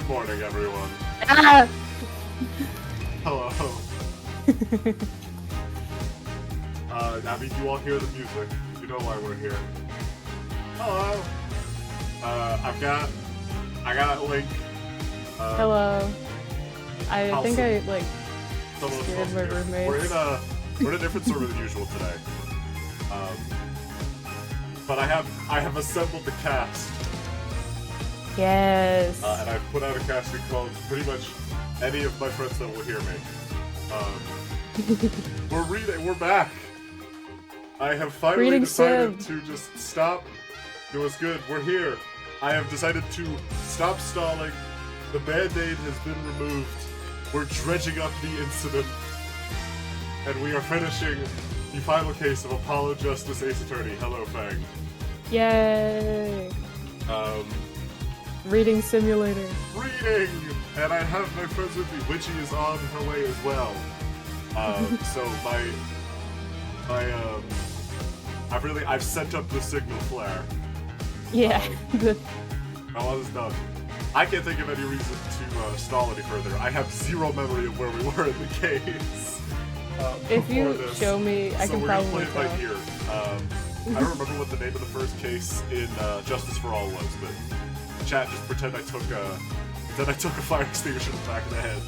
Good morning, everyone. Ah! Hello. I mean, you all hear the music. You know why we're here. Hello. I got a link. Hello. I think I Some of us scared my here. roommates. We're in a different server than usual today. But I have assembled the cast. Yes. And I've put out a casting called pretty much any of my friends that will hear me. We're back. I have finally Reading decided sim. to just stop. It was good. We're here. I have decided to stop stalling. The band-aid has been removed. We're dredging up the incident. And we are finishing the final case of Apollo Justice Ace Attorney. Hello, Fang. Yay. Reading simulator. Reading! And I have my friends with me. Witchy is on her way as well. So I've sent up the signal flare. Yeah. Good. All is done. I can't think of any reason to stall any further. I have zero memory of where we were in the case. If you before this. show me, I So can we're gonna probably play it by tell. ear. I don't remember what the name of the first case in Justice for All was, but chat, just pretend I took a fire extinguisher to the back of the head.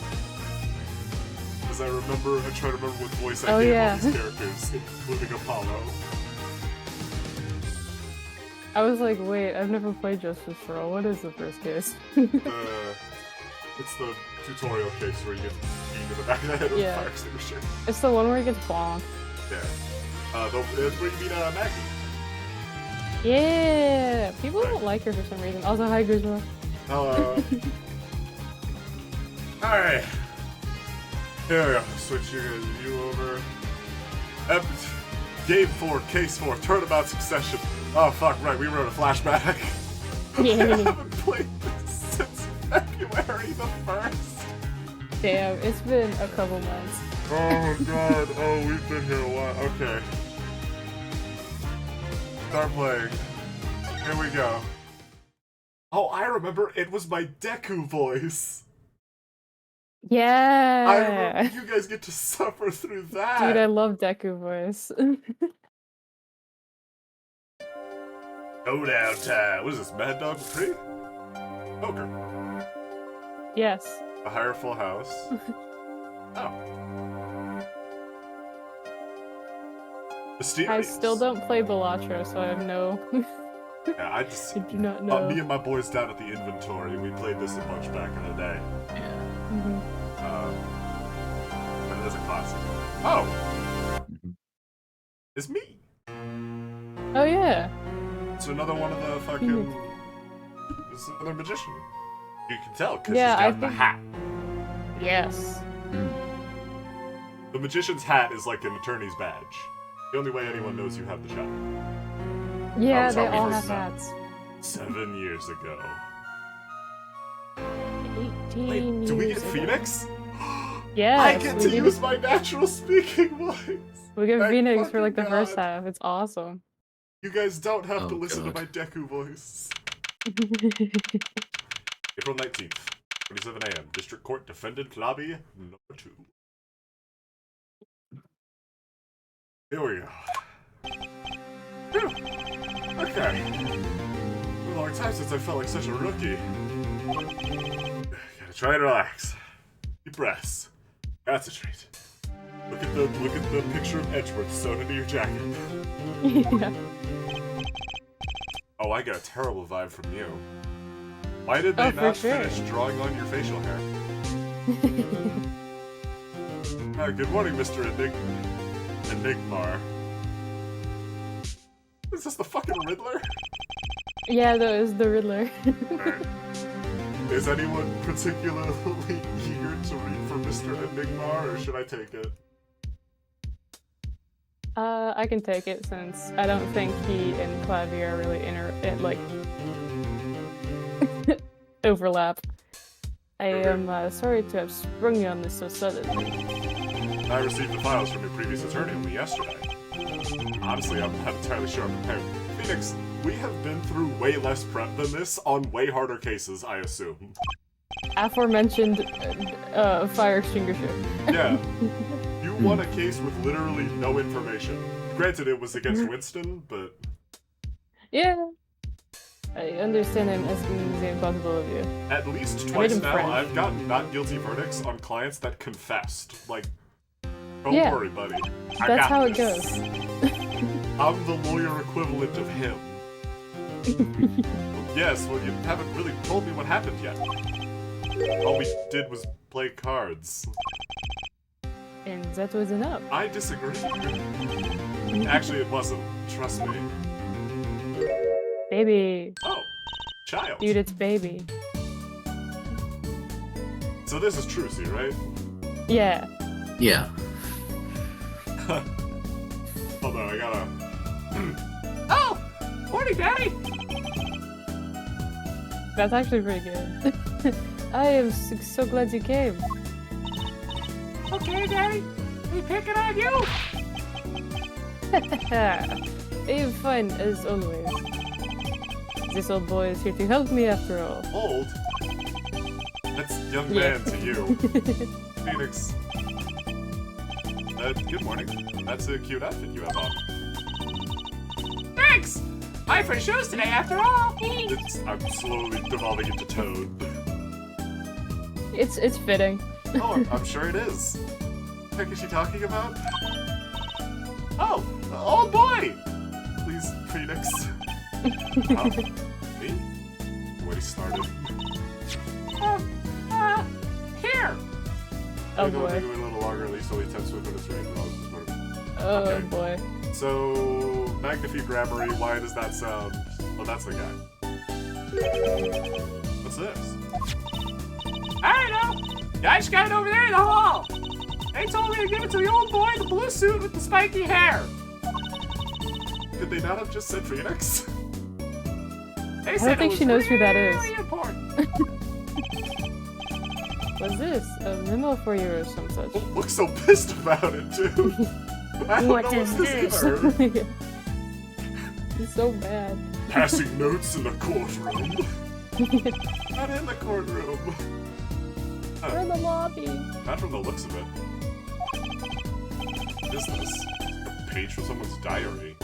Because I try to remember what voice I gave all these characters, including Apollo. I was like, wait, I've never played Justice for All. What is the first case? It's the tutorial case where you get beamed in the back of the head with a fire extinguisher. It's the one where he gets bonked. Yeah. It's where you meet Maggie. Yeah! People don't like her for some reason. Also, hi, Guzma. Hello. Alright. Here we go. Switch you over. Game 4, Case 4, Turnabout Succession. Oh fuck, right, we wrote a flashback. I haven't played this since February the 1st. Damn, it's been a couple months. Oh god, oh, we've been here a while. Okay. Start playing. Here we go. Oh, I remember, it was my Deku voice. Yeah! I remember you guys get to suffer through that. Dude, I love Deku voice. Go downtown. What is this, Mad Dog Tree? Poker. Yes. A higher full house. Oh. Mysterious. I still don't play Balatro, so I have no... Yeah, I do not know. me and my boys down at the inventory, we played this a bunch back in the day. Yeah. And it is a classic. Oh! It's me! Oh yeah. It's another one of the fucking... It's another magician. You can tell, because Yeah, he's I got the think- hat. Yes. The magician's hat is like an attorney's badge. The only way anyone knows you have the job. Yeah, was they how we all first have met. hats. 7 years ago. 18 Wait, do we get years ago. Phoenix? Yes, I get we to get- use my natural speaking voice! We get Thank Phoenix for like the fucking first God. half. It's awesome. You guys don't have to Oh, listen God. to my Deku voice. April 19th, 27 a.m. District Court Defendant Lobby number 2. Here we go. Whew. Okay. Been a long time since I felt like such a rookie. Gotta try and relax. Deep breaths. Concentrate. Look at the picture of Edgeworth sewn into your jacket. Yeah. Oh, I got a terrible vibe from you. Why did they for not sure. finish drawing on your facial hair? Good morning, Mr. Enigmar. Is this the fucking Riddler? Yeah, that was the Riddler. Is anyone particularly eager to read for Mr. Enigmar, or should I take it? I can take it since I don't think he and Clavier are really overlap. I am sorry to have sprung you on this so suddenly. I received the files from your previous attorney only yesterday. Honestly, I'm not entirely sure I'm prepared. Phoenix, we have been through way less prep than this on way harder cases, I assume. aforementioned fire extinguisher. Yeah. You won a case with literally no information. Granted, it was against Winston, but... Yeah. I understand I'm asking the impossible of you. At least made twice him now, French. I've gotten not guilty verdicts on clients that confessed. Like, don't Yeah. worry, buddy. I That's got how it this. goes. I'm the lawyer equivalent of him. Yes, well, you haven't really told me what happened yet. All we did was play cards. And that was enough. I disagree. Actually, it wasn't. Trust me. Baby. Oh, child. Dude, it's baby. So this is Trucy, right? Yeah. Yeah. Hold on, I gotta... Oh! Morning, Daddy! That's actually pretty good. I am so glad you came. Okay, Daddy. We picking on you? I am fine, as always. This old boy is here to help me after all. Old? That's young Yeah. man to you. Phoenix. Good morning. That's a cute outfit you have on. Thanks! My first shows today, after all. I'm slowly devolving into Toad. It's fitting. Oh, I'm sure it is. What the heck is she talking about? Oh, old boy! Please, Phoenix. Me? What he started. Here. Oh It'll boy. take a little longer, at least only 10 swift minutes range. Oh Okay. boy. So, Magnifique Grammary, why does that sound... Oh, that's the guy. What's this? I don't know. I just got it over there in the hall. They told me to give it to the old boy in the blue suit with the spiky hair. Did they not have just said Phoenix? They I said don't think it she was knows who that is. really important. What's this? A memo for you or some such? Oh, look so pissed about it, too. I don't What know is what's this? either. He's so bad. Passing notes in the courtroom. Not in the courtroom. We're in the lobby. Not from the looks of it. What is this? A page from someone's diary.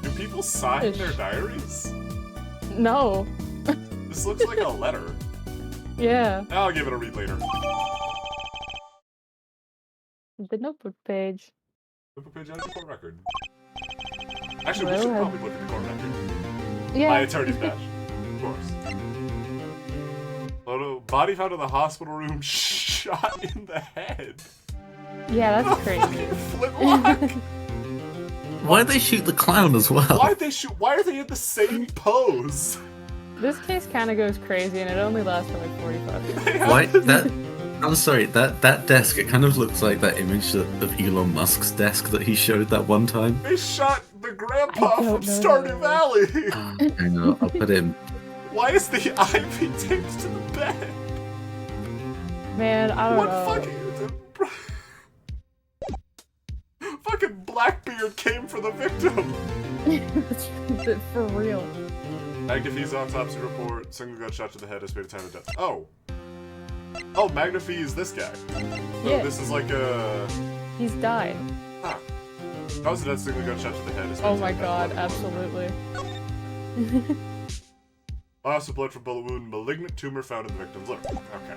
Do people sign Ish. their diaries? No. This looks like a letter. Yeah. I'll give it a read later. The notebook page. Flip a page out of the court record. Actually, we Well, should I- probably look at the court record. My Yeah. attorney's badge. Of course. Photo, body found in the hospital room, shot in the head. Yeah, that's crazy. Fucking flintlock. Why'd they shoot the clown as well? Why'd they shoot? Why are they in the same pose? This case kind of goes crazy, and it only lasts for like 45 minutes. Why that? I'm sorry. That desk. It kind of looks like that image of Elon Musk's desk that he showed that one time. They shot the grandpa I don't from know Stardew that. Valley. Hang on, I'll put him. Why is the ivy taped to the bed? Man, I don't What know. fucking Blackbeard came for the victim? For real. Magnifie's autopsy report, single gunshot to the head, estimated time of death. Oh. Oh, Magnifie is this guy. Yeah. Oh, this is like a... He's died. Huh. How was that single gunshot to the head? Oh estimated my time god, of death? absolutely. Loss of blood from bullet wound, malignant tumor found in the victim's liver. Okay.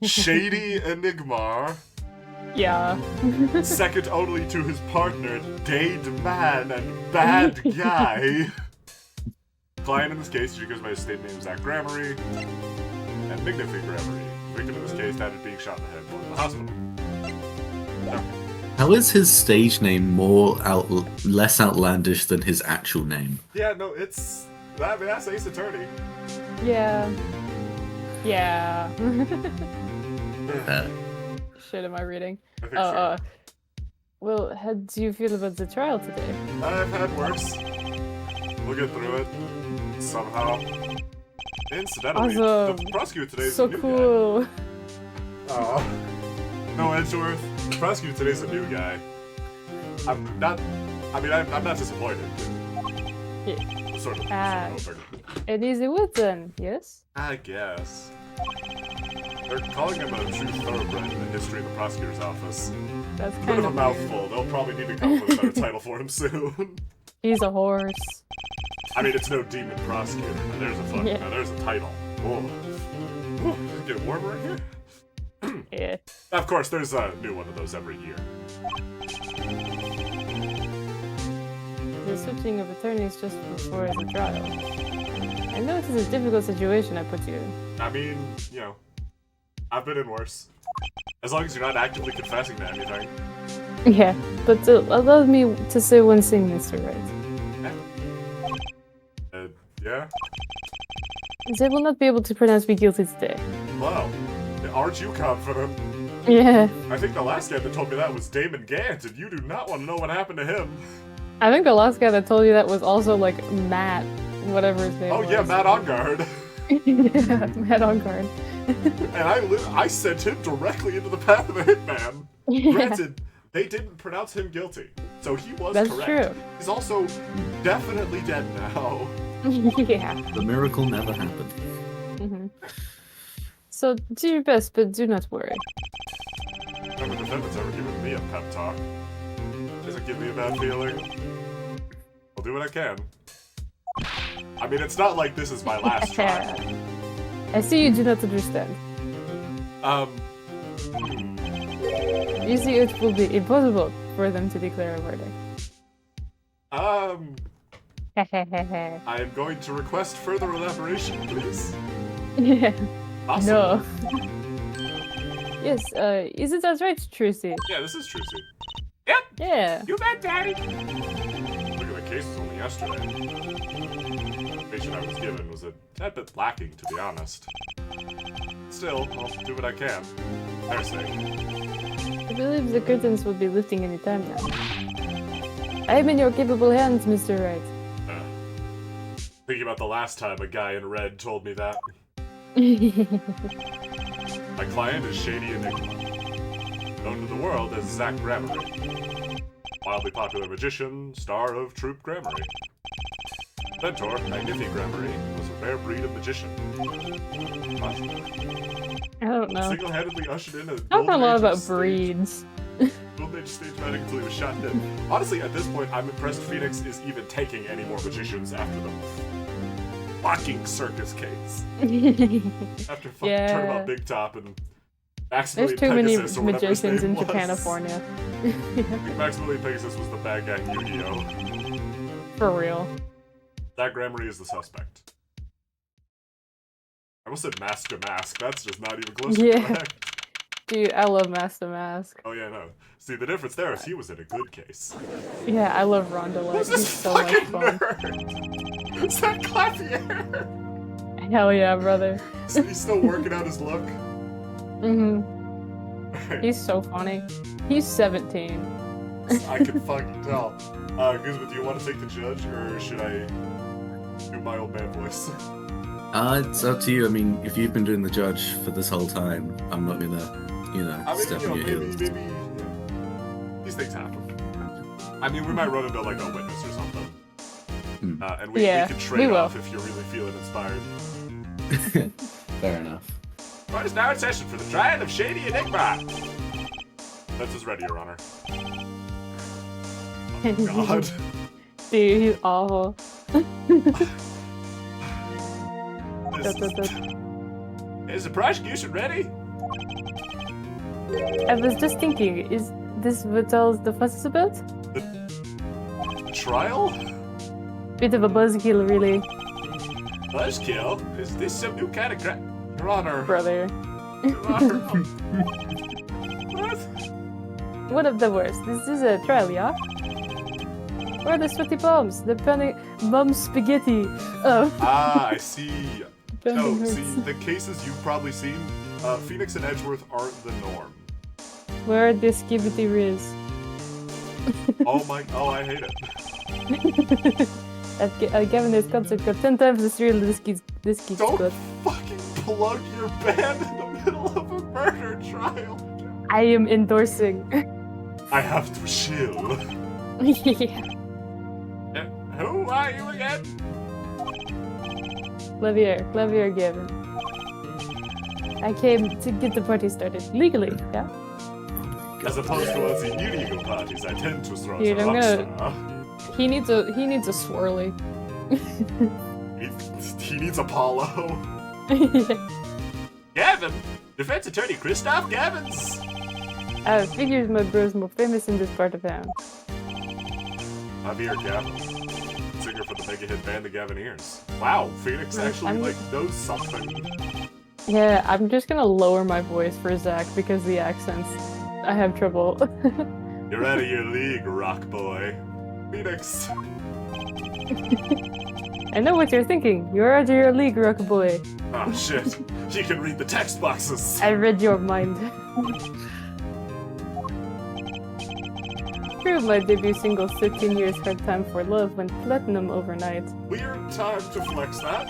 Shady Enigmar, Yeah. second only to his partner, Dade Man and Bad Guy. Client in this case, she goes by his state name, Zach Grammary, and Magnifique Grammary. Victim in this case, died of being shot in the head while in the hospital. How is his stage name less outlandish than his actual name? Yeah, no, it's... I mean, that's Ace Attorney. Yeah. Yeah. Uh, Shit, am I reading? I think so. Well, how do you feel about the trial today? I've had worse. We'll get through it. Somehow. Incidentally, Awesome. the prosecutor today is So a new cool. guy. Aw. No, Edgeworth. The prosecutor today's a new guy. I'm not disappointed. Yeah. Sort of. An easy wooden, yes? I guess. They're calling him a true thoroughbred in the history of the prosecutor's office. That's Bit kind of a of mouthful. They'll probably need to come up with a better title for him soon. He's a horse. I mean, it's no demon prosecutor. Now there's a fucking, Yeah. now there's a title. Oh. Is it getting warmer in here? Yeah. Of course, there's a new one of those every year. The switching of attorneys just before the trial. I know it is a difficult situation I put you in. I mean, you know, I've been in worse. As long as you're not actively confessing to anything. Yeah, but allow me to say one thing, Mr. Wright. Yeah? They will not be able to pronounce me guilty today. Wow. Aren't you confident? Yeah. I think the last guy that told me that was Damon Gant, and you do not want to know what happened to him. I think the last guy that told you that was also like Matt, whatever his name Oh was. yeah, Matt On Guard. Yeah, Matt On Guard. And I sent him directly into the path of a hitman. Yeah. Granted, they didn't pronounce him guilty, so he was That's correct. true. He's also definitely dead now. Yeah. The miracle never happened. Hmm. So do your best, but do not worry. Never defendant's ever given me a pep talk. Doesn't give me a bad feeling. I'll do what I can. I mean, it's not like this is my last try. I see you do not understand. You see, it will be impossible for them to declare a verdict. I am going to request further elaboration, please. Yeah. Awesome. No. Yes, is it as right, Trucy? Yeah, this is Trucy. Yep, Yeah. you bet, Daddy. Look at the case was only yesterday. The information I was given was a tad bit lacking, to be honest. Still, I'll do what I can. Fair sake. I believe the curtains will be lifting any time now. I am in your capable hands, Mr. Wright. Thinking about the last time a guy in red told me that. My client is Shady Enigma, known to the world as Zach Gramarye. Wildly popular magician, star of Troupe Gramarye. Mentor, Magnifi Gramarye, was a rare breed of magician. I don't know. Single-handedly ushered in a I don't golden know a lot age about of stage- breeds. Golden age stage magic until he was shot dead. Honestly, at this point, I'm impressed Phoenix is even taking any more magicians after the fucking circus case. After fucking Yeah. Turnabout Big Top and There's Maximilian too many Pegasus or whatever his magicians name in was. Japanifornia. I think Maximilian Pegasus was the bad guy in Yu-Gi-Oh! For real. That Gramarye is the suspect. I almost said Mask to Mask. That's just not even close to Yeah. correct. Dude, I love Master Mask. Oh yeah, no. See, the difference there is he was in a good case. Yeah, I love Rondelet. Who's He's this so much fucking fun. nerd? Is that Clavier? Hell yeah, brother. He's still working out his look. Mm-hmm. He's so funny. He's 17. I can fucking tell. Guzman, do you want to take the judge, or should I do my old man voice? It's up to you. I mean, if you've been doing the judge for this whole time, I'm not gonna, I mean, step you know, on your maybe, heels. maybe, these things happen. I mean, we might run into, like, a witness or something. And we Yeah, can we trade will. off if you're really feeling inspired. Fair enough. Court is now in session for the trial of Shady Enigma. Defense is ready, Your Honor. Oh, God. Dude, he's awful. Is the prosecution ready? I was just thinking, is this what all the fuss is about? The trial? Bit of a buzzkill, really, Buzzkill? Is this some new kind of Your Honor. brother. Your Honor. What? One of the worst. This is a trial, yeah? Where are the sweaty palms? The bum spaghetti. Oh. Ah, I see. No, Pounding see, hurts. the cases you've probably seen, Phoenix and Edgeworth aren't the norm. Where are the skibbity riz? Oh, I hate it. I've given this concert got 10 times the thrill this kid's Don't got. fucking plug your band in the middle of a murder trial. I am endorsing. I have to chill. Yeah. Who are you again? Clavier Gavin. I came to get the party started legally, yeah? As opposed to us in illegal parties, I tend to throw Dude, as a I'm rock gonna- star. He needs a swirly. He needs Apollo. Gavin! Defense attorney Christoph Gavins! Figures my bro's more famous in this part of town. Javier Gavin, singer for the mega hit band The Gavineers. Wow, Phoenix actually knows something. Yeah, I'm just gonna lower my voice for Zach because the accents. I have trouble. You're out of your league, rock boy. Phoenix. I know what you're thinking. You're out of your league, rock boy. Oh shit, you can read the text boxes. I read your mind. True, my debut single 13 Years Hard Time for Love went platinum overnight. Weird time to flex that.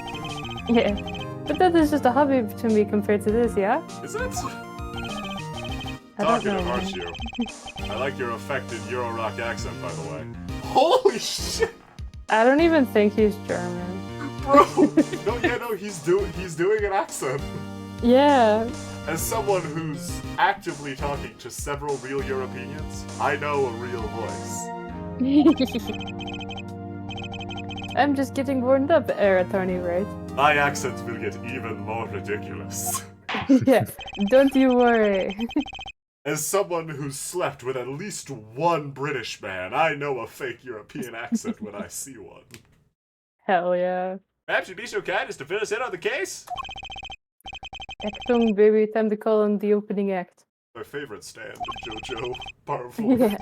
Yeah, but that is just a hobby to me compared to this, yeah? Is it? I don't Talking know. of aren't you? I like your affected Euro rock accent, by the way. Holy shit, I don't even think he's German. bro! No, he's doing an accent. Yeah. As someone who's actively talking to several real Europeans, I know a real voice. I'm just getting warmed up, Tony, right? My accent will get even more ridiculous. Yeah, don't you worry. As someone who's slept with at least one British man, I know a fake European accent when I see one. Hell yeah. Perhaps you'd be so kind as to fill us in on the case? Actung, baby, time to call on the opening act. My favorite stand in JoJo. Powerful. Yeah.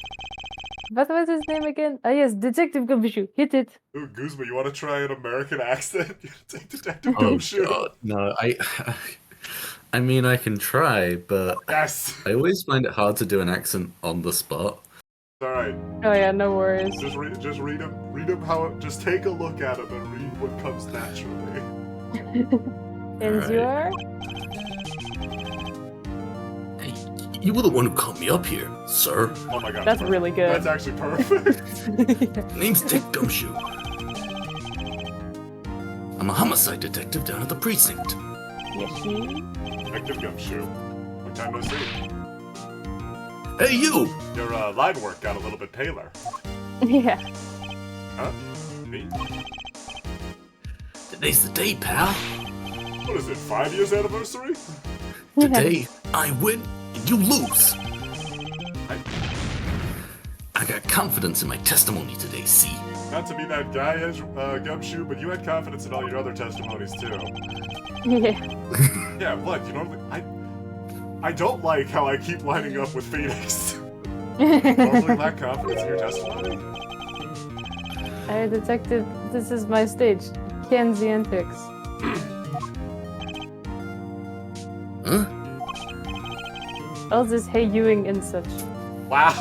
What was his name again? Ah, yes, Detective Gumshoe. Hit it. Ooh, Guzma, you want to try an American accent? You take Detective Oh Gumshoe. god, no, I mean I can try, but Yes. I always find it hard to do an accent on the spot. All right. Oh yeah, no worries. Just read him. Read him how. Just take a look at him and read what comes naturally. And you are? Hey, you were the one who called me up here, sir. Oh my god. That's really good. That's actually perfect. Name's Dick Gumshoe. I'm a homicide detective down at the precinct. Yoshi? Detective Gumshoe. Long time no see. Hey, you! Your line work got a little bit paler. Yeah. Huh? Me? Today's the day, pal. What is it? 5 years anniversary? Today, I win and you lose. I, I got confidence in my testimony today, see? not to be that guy, Gumshoe, but you had confidence in all your other testimonies too. Yeah. Yeah, what? You normally I don't like how I keep lining up with Phoenix. Normally lack confidence in your testimony. Alright, Detective, this is my stage. Kenzie Antics. Huh? All this hey youing and such. Wow.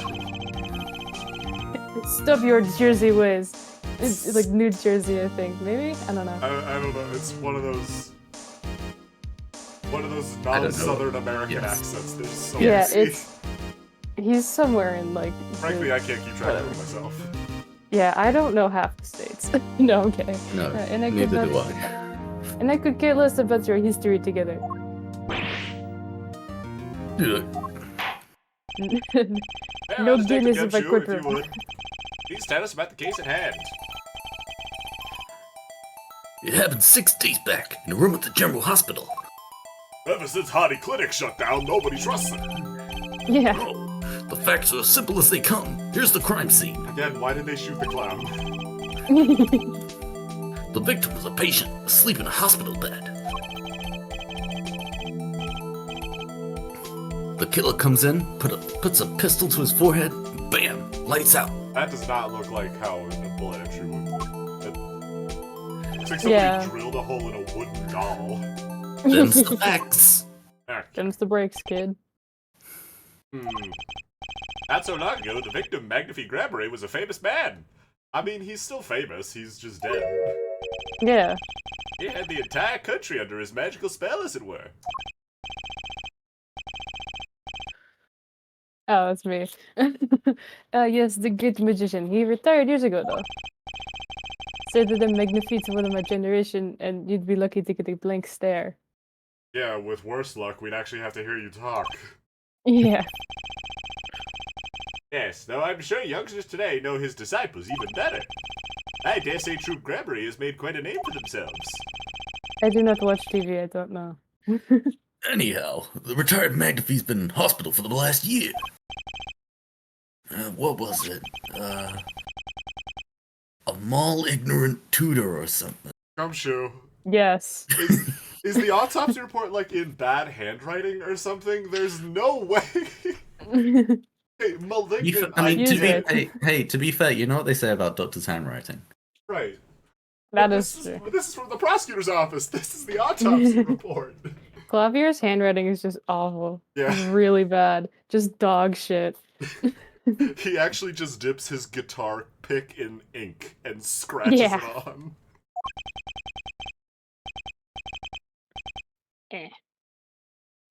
Stop your Jersey ways. It's like New Jersey, I think. Maybe? I don't know. I don't know. It's one of those don't know. non-Southern American Yes. accents. There's so Yeah, many. it's- He's somewhere in like. Frankly, the- I can't keep track of it myself. Yeah, I don't know half the states. No, I'm kidding. No, And I could neither not- do I. And I could care less about your history together. Dude, No Detective Guinness if I Gumshoe, quit if you her. would. Please tell us about the case at hand. it happened 6 days back in a room at the General Hospital. Ever since Hardy Clinic shut down, nobody trusts it. Yeah. Oh, the facts are as simple as they come. Here's the crime scene. Again, why did they shoot the clown? The victim was a patient asleep in a hospital bed. The killer comes in, puts a pistol to his forehead, bam, lights out. That does not look like how a bullet entry would. It's like somebody Yeah. drilled a hole in a wooden doll. Them's the facts. Heck. Them's the breaks, kid. Not so long ago, the victim, Magnifi Grabbery, was a famous man. I mean, he's still famous. He's just dead. Yeah. He had the entire country under his magical spell, as it were. Oh, that's me. Yes, the great magician. He retired years ago, though. Said that the Magnifique one of my generation, and you'd be lucky to get a blank stare. Yeah, with worse luck, we'd actually have to hear you talk. Yeah. Yes, though I'm sure youngsters today know his disciples even better. I dare say True Grammarly has made quite a name for themselves. I do not watch TV, I don't know. Anyhow, the retired McAfee's been in hospital for the last year. What was it? A mall ignorant tutor or something. Gumshoe. Yes. Is the autopsy report like in bad handwriting or something? There's no way. Hey, malignant. To be fair, you know what they say about doctors' handwriting. Right. That This is true. This is from the prosecutor's office. This is the autopsy report. Clavier's handwriting is just awful. Yeah. It's really bad. Just dog shit. He actually just dips his guitar pick in ink and scratches Yeah. it on.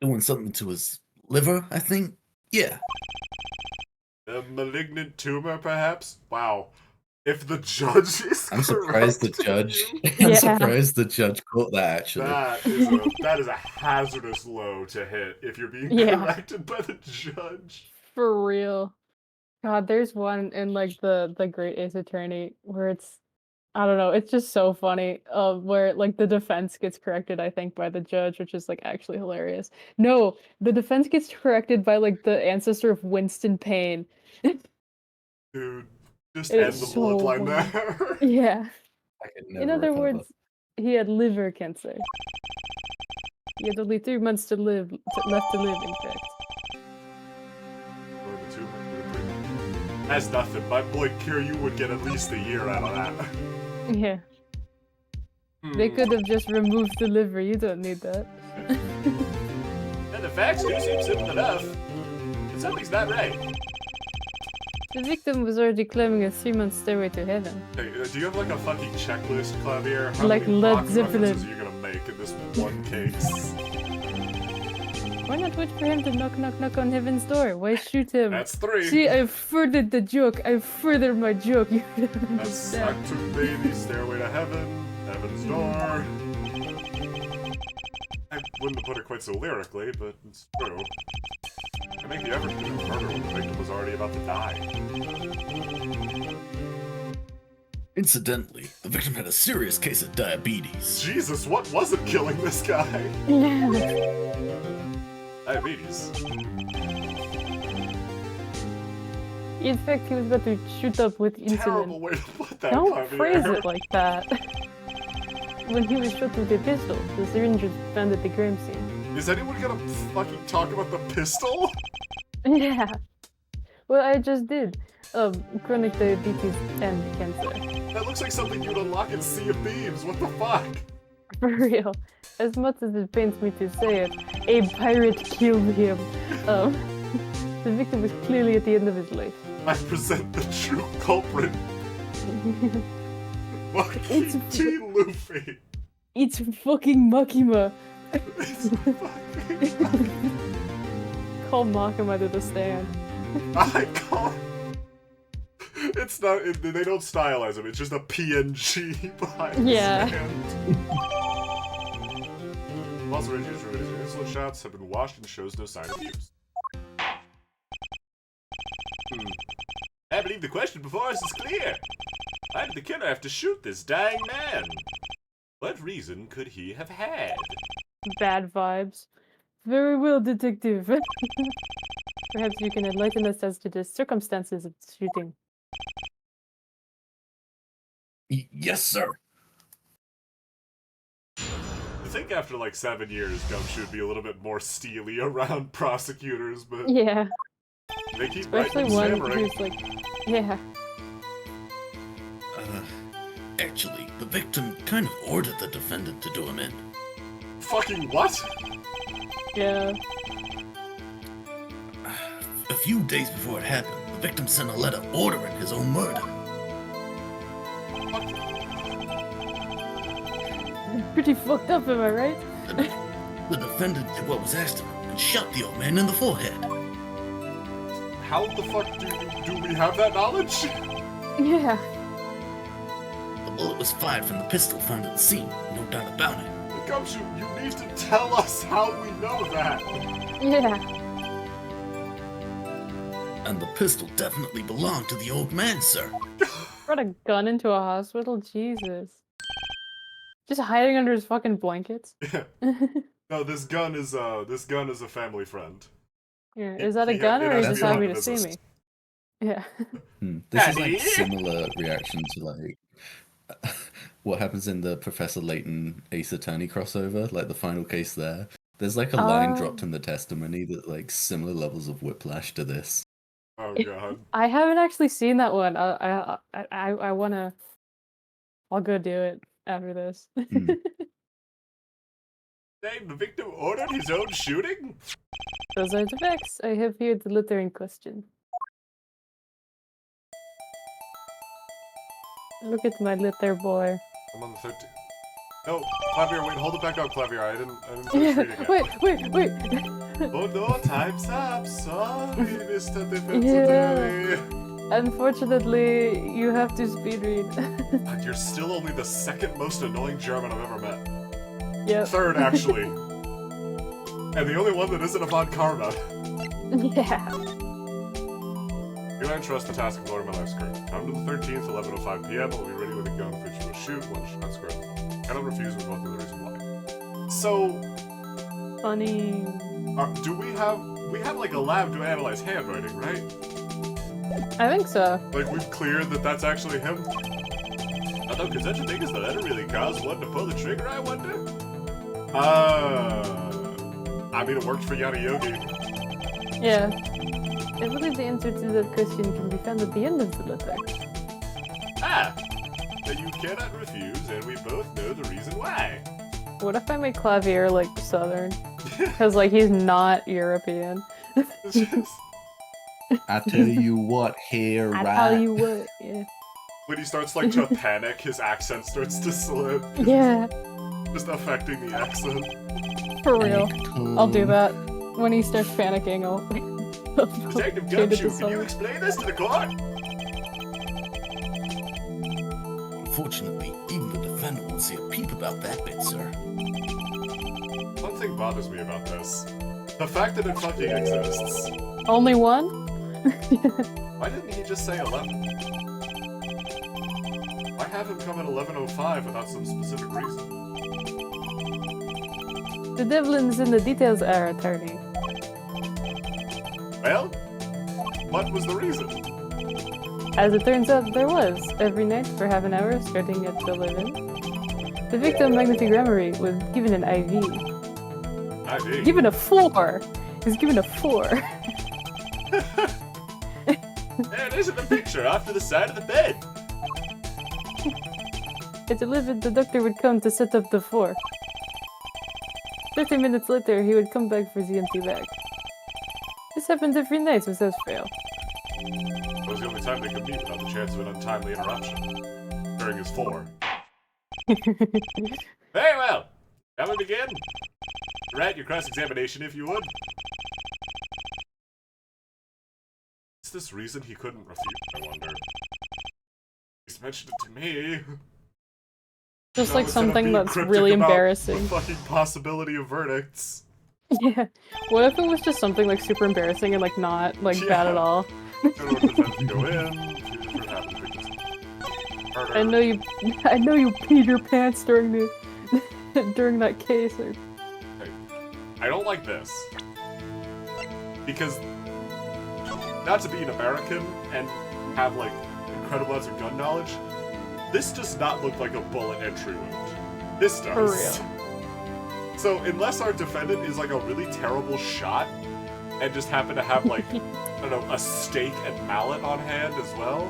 Doing something to his liver, I think. Yeah. A malignant tumor, perhaps? Wow. If the judge is I'm surprised the correcting judge. you, I'm Yeah. surprised the judge caught that. Actually, that is a hazardous low to hit if you're being Yeah. corrected by the judge. For real. God, there's one in like the Great Ace Attorney where it's I don't know, it's just so funny. Where like the defense gets corrected, I think, by the judge, which is like actually hilarious. No, the defense gets corrected by like the ancestor of Winston Payne. Dude, just It end is the so bloodline funny. there. Yeah. I could In never other have thought about words, he had liver cancer. He had only 3 months to live left to live, in fact. Or the tumor. That's nothing. My boy Kiryu would get at least a year out of that. Yeah. They could have just removed the liver, you don't need that. And the facts do seem simple enough. But something's not right. The victim was already climbing a 3-month stairway to heaven. Hey, do you have like a fucking checklist, Clavier? How Like many Led box Zeppelin. references are you gonna make in this one case? Why not wait for him to knock knock knock on heaven's door? Why shoot him? That's 3. See, I've furthered the joke. I've furthered my joke. You don't That's understand. Sanctum Baby, Stairway to Heaven, Heaven's Door. I wouldn't have put it quite so lyrically, but it's true. I make the effort to commit murder when the victim was already about to die. Incidentally, the victim had a serious case of diabetes. Jesus, what wasn't killing this guy? Yeah. Diabetes. In fact, he was about to shoot up with Terrible insulin. way to put that, Don't Clavier. phrase it like that. When he was shot with a pistol, the syringe was found at the crime scene. Is anyone gonna fucking talk about the pistol? Yeah. Well, I just did. Chronic diabetes and cancer. That looks like something you'd unlock in Sea of Thieves. What the fuck? For real. As much as it pains me to say it, a pirate killed him. The victim was clearly at the end of his life. I present the true culprit. Monkey It's- D. Luffy. It's fucking Makima. It's fucking... Call Makima to the stand. I can't. It's not. They don't stylize him. It's just a PNG behind Yeah. the stand. Also, reviews for his insulin shots have been washed and shows no sign of use. I believe the question before us is clear. Why did the killer have to shoot this dying man? What reason could he have had? Bad vibes. Very well, detective. Perhaps you can enlighten us as to the circumstances of the shooting. Yes, sir. I think after like 7 years, Gumshoe would be a little bit more steely around prosecutors, but Yeah, they keep especially writing one stammering. who's like, yeah. Actually, the victim kind of ordered the defendant to do him in. Fucking what? Yeah. A few days before it happened, the victim sent a letter ordering his own murder. Pretty fucked up, am I right? The defendant did what was asked of him and shot the old man in the forehead. how the fuck do we have that knowledge? Yeah. The bullet was fired from the pistol found at the scene, no doubt about it. Gumshoe, you need to tell us how we know that. Yeah. And the pistol definitely belonged to the old man, sir. Brought a gun into a hospital? Jesus. Just hiding under his fucking blankets? No, this gun is a family friend. Yeah. Is that a gun or are you has just to be happy on to see business. me? Yeah. This is Daddy? like similar reaction to like what happens in the Professor Layton Ace Attorney crossover, like the final case there. There's like a line dropped in the testimony that like similar levels of whiplash to this. Oh god. I haven't actually seen that one. I wanna. I'll go do it after this. Dang, the victim ordered his own shooting? Those are the facts. I have here the letter in question. Look at my letter, boy. I'm on the 13th. No, Clavier, wait, hold it back up, Clavier. I didn't finish reading it. Wait. Oh no, time's up. Sorry, Mr. Defense Yeah. Attorney. Unfortunately, you have to speed read. But you're still only the second most annoying German I've ever met. Yep. Third, actually. And the only one that isn't Avant Karma. Yeah. Do I trust the task of loading my life script? Come to the 13th, 11:05 p.m. I'll be ready with a gun for which you will shoot one shot script. I don't refuse with both of the reason why. So, Funny. do we have like a lab to analyze handwriting, right? I think so. Like we've cleared that that's actually him. Although, could such a thing as the letter really cause one to pull the trigger? I wonder. I mean, it worked for Yana Yogi. Yeah. I believe the answer to that question can be found at the end of the letter. Ah, that you cannot refuse, and we both know the reason why. What if I make Clavier like Southern? Because like he's not European. It's just, I tell you what, here, I right? tell you what, yeah. when he starts like to panic, his accent starts to slip. Yeah, Just affecting the accent. for real. I'll do that. When he starts panicking, I'll Detective change it to Gumshoe, can you Southern. explain this to the court? Unfortunately, even the defendant won't say a peep about that bit, sir. One thing bothers me about this. The fact that it fucking exists. Only one? Why didn't he just say 11? Why have him come at 11:05 without some specific reason? The devil's in the details, our attorney. Well, what was the reason? As it turns out, there was. Every night for half an hour, starting at 11, the victim, Magnetic Remery, was given an IV. IV. Given a 4! He's given a 4. There it is in the picture, off to the side of the bed. At 11, the doctor would come to set up the 4. 30 minutes later, he would come back for the empty bag. This happens every night without fail. It was the only time they could meet without the chance of an untimely interruption. During his 4. Very well. Shall we begin? Write your cross-examination if you would. Is this reason he couldn't refute, I wonder? He's mentioned it to me. Just No, like instead of something being that's cryptic really about embarrassing. The fucking possibility of verdicts. Yeah. What if it was just something like super embarrassing and like not like bad at Yeah. all? In order for them to go in, if you're happy to victims. Murder. I know you peed your pants during the during that case. Or... I don't like this. Because, not to be an American and have, like, incredible amounts of gun knowledge, this does not look like a bullet entry wound. This does. For real. So, unless our defendant is, like, a really terrible shot, and just happen to have, like, I don't know, a stake and mallet on hand as well,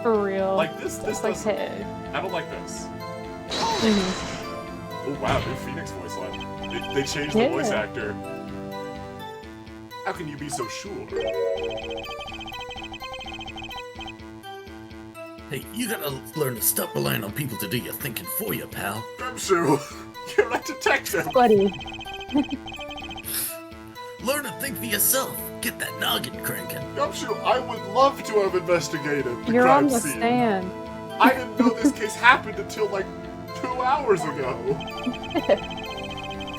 For real. like, this It's like, doesn't... hey. I don't like this. Mhm. Oh wow, new Phoenix voice line. They changed the voice Yeah. actor. How can you be so sure? Hey, you gotta learn to stop relying on people to do your thinking for you, pal. Grimshoe, you're a detective. Buddy. Learn to think for yourself. Get that noggin cranking. Gumshoe, I would love to have investigated the You're crime on the scene. stand. I didn't know this case happened until like 2 hours ago.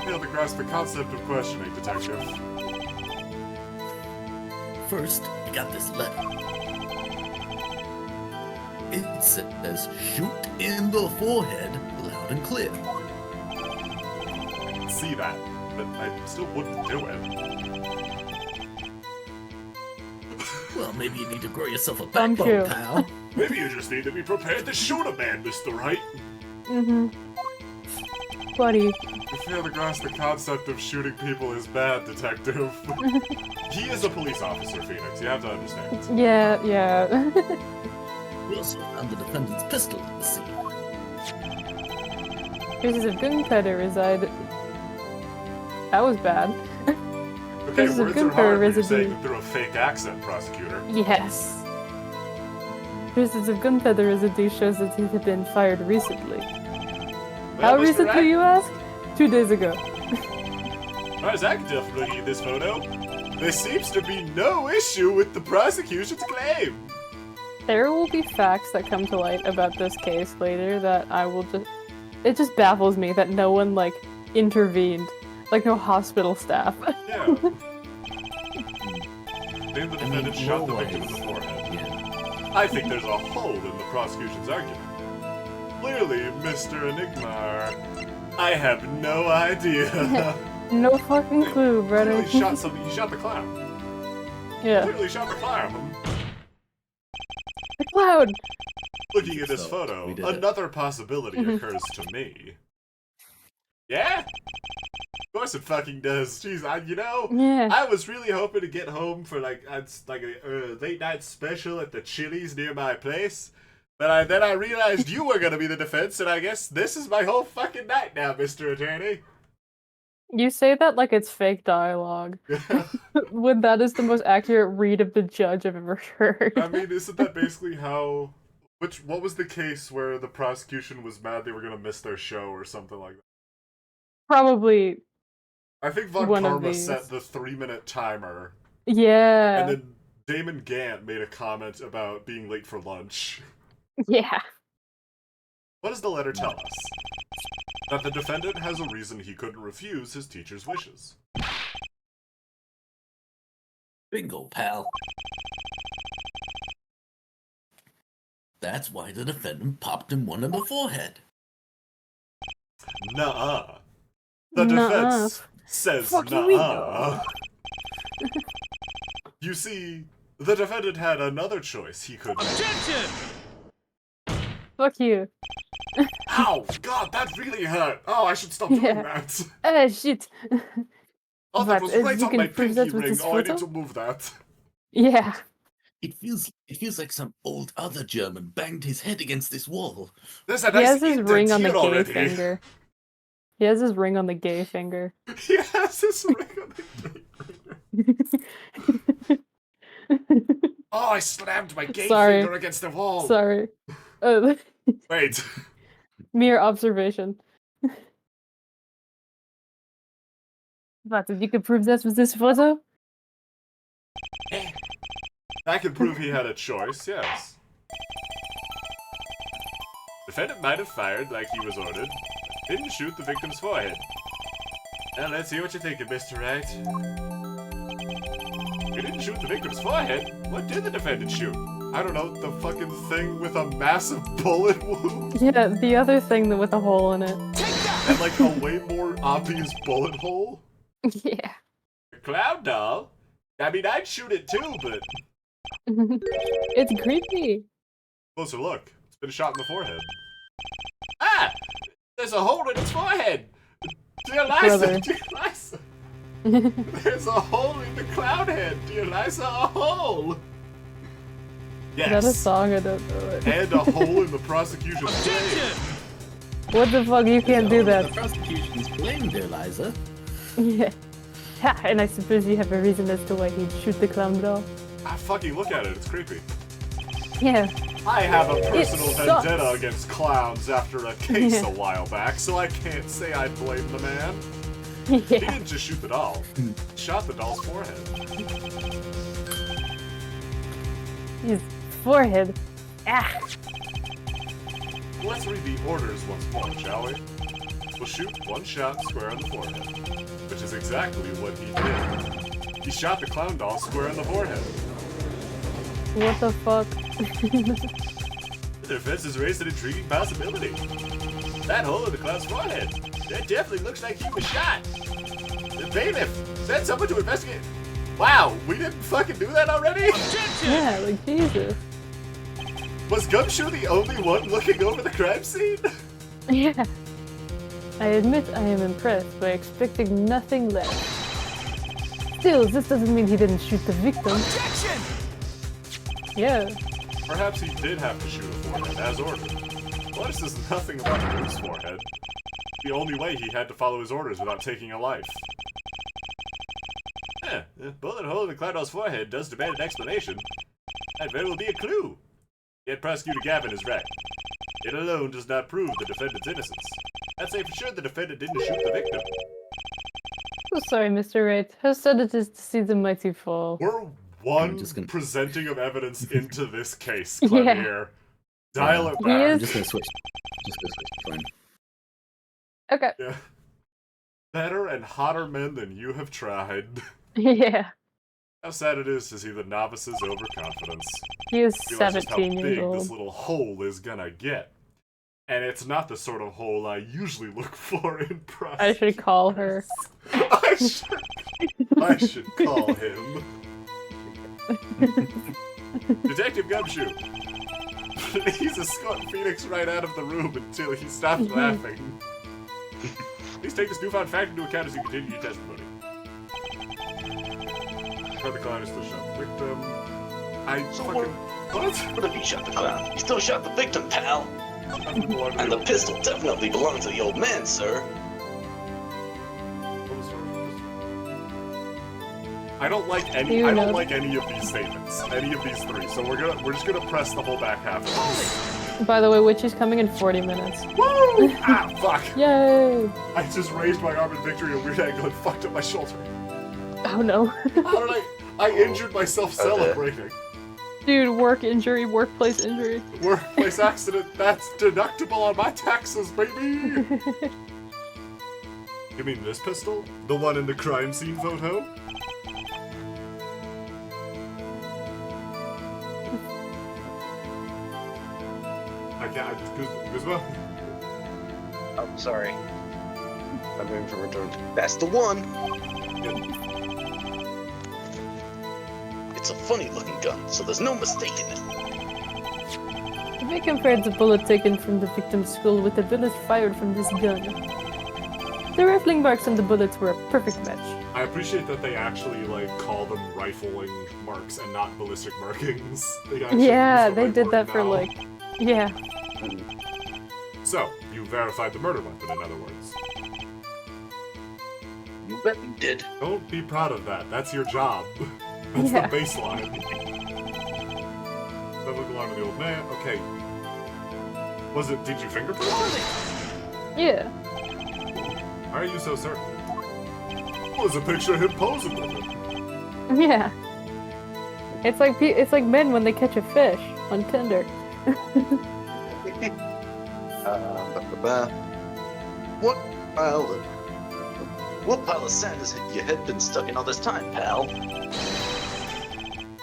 Failed to grasp the concept of questioning, Detective. First, I got this letter. It says, shoot in the forehead, loud and clear. I can see that, but I still wouldn't do it. Well, maybe you need to grow yourself a Gumshoe. backbone, pal. Maybe you just need to be prepared to shoot a man, Mr. Wright. Buddy. You fail to grasp the concept of shooting people is bad, Detective. He is a police officer, Phoenix. You have to understand. Yeah. We also found the defendant's pistol at the scene. Traces of gunpowder reside. That was bad. Okay, Traces of words are gunpowder hard when you're residue. saying it through a fake accent, prosecutor. Yes. Traces of gunpowder residue shows that it had been fired recently. Well, How Mr. recently, Wright, you ask? 2 days ago. as far as I can tell from looking at this photo, there seems to be no issue with the prosecution's claim. There will be facts that come to light about this case later that I will just... It just baffles me that no one, like, intervened. Like, no hospital staff. Yeah. Then the defendant shot the victim in the forehead. Yeah. I think there's a hole in the prosecution's argument. Clearly, Mr. Enigma, I have no idea. No fucking clue, brother. Clearly shot somebody. He shot the clown. Yeah. Clearly shot the clown. The cloud! Looking at this So, photo, we did it. another possibility occurs to me. Yeah? Of course it fucking does. Jeez, Yeah. I was really hoping to get home for like a late night special at the Chili's near my place. But then I realized you were gonna be the defense, and I guess this is my whole fucking night now, Mr. Attorney. You say that like it's fake dialogue. When that is the most accurate read of the judge I've ever heard. I mean, isn't that basically how... What was the case where the prosecution was mad they were gonna miss their show or something like that? Probably, I think Von One of Karma these. set the 3-minute timer, yeah. and then Damon Gant made a comment about being late for lunch. Yeah. What does the letter tell us? That the defendant has a reason he couldn't refuse his teacher's wishes. Bingo, pal. That's why the defendant popped him one in the forehead. Nuh-uh. The Nuh-uh. defense says Fuck you, nuh-uh. You see, the defendant had another choice he could make. Objection! Fuck you. Ow! God, that really hurt! Oh, I should stop doing Yeah. that! Shit. Oh, that But, was you right on can my prove pinky that with ring! this Oh, I need photo? to move that. Yeah. It feels like some old other German banged his head against this wall. There's a He nice has his ring on the indent gay here already. finger. He has his ring on the gay finger. He has his ring on the gay finger. Oh, I slammed my gay Sorry. finger against the wall! Sorry. Wait. Mere observation. But you can prove that with this photo? I can prove he had a choice, yes. Defendant might have fired like he was ordered. Didn't shoot the victim's forehead. Now let's see what you're thinking, Mr. Wright. You didn't shoot the victim's forehead. What did the defendant shoot? I don't know, the fucking thing with a massive bullet wound? Yeah, the other thing with a hole in it. And like a way more obvious bullet hole? Yeah. Clown doll? I mean, I'd shoot it too, but... It's creepy. Closer look. It's been shot in the forehead. Ah! There's a hole in its forehead! Dear Liza! Brother. Dear Liza! There's a hole in the clown head! Dear Liza, a hole! Is that a Yes! song? I don't know it. And a hole in the prosecution's Objection! claim. What the fuck? You can't do The that. prosecution's claim, dear Liza. Yeah. Ha, and I suppose you have a reason as to why he'd shoot the clown doll. Ah, fucking look at it, it's creepy. Yeah. I have a personal sucks. vendetta against clowns after a case Yeah. a while back, so I can't say I blame the man. He Yeah. didn't just shoot the doll. He shot the doll's forehead. His forehead. Ah. Let's read the orders once more, shall we? We'll shoot one shot square on the forehead, which is exactly what he did. He shot the clown doll square on the forehead. What the fuck? The defense has raised an intriguing possibility. That hole in the clown's forehead. That definitely looks like he was shot. The bailiff, send someone to investigate. Wow, we didn't fucking do that already? Yeah, like Jesus. Was Gumshoe the only one looking over the crime scene? Yeah. I admit I am impressed by expecting nothing less. Still, this doesn't mean he didn't shoot the victim. Objection! Yeah. Perhaps he did have to shoot a forehead, as ordered. Plus, says nothing about Bruce's forehead. The only way he had to follow his orders without taking a life. The bullet hole in the clown doll's forehead does demand an explanation. That very well be a clue. Yet Prosecutor Gavin is right. It alone does not prove the defendant's innocence. I'd say for sure the defendant didn't shoot the victim. Oh, sorry, Mr. Wright. How sad it is to see the mighty fall. We're one just gonna- presenting of evidence into this case, Clemire. Dial it He back. is- I'm just gonna switch. Fine. Okay. Yeah. Better and hotter men than you have tried. Yeah. How sad it is to see the novice's overconfidence. He is Realize just how 17 years big old. this little hole is gonna get. And it's not the sort of hole I usually look for in process. I should call her. I should call him. Detective Gumshoe. Please escort Phoenix right out of the room until he stops laughing. Please take this newfound fact into account as you continue your testimony. The clown is still shot the victim. So What? What if he shot the clown? He still shot the victim, pal. Nothing belonged to And the old pistol man. definitely belonged to the old man, sir. I don't like any. You I don't know. like any of these statements. Any of these three. So we're just gonna press the whole back half of this. By the way, Witchy's coming in 40 minutes. Woo! Ah, fuck! Yay! I just raised my arm in victory at a weird angle and fucked up my shoulder. Oh no. How did I injured myself celebrating. Dude, work injury, workplace injury. Workplace accident. That's deductible on my taxes, baby. You mean this pistol? The one in the crime scene photo? I can't. Guzma? I'm sorry. I'm waiting for return. That's the one. It's a funny looking gun, so there's no mistaking it. If we compared the bullet taken from the victim's skull with the bullet fired from this gun, the rifling marks on the bullets were a perfect match. I appreciate that they actually like call them rifling marks and not ballistic markings. They actually Yeah, use the they right did word that for now. like, yeah. So, you verified the murder weapon, in other words. You bet you did. Don't be proud of that. That's your job. That's Yeah. the baseline. Doesn't belong to the old man. Okay. Was it? Did you fingerprint it? Yeah. Why are you so certain? Well, there's a picture of him posing with it. Yeah. It's like men when they catch a fish on Tinder. What pile of sand has your head been stuck in all this time, pal?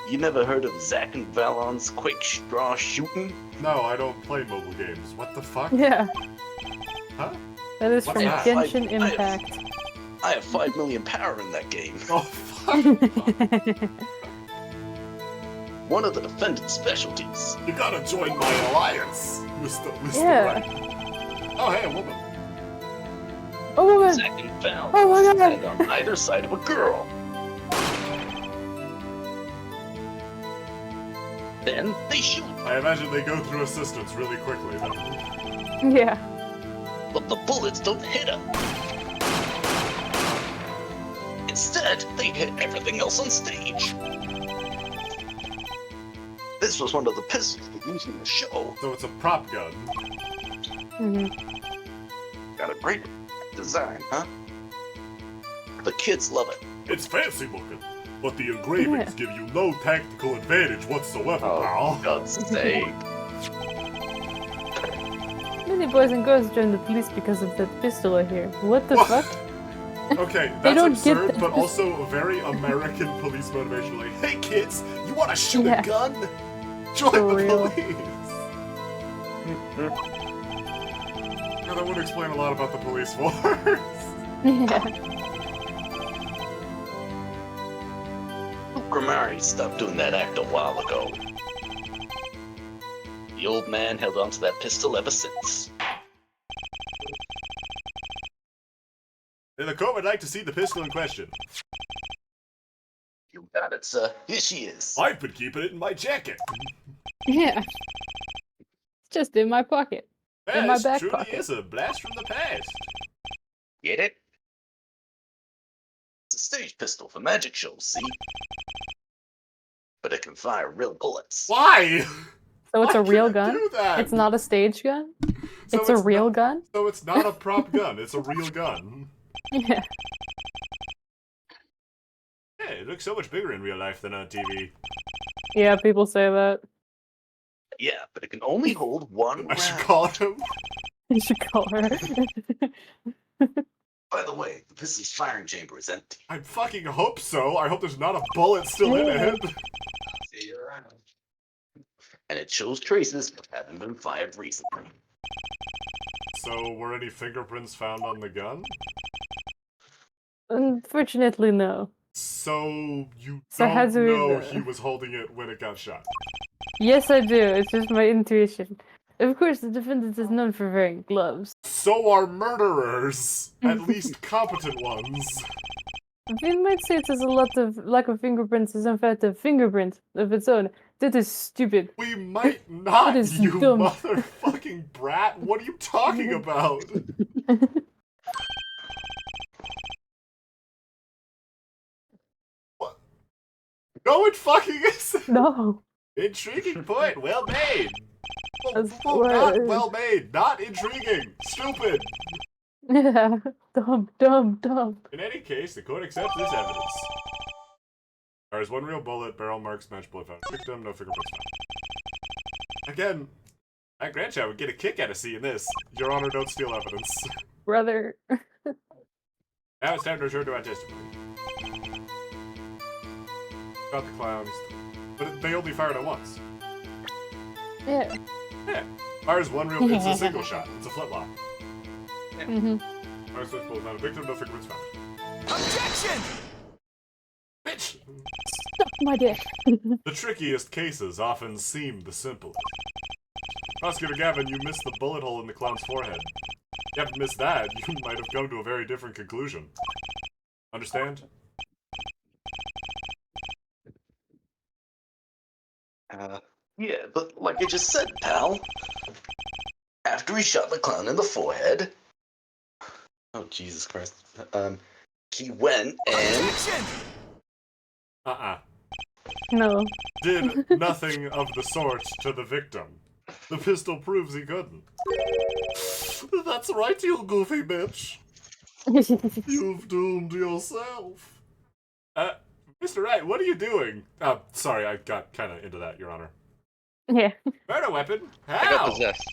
You never heard of Zack and Valon's quick straw shooting? No, I don't play mobile games. What the fuck? Yeah. Huh? That is What's from that? Genshin I- Impact. I have 5 million power in that game. Oh, fuck. One of the defendant's specialties. You gotta join my alliance, Mr. Yeah. Right. Oh, hey, a woman. Oh my god! Zack and Val Oh my god! stand on either side of a girl. Then they shoot, I imagine they go through assistance really quickly. Then. Yeah. but the bullets don't hit her. Instead, they hit everything else on stage. This was one of the pistols they used in the show. So it's a prop gun. hmm Got a great design, huh? The kids love it. It's fancy looking, but the engravings give you no tactical advantage whatsoever, Oh, pal. for God's sake. Many boys and girls join the police because of that pistol I hear. What the What? fuck? Okay, They that's don't get absurd, that. but also a very American police motivation. Like, hey kids, you want to shoot Yeah. a gun? Join For the real. police. Yeah, that would explain a lot about the police force. Yeah. Grimari stopped doing that act a while ago. The old man held onto that pistol ever since. And the court would like to see the pistol in question. You got it, sir. Here she is. I've been keeping it in my jacket. Yeah. It's just in my pocket. In my This back truly pocket. is a blast from the past. Get it? It's a stage pistol for magic shows, see? But it can fire real bullets. Why? So it's Why a real can it gun? do that? It's not a stage gun? So it's a real not- gun? So it's not a prop gun. It's a real gun. Yeah. Hey, it looks so much bigger in real life than on TV. Yeah, people say that. Yeah, but it can only hold one I should round. call him. You should call her. By the way, the pistol's firing chamber is empty. I fucking hope so. I hope there's not a bullet still in Yeah. it. See you around. And it shows traces that haven't been fired recently. So, were any fingerprints found on the gun? Unfortunately, no. So, you So don't how do we know know? he was holding it when it got shot. Yes, I do. It's just my intuition. Of course, the defendant is known for wearing gloves. So are murderers. At least competent ones. We might say it has a lot of lack of fingerprints is in fact a fingerprint of its own. That is stupid. We might not, is you dumb. motherfucking brat. What are you talking about? What? No, it fucking isn't. No. Intriguing point. Well made. That's Not what- well made. Not intriguing. Stupid. Yeah. Dumb. In any case, the court accepts this evidence. There is one real bullet, barrel marks, match bullet found. Victim, no fingerprints found. Again, that grandchild would get a kick out of seeing this. Your Honor, don't steal evidence. Brother. Now it's time to return to our testimony. About the clowns. But they only fired it once. Yeah. Yeah. Fires one real. It's a single shot. It's a flintlock. Mm-hmm. Fires switch bullet found. Victim, no fingerprints found. Objection! Bitch! Suck my dick. The trickiest cases often seem the simplest. Prosecutor Gavin, you missed the bullet hole in the clown's forehead. If you haven't missed that, you might have come to a very different conclusion. Understand? Yeah, but like I just said, pal. After he shot the clown in the forehead. Oh, Jesus Christ. He went and. Objection! No. Did nothing of the sort to the victim. The pistol proves he couldn't. That's right, you goofy bitch. You've doomed yourself. Mr. Wright, what are you doing? Oh, sorry, I got kind of into that, Your Honor. Yeah. Murder weapon? I How? got possessed.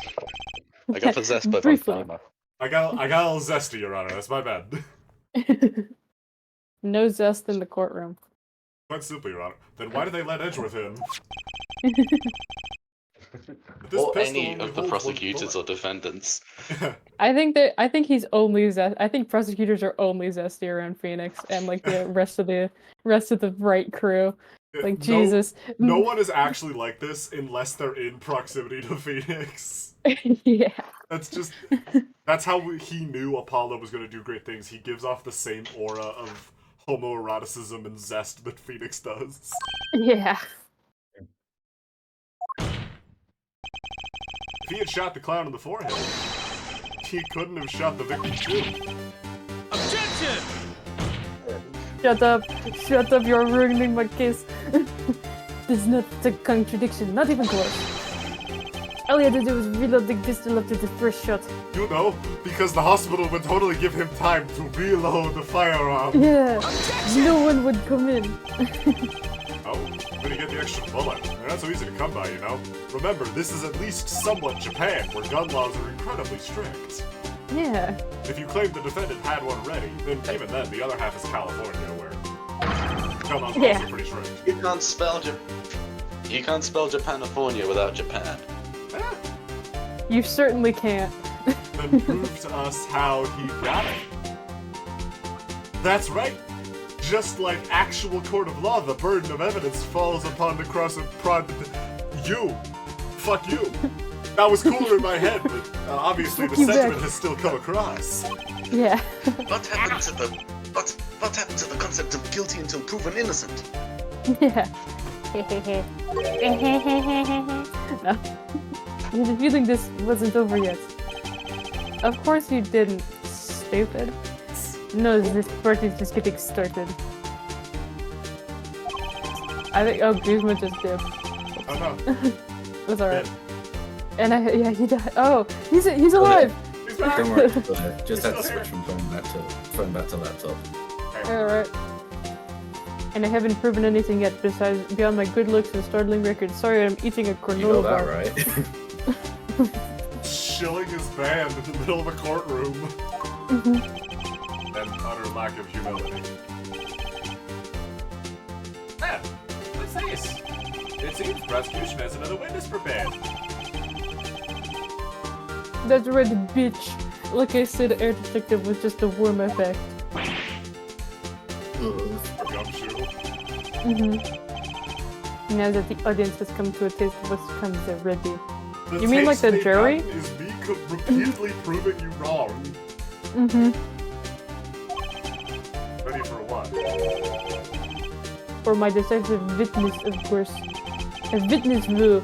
I got possessed by Briefly. Vampire. I got a little zesty, Your Honor. That's my bad. No zest in the courtroom. Quite simply, Your Honor. Then why did they let Edgeworth in? This Or pistol any only of the holds one prosecutors or bullet. defendants. I think he's only zest. I think prosecutors are only zesty around Phoenix and like the rest of the right crew. Like No- Jesus. No one is actually like this unless they're in proximity to Phoenix. Yeah. That's how he knew Apollo was going to do great things. He gives off the same aura of homoeroticism and zest that Phoenix does. Yeah. If he had shot the clown in the forehead, he couldn't have shot the victim too. Objection! Shut up, you're ruining my case. There's not a contradiction, not even close. All he had to do was reload the pistol after the first shot. You know, because the hospital would totally give him time to reload the firearm. Yeah, no one would come in. Oh, when you get the extra bullet. They're not so easy to come by, you know? Remember, this is at least somewhat Japan, where gun laws are incredibly strict. Yeah. If you claim the defendant had one ready, then even then, the other half is California, where gun laws are Yeah. also pretty strict. You can't spell Japanifornia without Japan. Eh, You certainly can't. then prove to us how he got it. That's right. Just like actual court of law, the burden of evidence falls upon the cross of you. Fuck you. That was cooler in my head, but obviously the Fuck you sentiment back. has still come across. Yeah. What happened to the what happened to the concept of guilty until proven innocent? Yeah. No. I had a feeling this wasn't over yet. Of course you didn't, stupid. No, this party's just getting started. I think, oh, Guzman just did. Oh no. That's alright. Dead. And yeah, he died. Oh, he's alive! He's back. Don't worry, just had to switch from phone back to laptop. Alright. And I haven't proven anything yet beyond my good looks and startling record. Sorry, I'm eating a You granola got bar. that right. Shilling his band in the middle of a courtroom. And utter lack of humility. Man, what's this? It seems prosecution has another witness prepared. That's right, bitch. Like I said, Air Detective was just a warm effect. Gumshoe. Now that the audience has come to a taste of what's comes already. The You mean like taste the they've jury? gotten Is me repeatedly proving you wrong. Ready for what? For my decisive witness, of course. A witness will.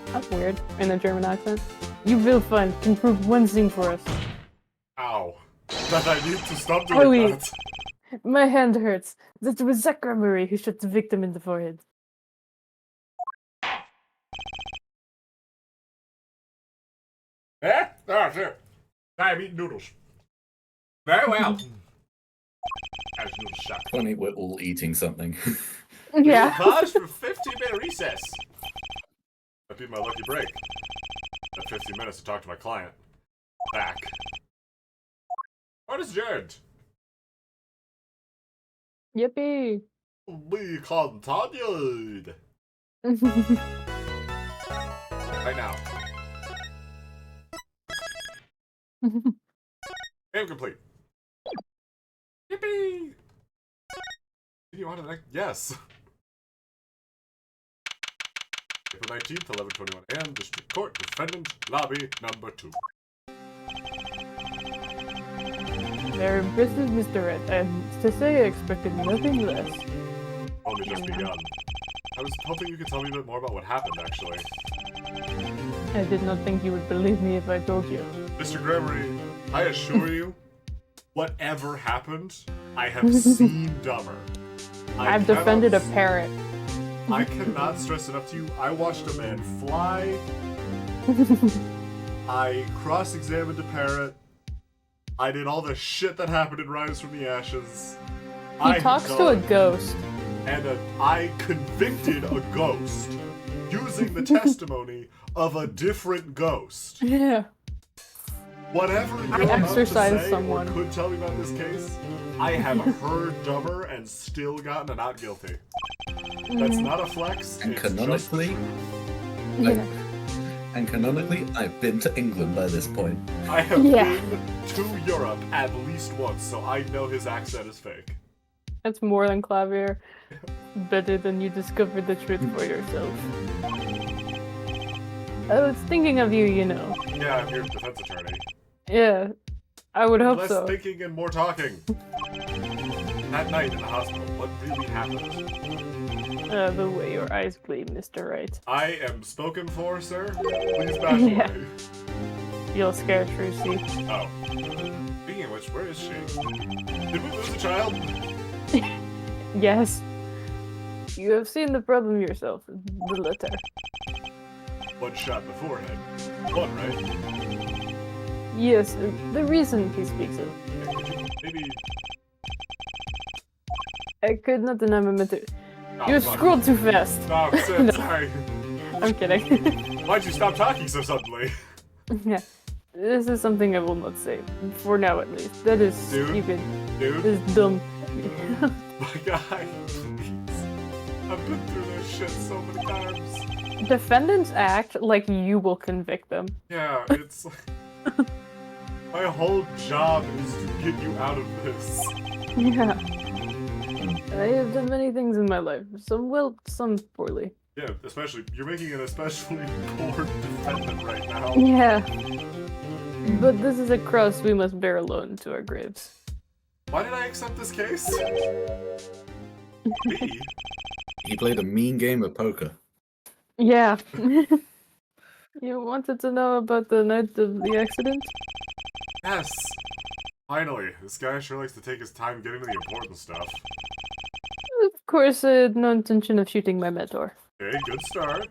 That's weird, in a German accent. You will find can prove one thing for us. Ow. That I need to stop Oh, doing wait. that. My hand hurts. That it was Zachary Murray who shot the victim in the forehead. Eh? Ah, sure. I'm eating noodles. Very well. How's noodles shot? Funny, we're all eating something. Yeah. We'll pause for 15-minute recess. That'd be my lucky break. At 15 minutes to talk to my client. Back. What is adjourned? Yippee. We continued. Right now. Game complete. Yippee! You want to? Yes. April 19th, 11:21 a.m. District Court, Defendant, Lobby Number 2. Very impressive, Mr. Red. And to say I expected nothing less. Only just begun. I was hoping you could tell me a bit more about what happened, actually. I did not think you would believe me if I told you. Mr. Gregory, I assure you, whatever happened, I have seen dumber. I've defended a parrot. I cannot stress enough to you, I watched a man fly. I cross-examined a parrot. I did all the shit that happened in Rise from the Ashes. He talks to a ghost. And I convicted a ghost using the testimony of a different ghost. Yeah. Whatever I you're about to exorcised say someone. or could tell me about this case, I have heard dumber and still gotten a not guilty. That's not a flex. And it's just canonically, true. Yeah. And canonically, I've been to England by this point. I have Yeah. been to Europe at least once, so I know his accent is fake. That's more than Clavier. Better than you discovered the truth for yourself. I was thinking of you, you know. Yeah, I'm your defense attorney. Yeah. I would hope Less so. thinking and more talking. That night in the hospital, what really happened? The way your eyes gleam, Mr. Wright. I am spoken for, sir. Please back Yeah. away. You'll scare Trucy. Oh. Speaking of which, where is she? Did we lose a child? Yes. You have seen the problem yourself. The letter. One shot in the forehead. One, right? Yes, the reason he speaks of. Could you maybe... I could not deny my mentor. Oh, You fuck. scrolled too fast. Oh, No. sorry. I'm kidding. Why'd you stop talking so suddenly? Yeah. This is something I will not say. For now, at least. That is Dude. stupid. Dude, This is dumb. my guy, please. I've been through this shit so many times. Defendants act like you will convict them. Yeah, it's like... My whole job is to get you out of this. Yeah. I have done many things in my life. Some well, some poorly. Yeah, especially, you're making an especially poor defendant right now. Yeah. But this is a cross we must bear alone to our graves. Why did I accept this case? Me? He played a mean game of poker. Yeah. You wanted to know about the night of the accident? Yes! Finally, this guy sure likes to take his time getting to the important stuff. Of course, I had no intention of shooting my mentor. Okay, good start.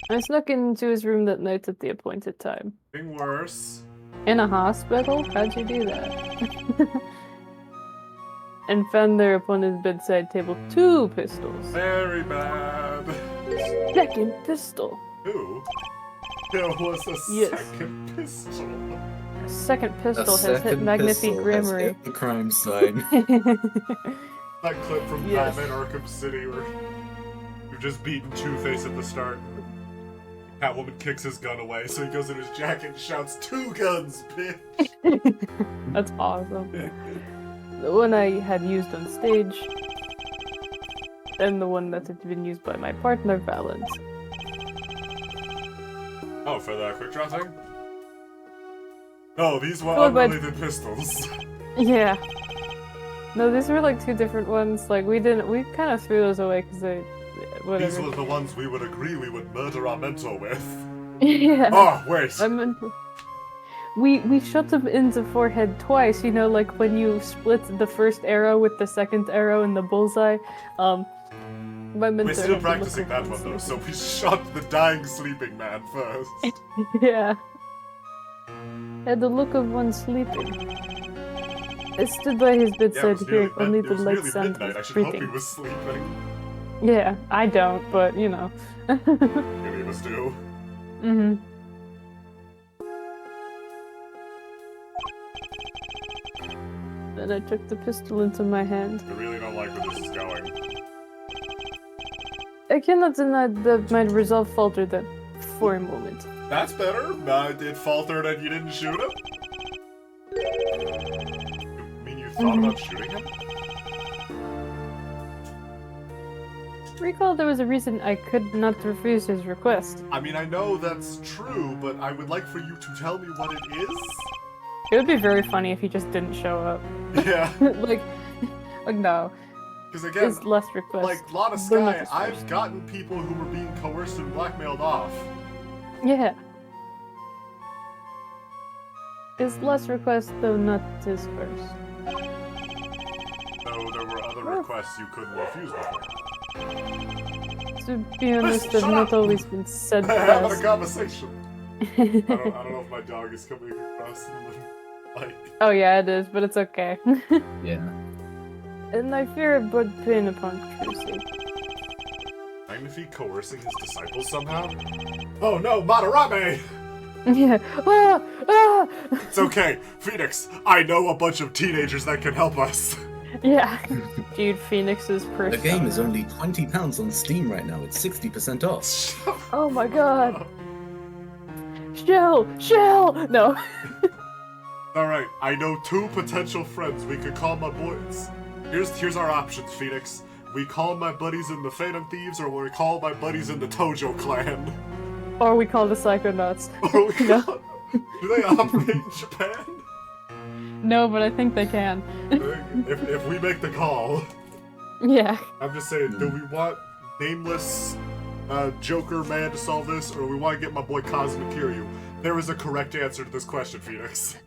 I snuck into his room that night at the appointed time. Thing worse. In a hospital? How'd you do that? And found there upon his bedside table 2 pistols. Very bad. Second pistol. Who? There was a Yes. second pistol. Second A pistol has hit second Magnifique pistol has Grammary. hit the crime scene. That clip from Yes. Batman Arkham City where you're just beating Two-Face at the start. Catwoman kicks his gun away, so he goes in his jacket and shouts, 2 guns, bitch! That's awesome. The one I had used on stage, and the one that had been used by my partner, Valens. Oh, for the quick draw thing? No, these were Followed by- unrelated pistols. Yeah. No, these were like 2 different ones. Like, we kind of threw those away because they, These whatever. were the ones we would agree we would murder our mentor with. Yeah. Oh, wait. I meant, we shot him in the forehead twice, you know, like when you split the first arrow with the second arrow in the bullseye. My mentor We're still had the look practicing of that one one though, so sleeping. we shot the dying sleeping man first. Yeah. Had the look of one sleeping. I stood by his Yeah, it bedside was hearing nearly, only it the was light nearly sound midnight. I of should hope he breathing. was sleeping. Yeah, I don't, but you know. Many of us do. Mm-hmm. Then I took the pistol into my hand. I really don't like where this is going. I cannot deny that my resolve faltered that for a moment. That's better. It faltered and you didn't shoot him? You mean you thought about shooting him? Recall there was a reason I could not refuse his request. I mean, I know that's true, but I would like for you to tell me what it is. It would be very funny if he just didn't show up. Yeah, like no. because again, His last request. like Lotta They're not Sky, the I've first. gotten people who were being coerced and blackmailed off. Yeah. His last request, though not his first. So there were other requests you couldn't refuse before. To be honest, Listen, I've shut not up! always been said Having a fast. conversation. I don't know if my dog is coming across in the mic. Oh yeah, it is, but it's okay. Yeah. And I fear it brought pain upon Trucy. Magnifique coercing his disciples somehow? Oh no, Madarame! Yeah. Ah! Ah! It's okay, Phoenix. I know a bunch of teenagers that can help us. Yeah. Dude, Phoenix's The person. game is only £20 on Steam right now. It's 60% off. Oh my god. Shell! Shell! No. Alright, I know 2 potential friends we could call my boys. Here's our options, Phoenix. We call my buddies in the Phantom Thieves, or we call my buddies in the Tojo clan. Or we call the Psychonauts. Or we No. call... Do they operate in Japan? No, but I think they can. If we make the call, Yeah. I'm just saying, do we want nameless Joker man to solve this, or do we want to get my boy Cosmic Kiryu? There is a correct answer to this question, Phoenix.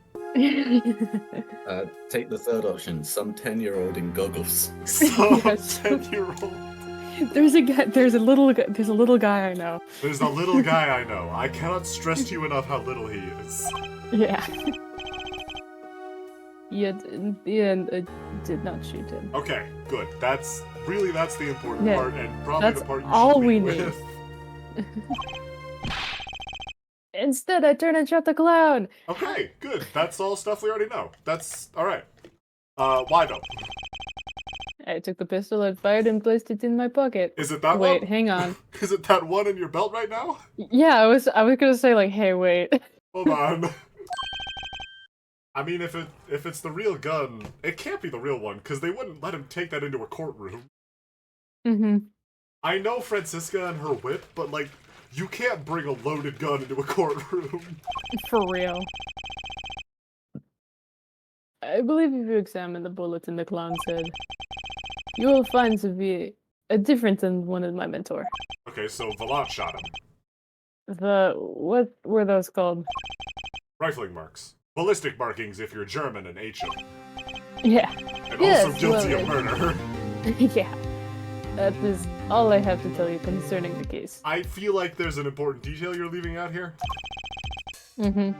Take the third option. Some 10-year-old in goggles. Some Yes. 10-year-old. There's a guy. There's a little guy I know. There's a little guy I know. I cannot stress to you enough how little he is. Yeah. Yet in the end, I did not shoot him. Okay, good. That's the important Yeah, part, and probably that's the part you all should we lead need. with. Instead, I turned and shot the clown. Okay, good. That's all stuff we already know. That's alright. Why though? I took the pistol and fired and placed it in my pocket. Is it that Wait, one? hang on. Is it that one in your belt right now? Yeah, I was gonna say like, hey, wait. Hold on. I mean, if it's the real gun, it can't be the real one, because they wouldn't let him take that into a courtroom. Mm-hmm. I know Francisca and her whip, but like, you can't bring a loaded gun into a courtroom. For real. I believe if you examine the bullet in the clown's head, you will find to be a different than one of my mentor. Okay, so Valant shot him. What were those called? Rifling marks. Ballistic markings if you're German and ancient. Yeah. And Yes, also guilty well, of murder. Yeah. That is all I have to tell you concerning the case. I feel like there's an important detail you're leaving out here. Mm-hmm.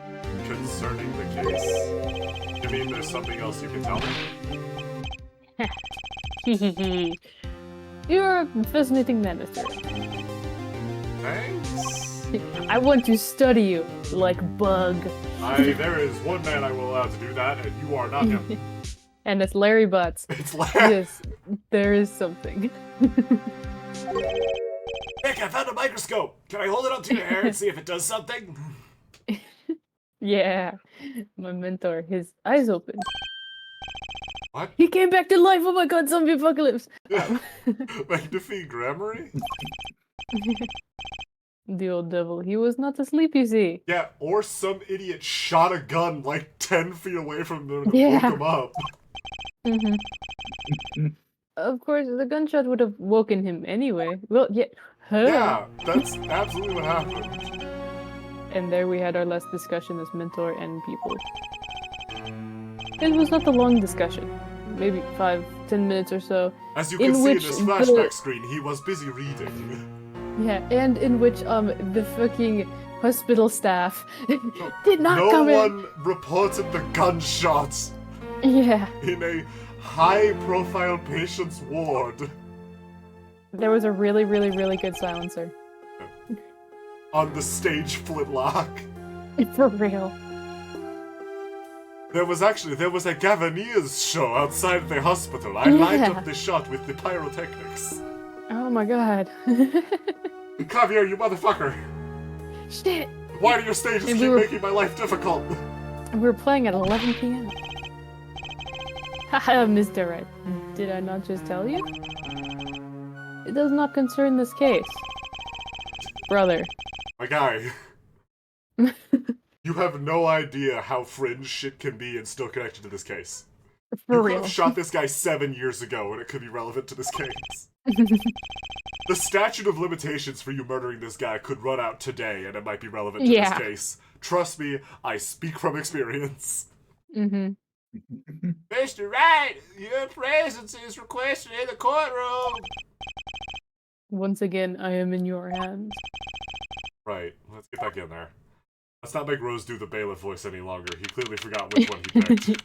Concerning the case? You mean there's something else you can tell me? You're a fascinating man, Mr. Thanks. I want to study you, like Bug. There is one man I will allow to do that, and you are not him. And it's Larry Butts. It's like... Yes, there is something. Nick, I found a microscope! Can I hold it up to your hair and see if it does something? Yeah, my mentor, his eyes opened. What? He came back to life! Oh my god, zombie apocalypse! McDuffie Grammary? The old devil, he was not asleep, you see. Yeah, or some idiot shot a gun like 10 feet away from them and Yeah. woke him up. Mm-hmm. Of course, the gunshot would have woken him anyway. Well, yeah. Huh. Yeah, that's absolutely what happened. And there we had our last discussion as mentor and people. It was not a long discussion. Maybe 5-10 minutes or so. As you In can see in which this the- flashback screen, he was busy reading. Yeah, and in which the fucking hospital staff did not No come one reported the gunshots in. Yeah. in a high-profile patient's ward. There was a really, really, really good silencer. On the stage flintlock. For real. There was a Gaviniers show outside the hospital. I lined Yeah. up the shot with the pyrotechnics. Oh my god. Javier, you motherfucker! Shit! Why do your stages And keep we were- making my life difficult? We were playing at 11 p.m. Haha, Mr. Red. Did I not just tell you? It does not concern this case. Brother. My guy, you have no idea how fringe shit can be and still connected to this case. For You real. could have shot this guy 7 years ago and it could be relevant to this case. The statute of limitations for you murdering this guy could run out today and it might be relevant to Yeah. this case. Trust me, I speak from experience. Mm-hmm. Mr. Wright, your presence is requested in the courtroom. Once again, I am in your hands. Right, let's get back in there. Let's not make Rose do the bailiff voice any longer. He clearly forgot which one he picked.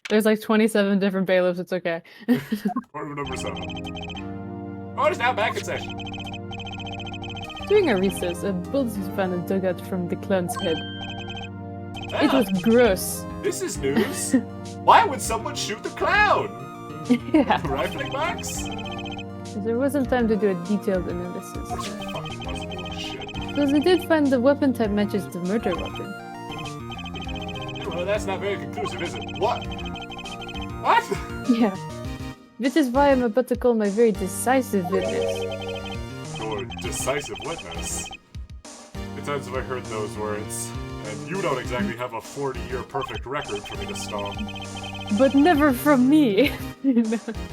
There's like 27 different bailiffs, it's okay. Courtroom number 7. Court is now back in session. During our recess, a bullet was found and dug out from the clown's head. It Ah, was gross. This is news. Why would someone shoot the clown? Yeah, Rifling marks? there wasn't time to do a detailed analysis. Fucking buzzable shit. Because they did find the weapon type matches the murder weapon. well, that's not very conclusive, is it? What? What? Yeah. This is why I'm about to call my very decisive witness. Your decisive witness. How many times have I heard those words? And you don't exactly have a 40-year perfect record for me to stomp. But never from me!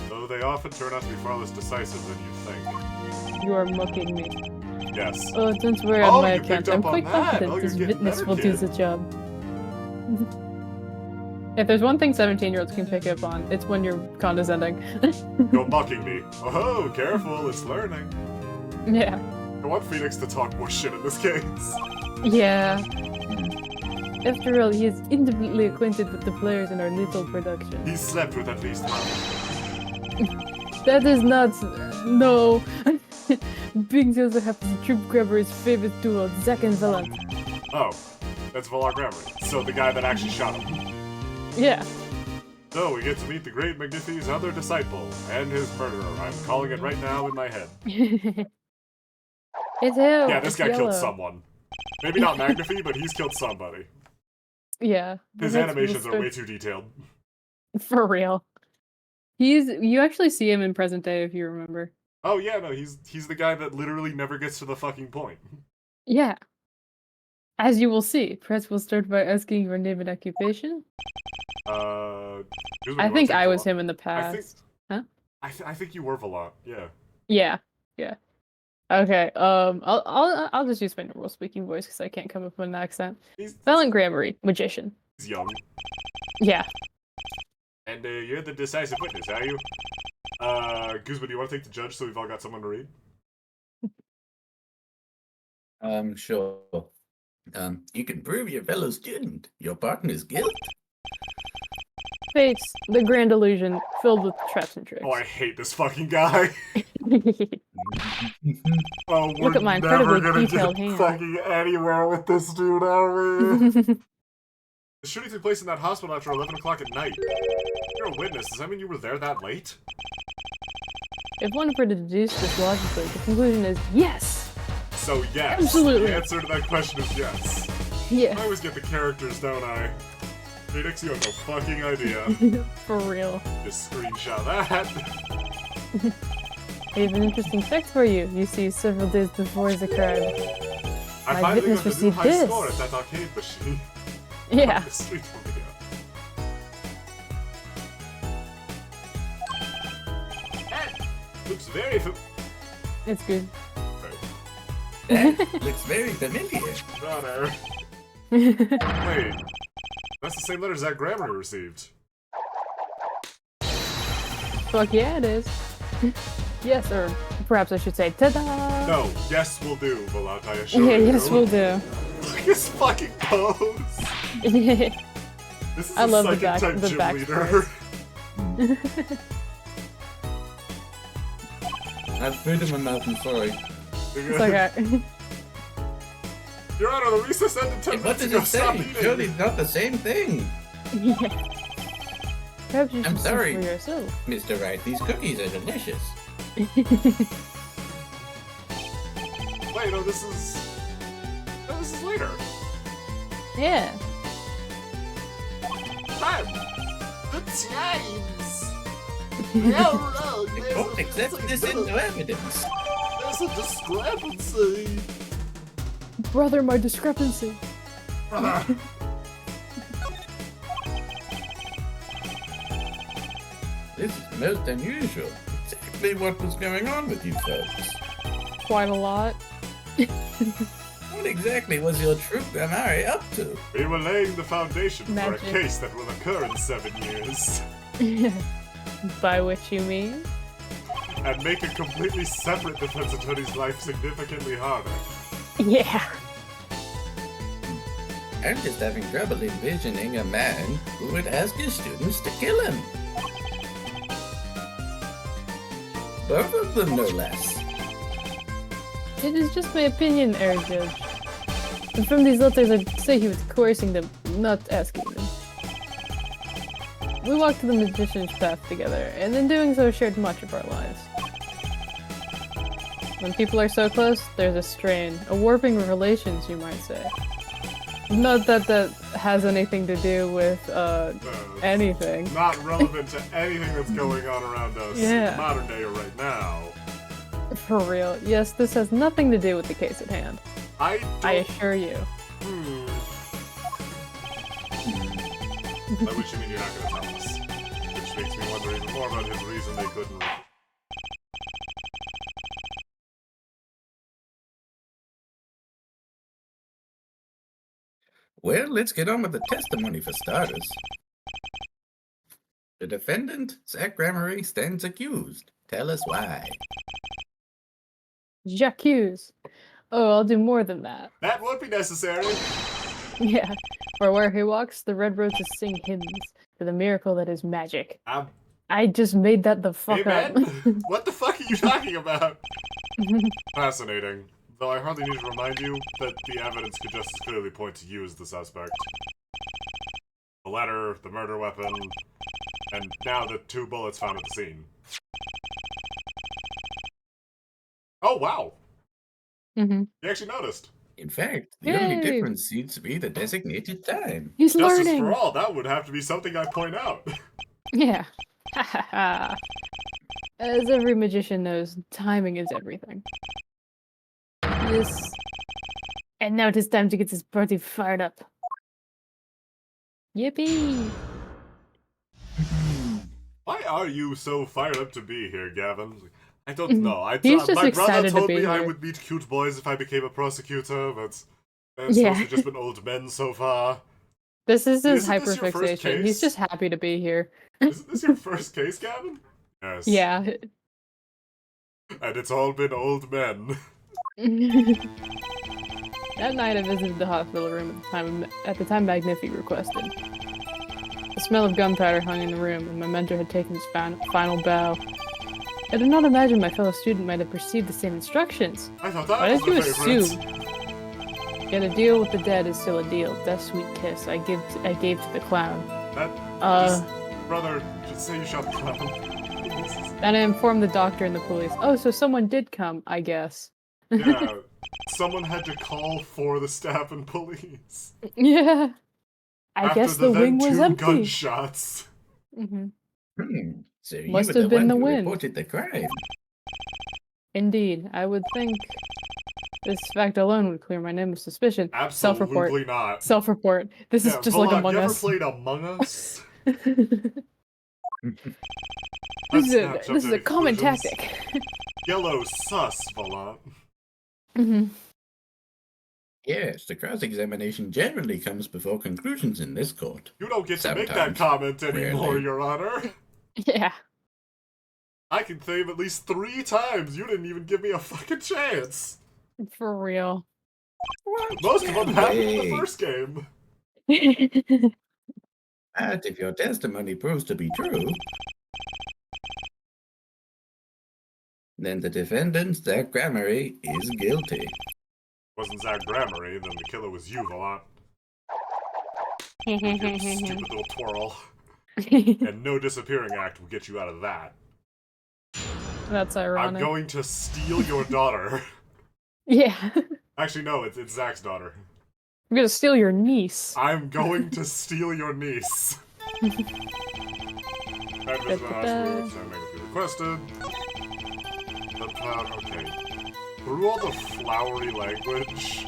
Though they often turn out to be far less decisive than you think. You are mocking me. Yes. Oh, don't worry Oh, on my you picked account. I'm up on quite that. confident Oh, you're this getting witness better, will do kid. the job. If there's one thing 17-year-olds can pick up on, it's when you're condescending. You're mocking me. Oh, careful, it's learning. Yeah. I want Phoenix to talk more shit in this case. Yeah. After all, he is intimately acquainted with the players in our little production. He slept with at least one. That is not... No. Big also happens to Troop Grabber's favorite duo, Zack and Valant. Oh, that's Valar Grammary. So the guy that actually shot him. Yeah. So we get to meet the great Magnifi's other disciple, and his murderer. I'm calling it right now in my head. It's him. Yeah, this it's guy yellow. killed someone. Maybe not Magnifi, but he's killed somebody. Yeah. His that's animations are Mr. way too detailed. For real. You actually see him in present day if you remember. Oh yeah, no, he's the guy that literally never gets to the fucking point. Yeah. As you will see, press will start by asking your name and occupation. I think I was him in the past. Huh? I think you were Valant. Yeah. Yeah. Yeah. Okay. I'll just use my normal speaking voice because I can't come up with an accent. He's Valant Grammary, magician. young. Yeah. And you're the decisive witness, are you? Guzman, do you want to take the judge so we've all got someone to read? Sure. You can prove your fellow student your partner's guilt. Fates, the grand illusion, filled with traps and tricks. Oh, I hate this fucking guy. Oh, we're Look at my never incredibly gonna detailed get hand. fucking anywhere with this dude, are we? The shooting took place in that hospital after 11 o'clock at night. You're a witness. Does that mean you were there that late? If one were to deduce this logically, the conclusion is yes! So yes. Absolutely. The answer to that question is yes. Yeah. I always get the characters, don't I? Phoenix, you have no fucking idea. For real. Just screenshot that. I have an interesting fact for you. You see, several days before the crime. I My finally witness got the new received high this. score at that arcade machine. Yeah. The street from the Looks very It's good. That looks very familiar. Brother. Wait. That's the same letter Zach Grammar received. Fuck yeah, it is. Yes, or perhaps I should say, ta-da! No, yes will do, Valant, I assure you. Yeah, yes, we'll do. Look at his fucking pose! This is I a love the psychic back- type the gym back leader. I have food in my mouth, I'm sorry. It's okay. Your Honor, the recess ended 10 Hey, what minutes does ago. it Stop say? eating! Surely it's not the same thing. Yeah. Perhaps you should I'm see sorry. for yourself. Mr. Wright, these cookies are delicious. Wait, no, this is... No, this is later. Yeah. Time! The times! I don't accept this into evidence. There's a discrepancy. Brother, my discrepancy. This is most unusual. Exactly what was going on with you folks. Quite a lot. What exactly was your troop Amari up to? We were laying the foundation Magic. for a case that will occur in 7 years. By which you mean? And make a completely separate defense attorney's life significantly harder. Yeah. I'm just having trouble envisioning a man who would ask his students to kill him. Both of them, no less. It is just my opinion, Air Judge. And from these letters, I'd say he was coercing them, not asking them. We walked the magician's path together, and in doing so shared much of our lives. When people are so close, there's a strain, a warping of relations, you might say. Not that that has anything to do with, anything. Not relevant to anything that's going on around us Yeah. in modern day or right now. For real. Yes, this has nothing to do with the case at hand. I don't... I assure you. By which you mean you're not gonna tell us. Which makes me wonder even more about his reason they couldn't... Well, let's get on with the testimony for starters. The defendant, Zach Gramery, stands accused. Tell us why. J'accuse. Oh, I'll do more than that. That would be necessary. Yeah. For where he walks, the red roses sing hymns to the miracle that is magic. I just made that the fuck Hey, up. man. What the fuck are you talking about? Fascinating. Though I hardly need to remind you that the evidence could just as clearly point to you as the suspect. The letter, the murder weapon, and now the 2 bullets found at the scene. Oh, wow. You actually noticed. In fact, the only Yay! difference seems to be the designated time. He's Justice learning. for all, that would have to be something I point out. Yeah. Ha ha ha. As every magician knows, timing is everything. Yes. And now it is time to get this party fired up. Yippee! Why are you so fired up to be here, Gavin? I don't know. He's just my brother excited to told be me I here. would meet cute boys if I became a prosecutor, but it's Yeah. mostly just been old men so far. This is his Isn't this your first hyperfixation. He's case? just happy to be here. Isn't this your first case, Gavin? Yes. Yeah. And it's all been old men. That night I visited the hospital room at the time Magnifi requested. The smell of gunpowder hung in the room, and my mentor had taken his final bow. I did not imagine my fellow student might have received the same instructions. I thought that Why was did you the favorite. assume? Yet a deal with the dead is still a deal. That sweet kiss I gave to the clown. Brother, just say you shot the clown. And I informed the doctor and the police. Oh, so someone did come, I guess. Yeah. Someone had to call for the staff and police. Yeah. I After guess the then wing was 2 empty. gunshots. So you Must were have the been one the who wind. reported the crime. Indeed, I would think this fact alone would clear my name of suspicion. Self-report. Absolutely not. Self-report. This is Yeah, just like Valak, Among you ever Us. played Among Us? This Let's not is jump a to common conclusions. tactic. Yellow sus, Valant. Yes, the cross-examination generally comes before conclusions in this court. You don't get to make that Sometimes. comment anymore, Rarely. Your Honor. Yeah. I can save at least 3 times. You didn't even give me a fucking chance. For real. Most of them happened in the Wait. first game. But if your testimony proves to be true, then the defendant, Zach Gramery, is guilty. Wasn't Zach Gramery, then the killer was you, Valant. Your stupid little twirl. And no disappearing act will get you out of that. That's ironic. I'm going to steal your daughter. Yeah. Actually, no, it's Zach's daughter. I'm gonna steal your niece. I'm going to steal your niece. That was the last words I magically requested. Okay. Through all the flowery language,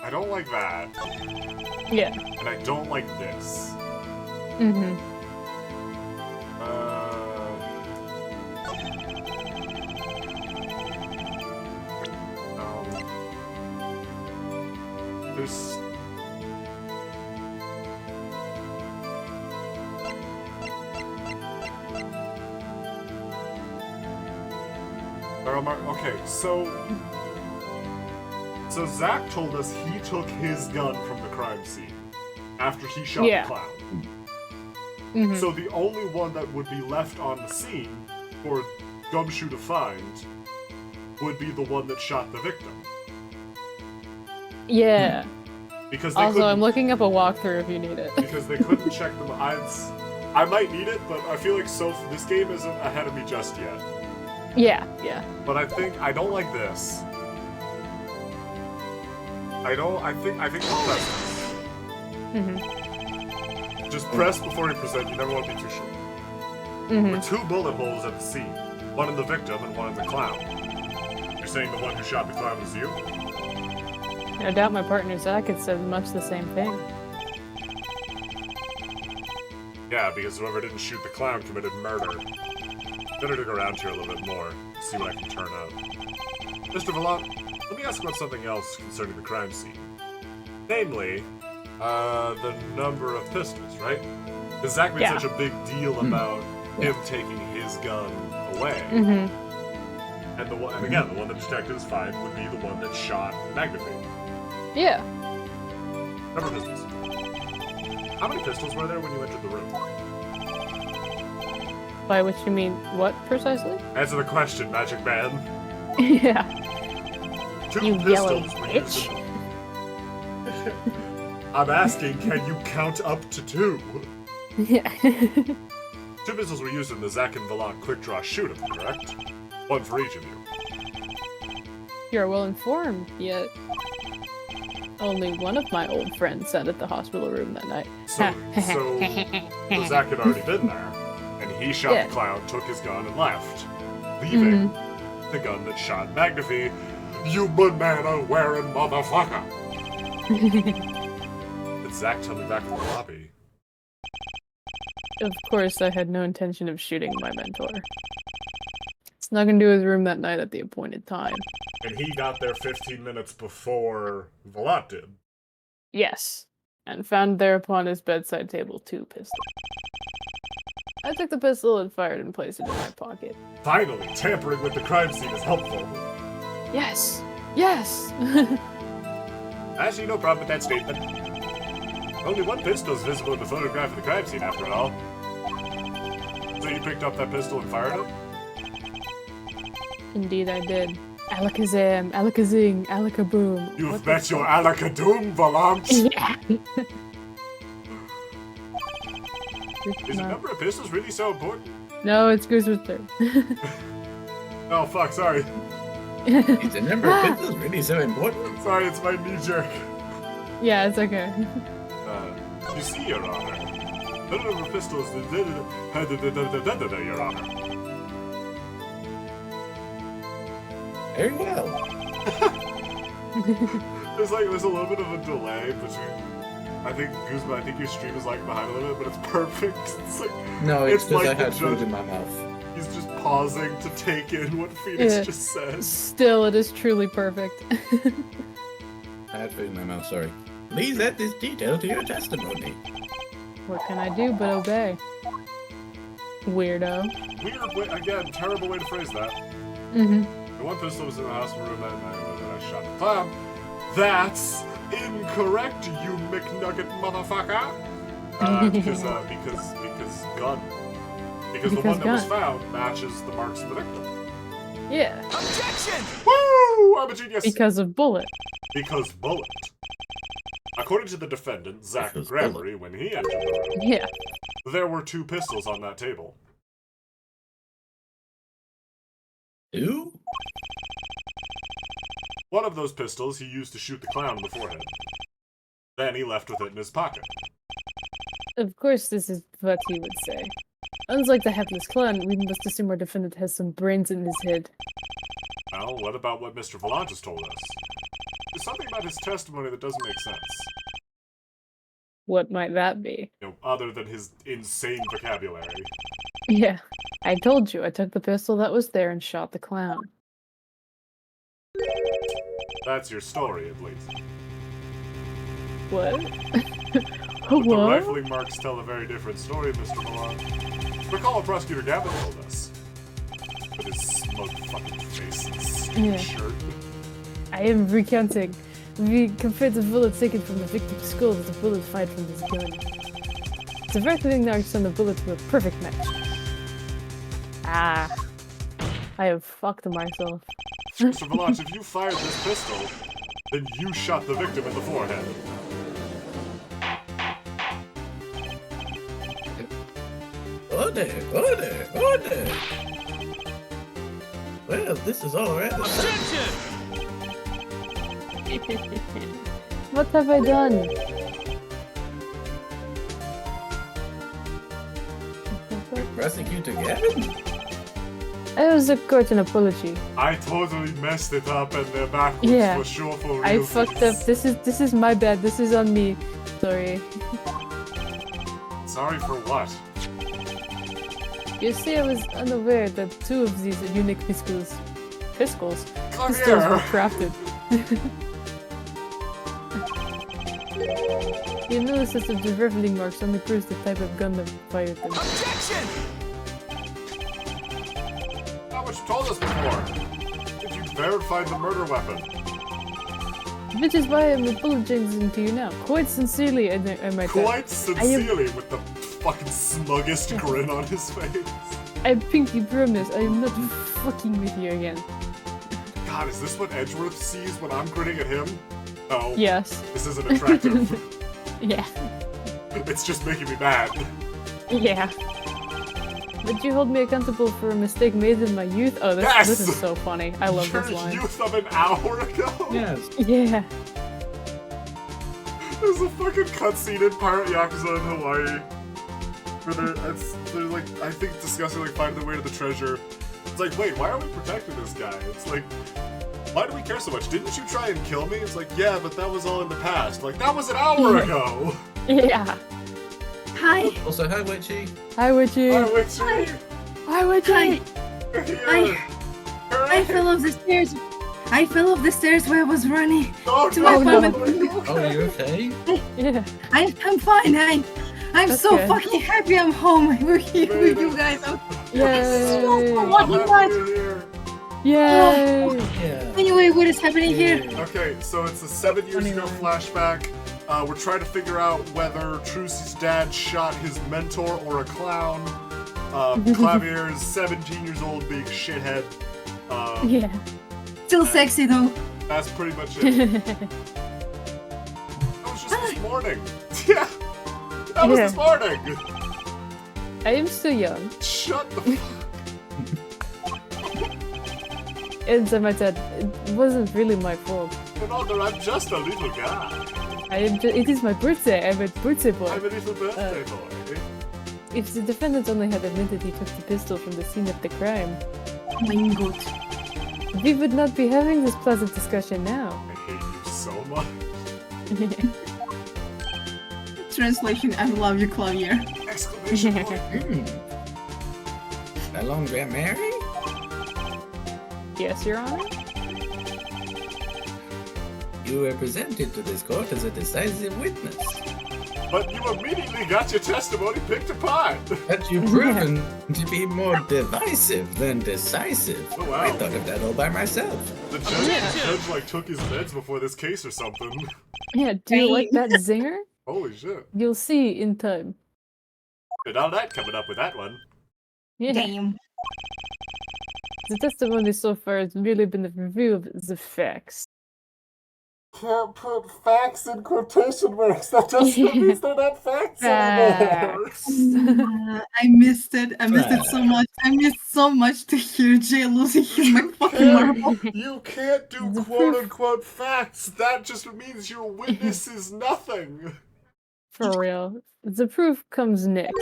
I don't like that. Yeah. And I don't like this. There's... Okay, so Zach told us he took his gun from the crime scene after he shot Yeah. the clown. So the only one that would be left on the scene for Gumshoe to find would be the one that shot the victim. Yeah. Because they Also, I'm couldn't- looking up a walkthrough if you need it. because they couldn't check them. I might need it, but I feel like this game isn't ahead of me just yet. Yeah, yeah. But I don't like this. I think we'll press this. Just press before you present, you never want to be too sure. There were 2 bullet holes at the scene. One in the victim and one in the clown. You're saying the one who shot the clown was you? I doubt my partner Zach had said much the same thing. Yeah, because whoever didn't shoot the clown committed murder. Better dig around here a little bit more, see what I can turn up. Mr. Valant, let me ask about something else concerning the crime scene. Namely, The number of pistols, right? Because Zach made Yeah. such a big deal about him taking his gun away. Mm-hmm. And again, the one that detectives find would be the one that shot Magnafee. Yeah. Number of pistols. How many pistols were there when you entered the room? By which you mean what precisely? Answer the question, Magic Man. Yeah. 2 You yellow pistols were used in I'm asking, can you count up to 2? Yeah. 2 pistols were used in the Zack and Valak quick draw shoot 'em, correct? 1 for each of you. You're well informed, yet only one of my old friends sat at the hospital room that night. So Zack had already been there, and he shot Yeah. the clown, took his gun, and left, leaving Mm-hmm. the gun that shot Magnafee, you banana-wearing motherfucker! Did Zack tell me back in the lobby? Of course, I had no intention of shooting my mentor. Snuck into his room that night at the appointed time. And he got there 15 minutes before Valak did. Yes, and found there upon his bedside table 2 pistols. I took the pistol and fired and placed it in my pocket. Finally, tampering with the crime scene is helpful. Yes! Yes! Actually, no problem with that statement. Only 1 pistol is visible in the photograph of the crime scene, after all. So you picked up that pistol and fired it? Indeed I did. Alakazam, Alakazing, Alakaboom. You've What the bet your fuck? Alakadoom, Valant! Yeah! Is the number of pistols really so important? No, it's Goose's turn. Oh, fuck, sorry. Is the number of pistols really so important? Sorry, it's my knee-jerk. Yeah, it's okay. You see, Your Honor. The number of pistols... Your Honor. Very well. There's a little bit of a delay between... I think, Guzman, I think your stream is lagging behind a little bit, but it's perfect. It's like... No, it's It's because like I had the food judge- in my mouth. He's just pausing to take in what Phoenix Yeah. just said. Still, it is truly perfect. I had food in my mouth, sorry. Please add this detail to your testimony. What can I do but obey? Weirdo. Weird way, again, terrible way to phrase that. Mm-hmm. The 1 pistol was in the hospital room that night that I shot the clown. That's incorrect, you McNugget motherfucker! Because gun. Because the Because one that was gun. found matches the marks of the victim. Yeah. Woo! I'm a genius! Because of bullet. Because bullet. According to the defendant, Zach Because Gregory, when he entered the room, Yeah. there were 2 pistols on that table. 2? One of those pistols he used to shoot the clown in the forehead. Then he left with it in his pocket. Of course, this is what he would say. Unlike the hapless clown, we must assume our defendant has some brains in his head. Now, what about what Mr. Vallant has told us? There's something about his testimony that doesn't make sense. What might that be? You know, other than his insane vocabulary. Yeah. I told you, I took the pistol that was there and shot the clown. That's your story, at least. What? But the What? rifling marks tell a very different story, Mr. Vallant. Recall what Prosecutor Gavin told us. With his smug fucking face and stupid Yeah. shirt. I am recounting. We compared the bullet taken from the victim's skull with the bullet fired from his gun. The rifling marks on the bullet were a perfect match. Ah. I have fucked myself. Mr. Vallant, if you fired this pistol, then you shot the victim in the forehead. Order, order, order! Well, this is all rather... What have I done? Prosecutor Gavin? It was a court an apology. I totally messed it up and they're backwards Yeah. for sure for real. I fucked up. This is my bad. This is on me. Sorry. Sorry for what? You see, I was unaware that 2 of these unique pistols Come were here! crafted. The analysis of the reveling marks only proves the type of gun that fired them. Objection! Not what you told us before. Did you verify the murder weapon? Which is why I'm apologizing to you now. Quite sincerely, I might add. Quite sincerely, with the fucking smuggest grin on his face. I pinky promise I am not fucking with you again. God, is this what Edgeworth sees when I'm grinning at him? No. Yes. This isn't attractive. Yeah. It's just making me mad. Yeah. But you hold me accountable for a mistake made in my youth? Oh, Yes! This is so funny. I love Your this line. youth of an hour ago? Yes. Yeah. There's a fucking cutscene in Pirate Yakuza in Hawaii. Where they're like, I think discussing like finding the way to the treasure. It's like, wait, why are we protecting this guy? It's like, why do we care so much? Didn't you try and kill me? It's like, yeah, but that was all in the past. Like, that was an hour ago! Yeah. Hi. Also, hi, Witchy. Hi, Witchy. Hi, Witchy! Hi, Witchy. Hi. You're here! I Hooray! fell off the stairs. I fell off the stairs while I was running Oh, to no, my no, apartment. no. Oh, are you okay? Yeah. I'm fine. I'm That's so good. fucking happy I'm home. We're here with you guys. Yay. What I'm is happy that? you're here. Yay. Yeah. Anyway, what is happening here? Okay, so it's a 7 years ago flashback. We're trying to figure out whether Trucy's dad shot his mentor or a clown. Clavier is 17 years old, being shithead. Yeah. Still sexy though. That's pretty much it. That was just this morning. Yeah, that was Yeah. this morning. I am still young. Shut the fuck. And I might add, it wasn't really my fault. Another, I'm just a little guy. It is my birthday. I'm a birthday boy. I'm a little birthday boy. If the defendant only had admitted he took the pistol from the scene of the crime, Oh my god. we would not be having this pleasant discussion now. I hate you so much. Translation: I love you, Clavier. Exclamation point. No longer married? Yes, Your Honor? You were presented to this court as a decisive witness, But you immediately got your testimony picked apart. but you've proven to be more divisive than decisive. Oh, wow. I thought of that all by myself. The judge like took his meds before this case or something. Yeah, do you like that zinger? Holy shit. You'll see in time. Did all that coming up with that one. Yeah. Damn. The testimony so far has really been a review of the facts. Can't put facts in quotation marks. That just means they're not facts anymore. Facts. I missed it. I missed it so much. I missed so much to hear Jay losing his my fucking marble. You can't do The quote proof- unquote facts. That just means your witness is nothing. For real. The proof comes next.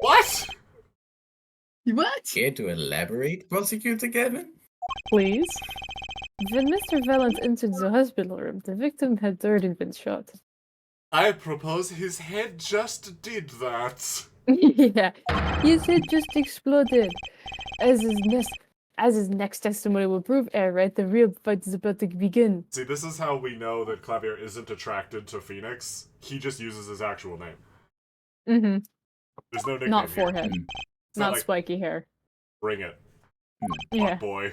What? What? Care to elaborate, Prosecutor Kevin? Please? When Mr. Valent entered the hospital room, the victim had already been shot. I propose his head just did that. Yeah, his head just exploded. As his next testimony will prove, right, the real fight is about to begin. See, this is how we know that Clavier isn't attracted to Phoenix. He just uses his actual name. Mm-hmm. There's no nickname Not here. forehead. It's Not like, spiky hair. bring it, Yeah. fuck boy.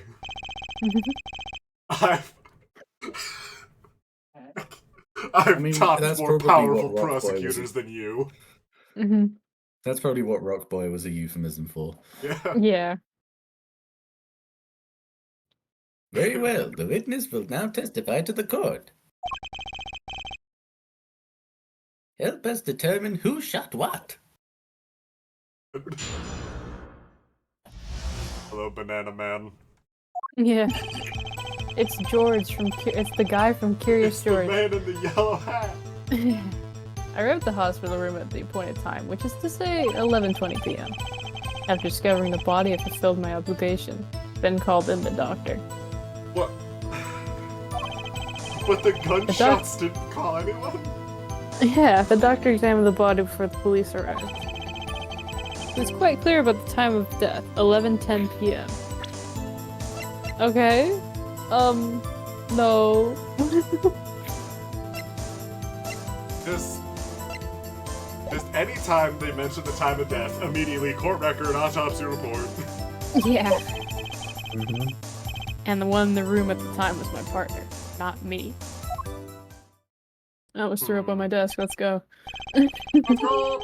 I've mean, topped that's more probably what powerful Rock Boy was. prosecutors than you. Mm-hmm. That's probably what Rock Boy was a euphemism for. Yeah. Yeah. Very well, the witness will now testify to the court. Help us determine who shot what. Hello, Banana Man. Yeah. It's George from it's the guy from Curious It's the George. man in the yellow hat. I arrived at the hospital room at the appointed time, which is to say 11:20 p.m. After discovering the body, I fulfilled my obligation, then called in the doctor. What? But the gunshots didn't call anyone? Yeah, the doctor examined the body before the police arrived. It was quite clear about the time of death, 11:10 p.m. Okay. No. Just anytime they mention the time of death, immediately court record, autopsy report. Yeah. Mm-hmm. And the one in the room at the time was my partner, not me. I was threw up on my desk. Let's go. Let's go.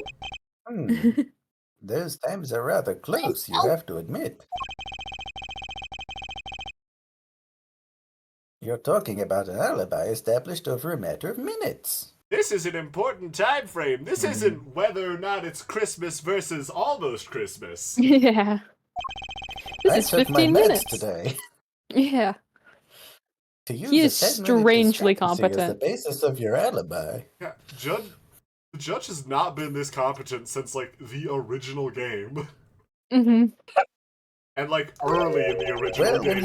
Those times are rather close, you have to admit. You're talking about an alibi established over a matter of minutes. This is an important time frame. This isn't whether or not it's Christmas versus almost Christmas. Yeah. This I is took my 15 meds minutes. today. Yeah. To use He a is 10-minute strangely discrepancy as the competent. basis of your alibi. Yeah, the judge has not been this competent since like the original game, Mm-hmm. and like early in the original Well, game.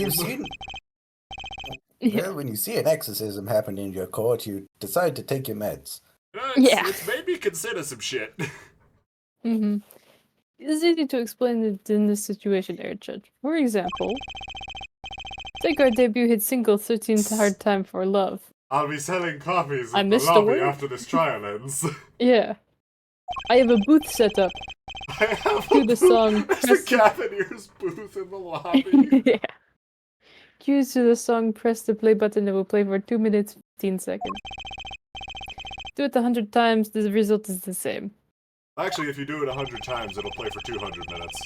when you see an exorcism happen in your court, you decide to take your meds. It's made me consider some shit. Mm-hmm. It's easy to explain it in this situation, Air Judge. For example, take our debut hit single 13th Hard Time for Love. I'll be selling copies I in the missed a lobby word? after this trial ends. Yeah. I have a booth set up. I have Do the song There's a Press- Cavanier's booth in the lobby. Yeah. Cues to the song, press the play button, it will play for 2 minutes 15 seconds. Do it 100 times, the result is the same. Actually, if you do it 100 times, it'll play for 200 minutes.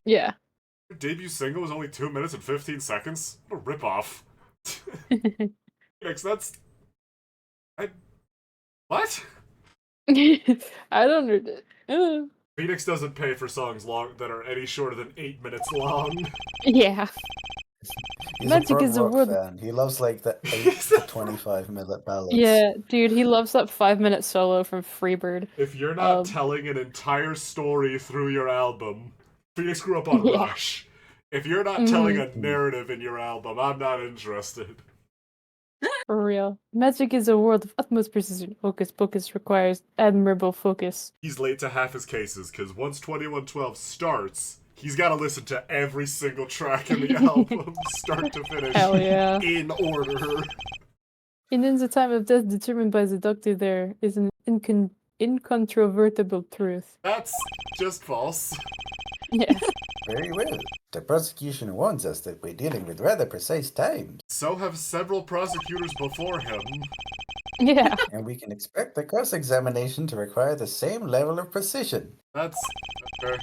Yeah. Your debut single was only 2 minutes and 15 seconds? What a ripoff. Phoenix, that's... What? I don't understand. Phoenix doesn't pay for songs long that are any shorter than 8 minutes long. Yeah. He's Magic a prog is a rock word- fan. He loves like the 8 to 25-minute ballads. Yeah, dude, he loves that 5-minute solo from Freebird. If you're not Um, telling an entire story through your album, Phoenix grew up on Yeah. Rush. If you're not telling a narrative in your album, I'm not interested. For real. Magic is a world of utmost precision. Hocus Pocus requires admirable focus. He's late to half his cases, because once 2112 starts, he's got to listen to every single track in the album, start to finish, Hell yeah. in order. And in the time of death determined by the doctor, there is an incontrovertible truth. That's just false. Yeah. Very well. The prosecution warns us that we're dealing with rather precise times, So have several prosecutors before him. Yeah. and we can expect the cross-examination to require the same level of precision. That's fair.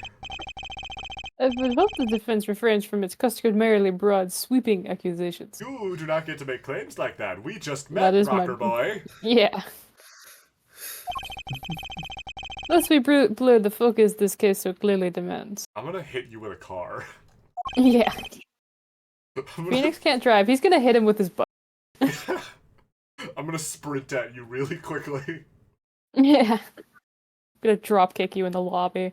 I would hope the defense refrains from its customarily broad, sweeping accusations. You do not get to make claims like that. We just That met, is my- Rocker Boy. Yeah. Lest we blur the focus this case so clearly demands. I'm gonna hit you with a car. Yeah. I'm gonna, Phoenix can't drive. He's gonna hit him with his butt. I'm gonna sprint at you really quickly. Yeah. I'm gonna drop kick you in the lobby.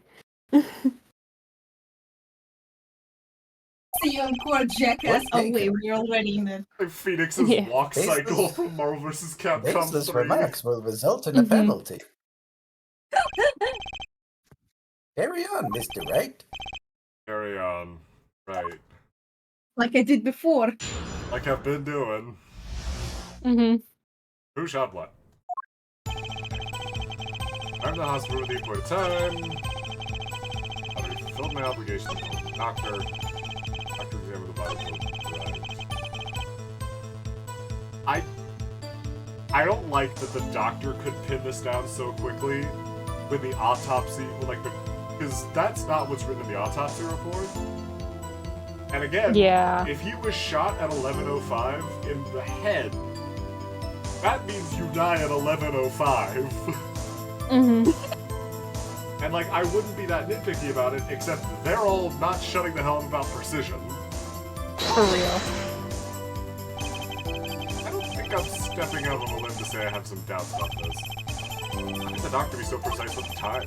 See you on court, jackass. Oh What's wait, taken? we're already in it. Like Phoenix's Yeah. walk Baseless- cycle from Marvel vs. Capcom Baseless 3. remarks will result in a Mhm. penalty. Carry on, Mr. Wright. Carry on. Right. Like I did before. Like I've been doing. Mm-hmm. Who shot what? I'm the hospital with the appointed time. I've already fulfilled my obligation to the doctor. Doctor examined the body. Right. I don't like that the doctor could pin this down so quickly with the autopsy, because that's not what's written in the autopsy report. And again, Yeah. if he was shot at 11:05 in the head, that means you die at 11:05. Mm-hmm. And I wouldn't be that nitpicky about it, except they're all not shutting the hell up about precision. For real. I don't think I'm stepping out on a limb to say I have some doubts about this. How can the doctor be so precise with the time?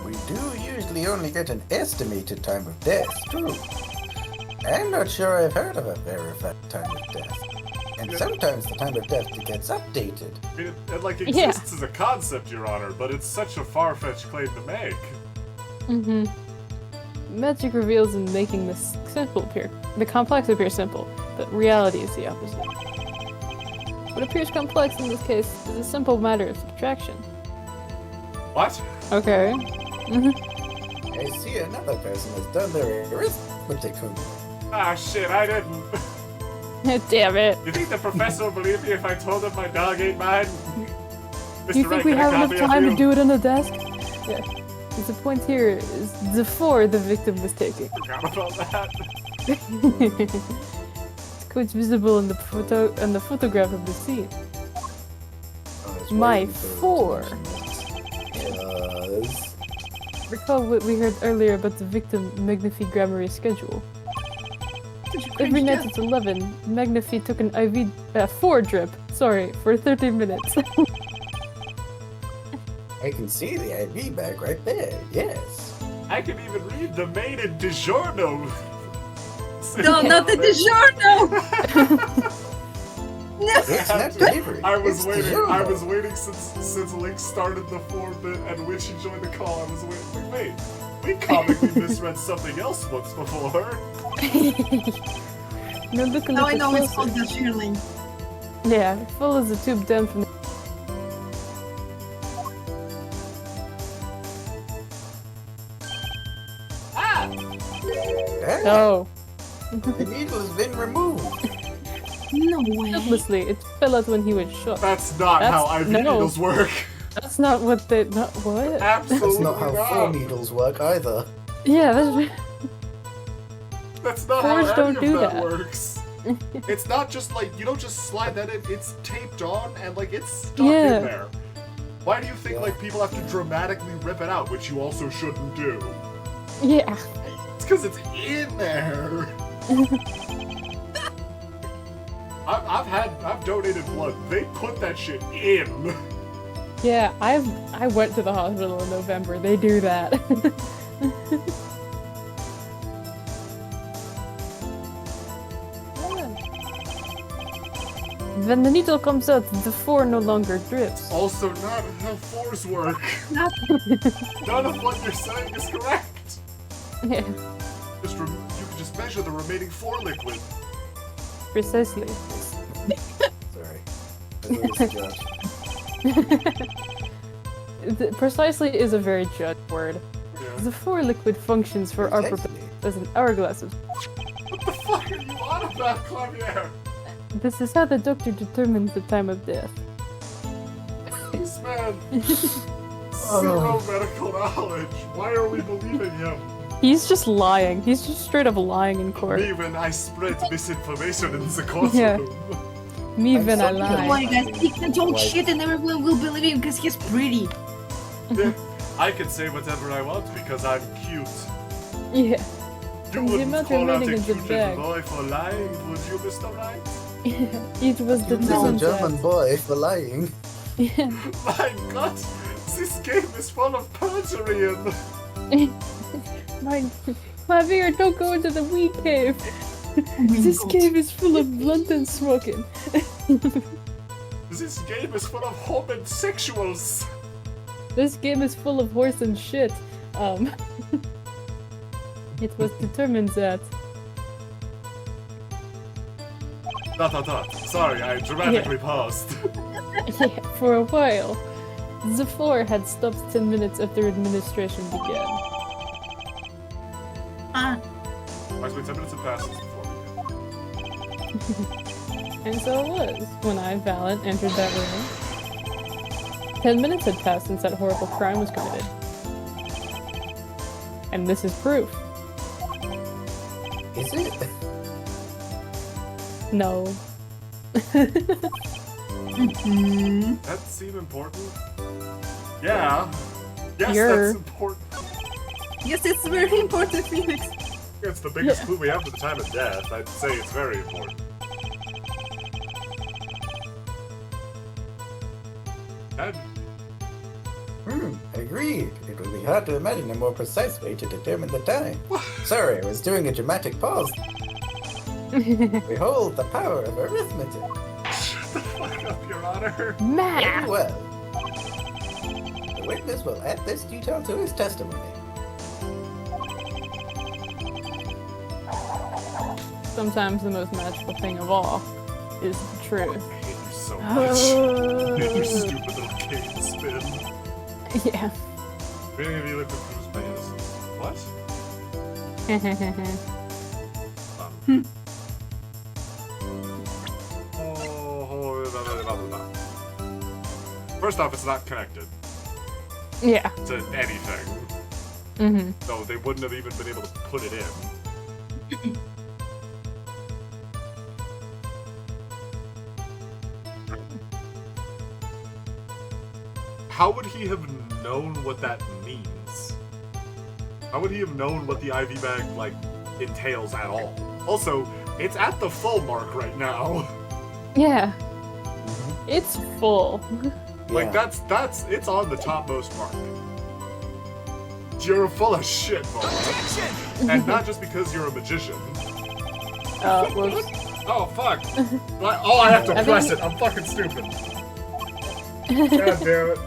We do usually only get an estimated time of death, too. I'm not sure I've heard of a verified time of death. And sometimes the time of death gets updated. I mean, it Yeah. exists as a concept, Your Honor, but it's such a far-fetched claim to make. Mm-hmm. Magic reveals in making the complex appear simple. The but reality is the opposite. What appears complex in this case is a simple matter of subtraction. What? Okay. I see another person has done their arithmetic homework. Ah, shit, I didn't. Damn it. You think the professor would believe me if I told him my dog ate mine? Do you Mr. think Wright, we can I have enough copy of time you? to do it on the desk? Yeah. The point here is the 4 the victim was taking. Forgot about that. It's quite visible in the photograph of the scene. I was My waiting for 4. Yes. Recall what we heard earlier about the victim Magnifi Grammary schedule. Every night at 11, Magnifi took an IV 4 drip, for 30 minutes. I can see the IV bag right there. Yes. I can even read the maiden DiGiorno. No, not the DiGiorno! It's not delivery. I was it's waiting. DiGiorno. I was waiting since Link started the 4 bit and when she joined the call. I was waiting. Like, wait, we comically misread something else once before. No, look a Now I little know it's closer. called the shearling. Yeah, it follows the tube down from the... Ah, Oh. the needle has been removed. No way. Helplessly, it fell out when he was shot. That's not That's- how IV no. needles work. That's not what they... Not, what? Absolutely That's not how four needles work either. Yeah, that's... That's not Fours how don't any of do that that. works. It's not just like, you don't just slide that in, it's taped on and like it's stuck Yeah. in there. Why do you think like people have to dramatically rip it out, which you also shouldn't do? Yeah. It's because it's in there. I've donated blood. They put that shit in. Yeah, I went to the hospital in November. They do that. When the needle comes out, the 4 no longer drips. Also not how 4s work. None of what you're saying is correct. Yeah, You can just measure the remaining 4 liquid. precisely. Sorry. That was a judge. Precisely is a very judge word. Yeah. The 4 liquid functions for our purpose Precisely. as an hourglass of... What the fuck are you on about, Clavier? This is how the doctor determines the time of death. This man. Zero medical knowledge. Why are we believing him? He's just lying. He's just straight up lying in court. Me when I spread misinformation in the courtroom. Yeah. Me I'm when I so lie. Come on, guys, he can talk Why- shit and everyone will believe him because he's pretty. Yeah, I can say whatever I want because I'm cute. Yeah. You And the wouldn't amount call out a remaining in the cute bag. little boy for lying, would you, Mr. Wright? It was the This is a time German boy for lying. Yeah. My god, this game is full of perjury and... Javier, don't go into the weed cave. This cave is full of blunt and smoking. This game is full of homosexuals. This game is full of horse and shit. It was determined that... ... Sorry, I dramatically paused. Yeah, for a while, the 4 had stopped 10 minutes after administration began. Ah, Actually, 10 minutes have passed since before we And so it was, when I, Valent, entered that room. 10 minutes had passed since that horrible crime was committed. And this is proof. Is it? No. mhm. That seem important? Yeah. Yes, You're- that's important. Yes, it's very important, Phoenix. It's the biggest clue we have to the time of death. I'd say it's very important. And Agreed. It would be hard to imagine a more precise way to determine the time. Sorry, I was doing a dramatic pause. Behold the power of arithmetic. shut the fuck up, Your Honor. Very Math! well. The witness will add this detail to his testimony. sometimes the most magical thing of all is the truth. I hate you so much. Hate your stupid little cane spin. Yeah. Really, have you looked at Cruise my innocence? What? First off, it's not connected Yeah. to anything, Mm-hmm. so they wouldn't have even been able to put it in. How would he have known what that means? How would he have known what the IV bag, like, entails at all? Also, it's at the full mark right now. Yeah. It's full. Like, Yeah. that's, it's on the topmost mark. You're full of shit, Mola. And not just because you're a magician. Whoops. Oh, fuck. Oh, I have to I press think- it. I'm fucking stupid. God damn it.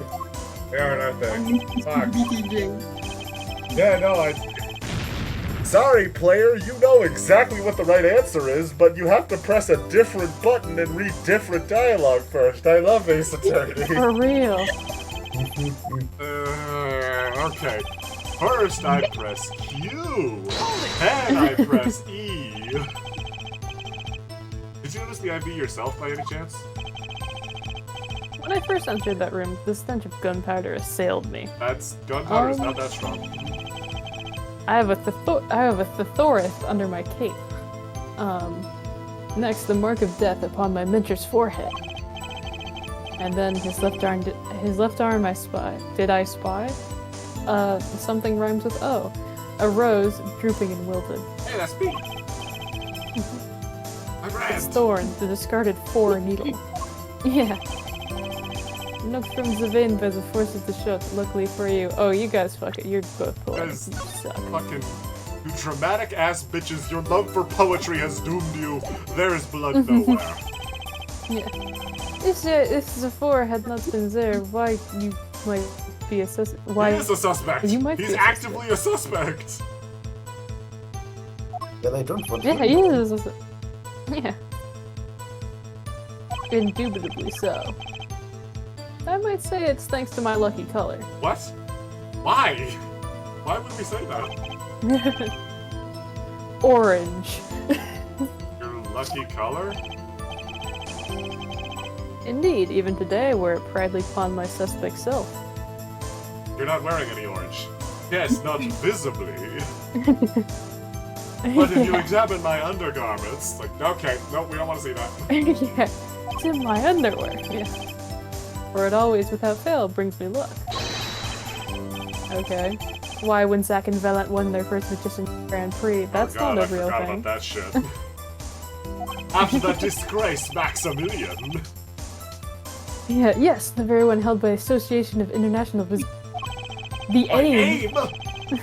There, that thing. Fuck. BTJ. Yeah, no, Sorry, player, you know exactly what the right answer is, but you have to press a different button and read different dialogue first. I love Ace Attorney. For real. Okay. First I press Q, then I press E. Did you notice the IV yourself by any chance? When I first entered that room, the stench of gunpowder assailed me. That's gunpowder's not that strong. I have a Thethorith under my cape. Next, the mark of death upon my mentor's forehead. And then his left arm I spy. Did I spy? Something rhymes with O. A rose drooping and wilted. Hey, that's me. I ran. Its thorn, the discarded 4 needle. Yeah. Knocked from the vein by the force of the shot, luckily for you. Oh, you guys fuck it. You're both poetic. Guys, You suck. Fucking, you dramatic ass bitches, your love for poetry has doomed you. There is blood nowhere. Yeah. If the 4 had not been there, why you might be a why He is a suspect. You might be He's a actively a suspect. Well, I don't want Yeah, to. he is a yeah. Indubitably so. I might say it's thanks to my lucky color. What? Why? Why would we say that? Orange. Your lucky color? Indeed, even today I wear it proudly upon my suspect self. You're not wearing any orange. Yes, not visibly. But if you examine my undergarments, like, okay, nope, we don't want to see that. Yeah, it's in my underwear. Yeah. For it always, without fail, brings me luck. Okay. Why, when Zack and Velant won their first Magician Grand Prix, that's Oh God, not a I real forgot thing. about that shit. After that disgrace, Maximilian. Yeah, yes, the very one held by Association of International The My AIM! aim!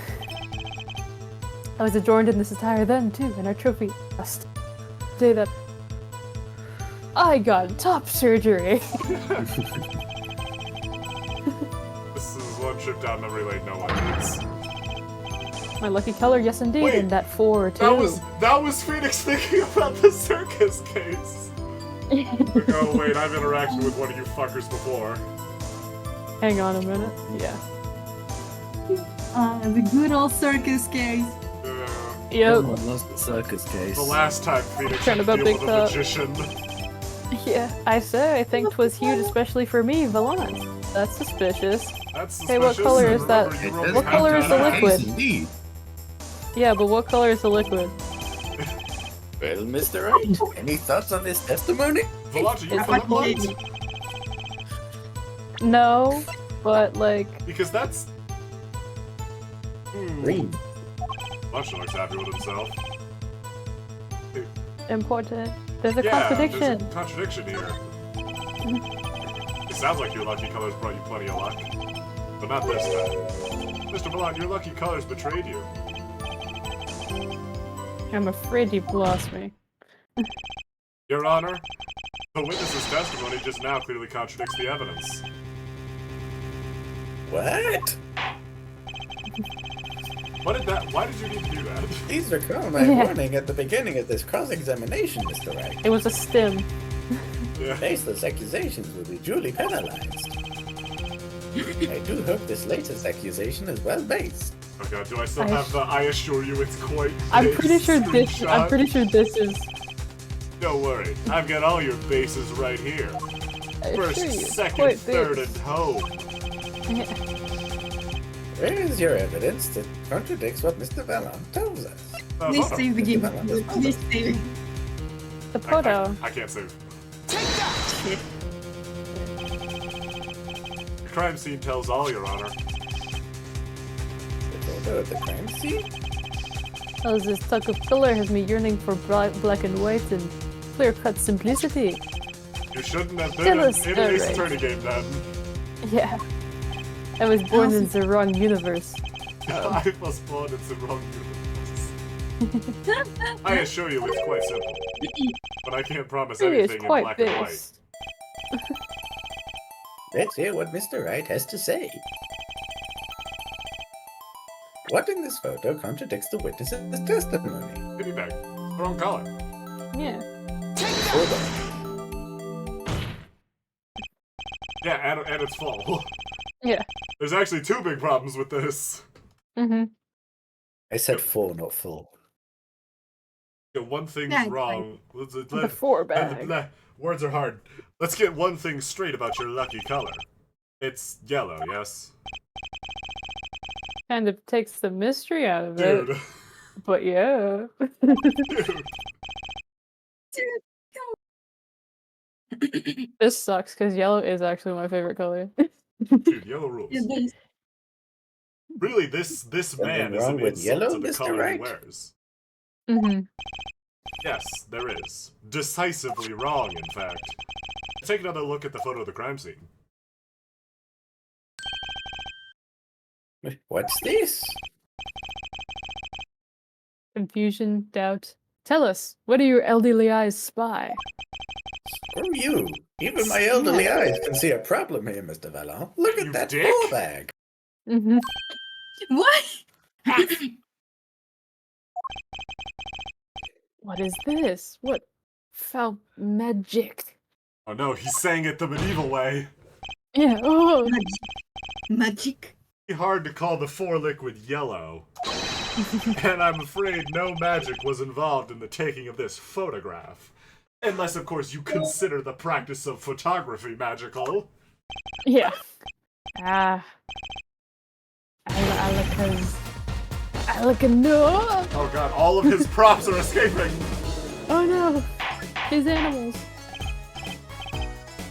I was adorned in this attire then, too, and our trophy must say that I got top surgery. This is one trip down memory lane no one needs. My lucky color, yes indeed, Wait, and that 4 too. That was Phoenix thinking about the circus case. Like, oh wait, I've interacted with one of you fuckers before. Hang on a minute. Yeah. The good old circus case. Yep. Everyone loves the circus case. The last time Phoenix Trying had to to go deal big with a top. magician. Yeah. I think 'twas hued especially for me, Valant. That's suspicious. That's suspicious. Hey, what color and is that? remember, you It rolled does What have color to is be the the liquid? case Indeed. Yeah, but what color is the liquid? Well, Mr. Right, any thoughts on this testimony? Velocity, you It's flip like- lights? No, but like, Because that's... Green. Lusher looks happy with himself. important. There's a Yeah, contradiction. there's a contradiction here. It sounds like your lucky colors brought you plenty of luck. But not this time. Mr. Blanc, your lucky colors betrayed you. I'm afraid you've lost me. Your Honor, the witness's testimony just now clearly contradicts the evidence. What? Why did you need to do that? Please recall my Yeah. warning at the beginning of this cross-examination, Mr. Wright. It was a stim. Yeah. Baseless accusations will be duly penalized. I do hope this latest accusation is well based. Oh god, do I still have the I assure you it's quite I'm base pretty sure this. screenshot? I'm pretty sure this is. Don't worry, I've got all your bases right here. I First, assure you, second, quite third, this. and home. Where is your evidence that contradicts what Mr. Vallon tells us? Please Photo. save the game. Please save it. The photo. I can't save. The crime scene tells all, Your Honor. The photo of the crime scene? Oh, this tuck of color has me yearning for black and white and clear-cut simplicity. You shouldn't have Tell been us, in an Ace alright. Attorney game then. Yeah. I was born in the wrong universe. I was born in the wrong universe. I assure you it's quite simple. But I can't promise It is anything in quite black and white. this. Let's hear what Mr. Wright has to say. What in this photo contradicts the witness's testimony? Piggyback. Wrong color. Yeah. Hold on. Yeah, and it's full. Yeah. There's actually two big problems with this. Mm-hmm. I said full, not full. Yeah, one thing's Yeah, it's wrong. The four bag. Words are hard. Let's get one thing straight about your lucky color. It's yellow, yes? Kind of takes the mystery out of it. Dude. But yeah. Dude. This sucks because yellow is actually my favorite color. Dude, yellow rules. Yeah, there's- Really, this man is wrong an with insult yellow, to the Mr. color Wright? he wears. Mm-hmm. Yes, there is. Decisively wrong, in fact. Take another look at the photo of the crime scene. What's this? Confusion, doubt. Tell us, what do your elderly eyes spy? Screw you. Even my elderly eyes can see a problem here, Mr. Vallon. Look You at that dick. ball bag. Mm-hmm. What? What is this? What foul magic? Oh no, he's saying it the medieval way. Yeah. Oh. Magic. Hard to call the liquid yellow. And I'm afraid no magic was involved in the taking of this photograph. Unless, of course, you consider the practice of photography magical. Yeah. Ah. No. Oh god, all of his props are escaping! Oh no. His animals.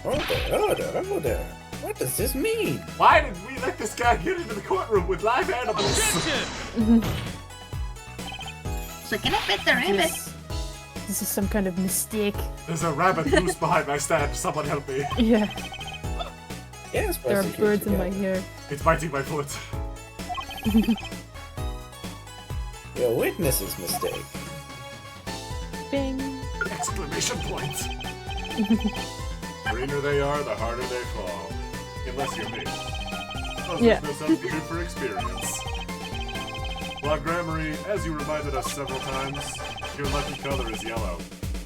Order. What does this mean? Why did we let this guy get into the courtroom with live animals? So can I pet the rabbit? This is some kind of mistake. There's a rabbit loose behind my stand, someone help me. Yeah. Yes, There are prosecutor, birds in my yeah. hair. It's biting my foot. Your witness's mistake. Bing. Exclamation point. Greener they are, the harder they fall. Unless you're me. Oh, Yeah. there's no substitute for experience. Lord Gramarye, as you reminded us several times, your lucky color is yellow.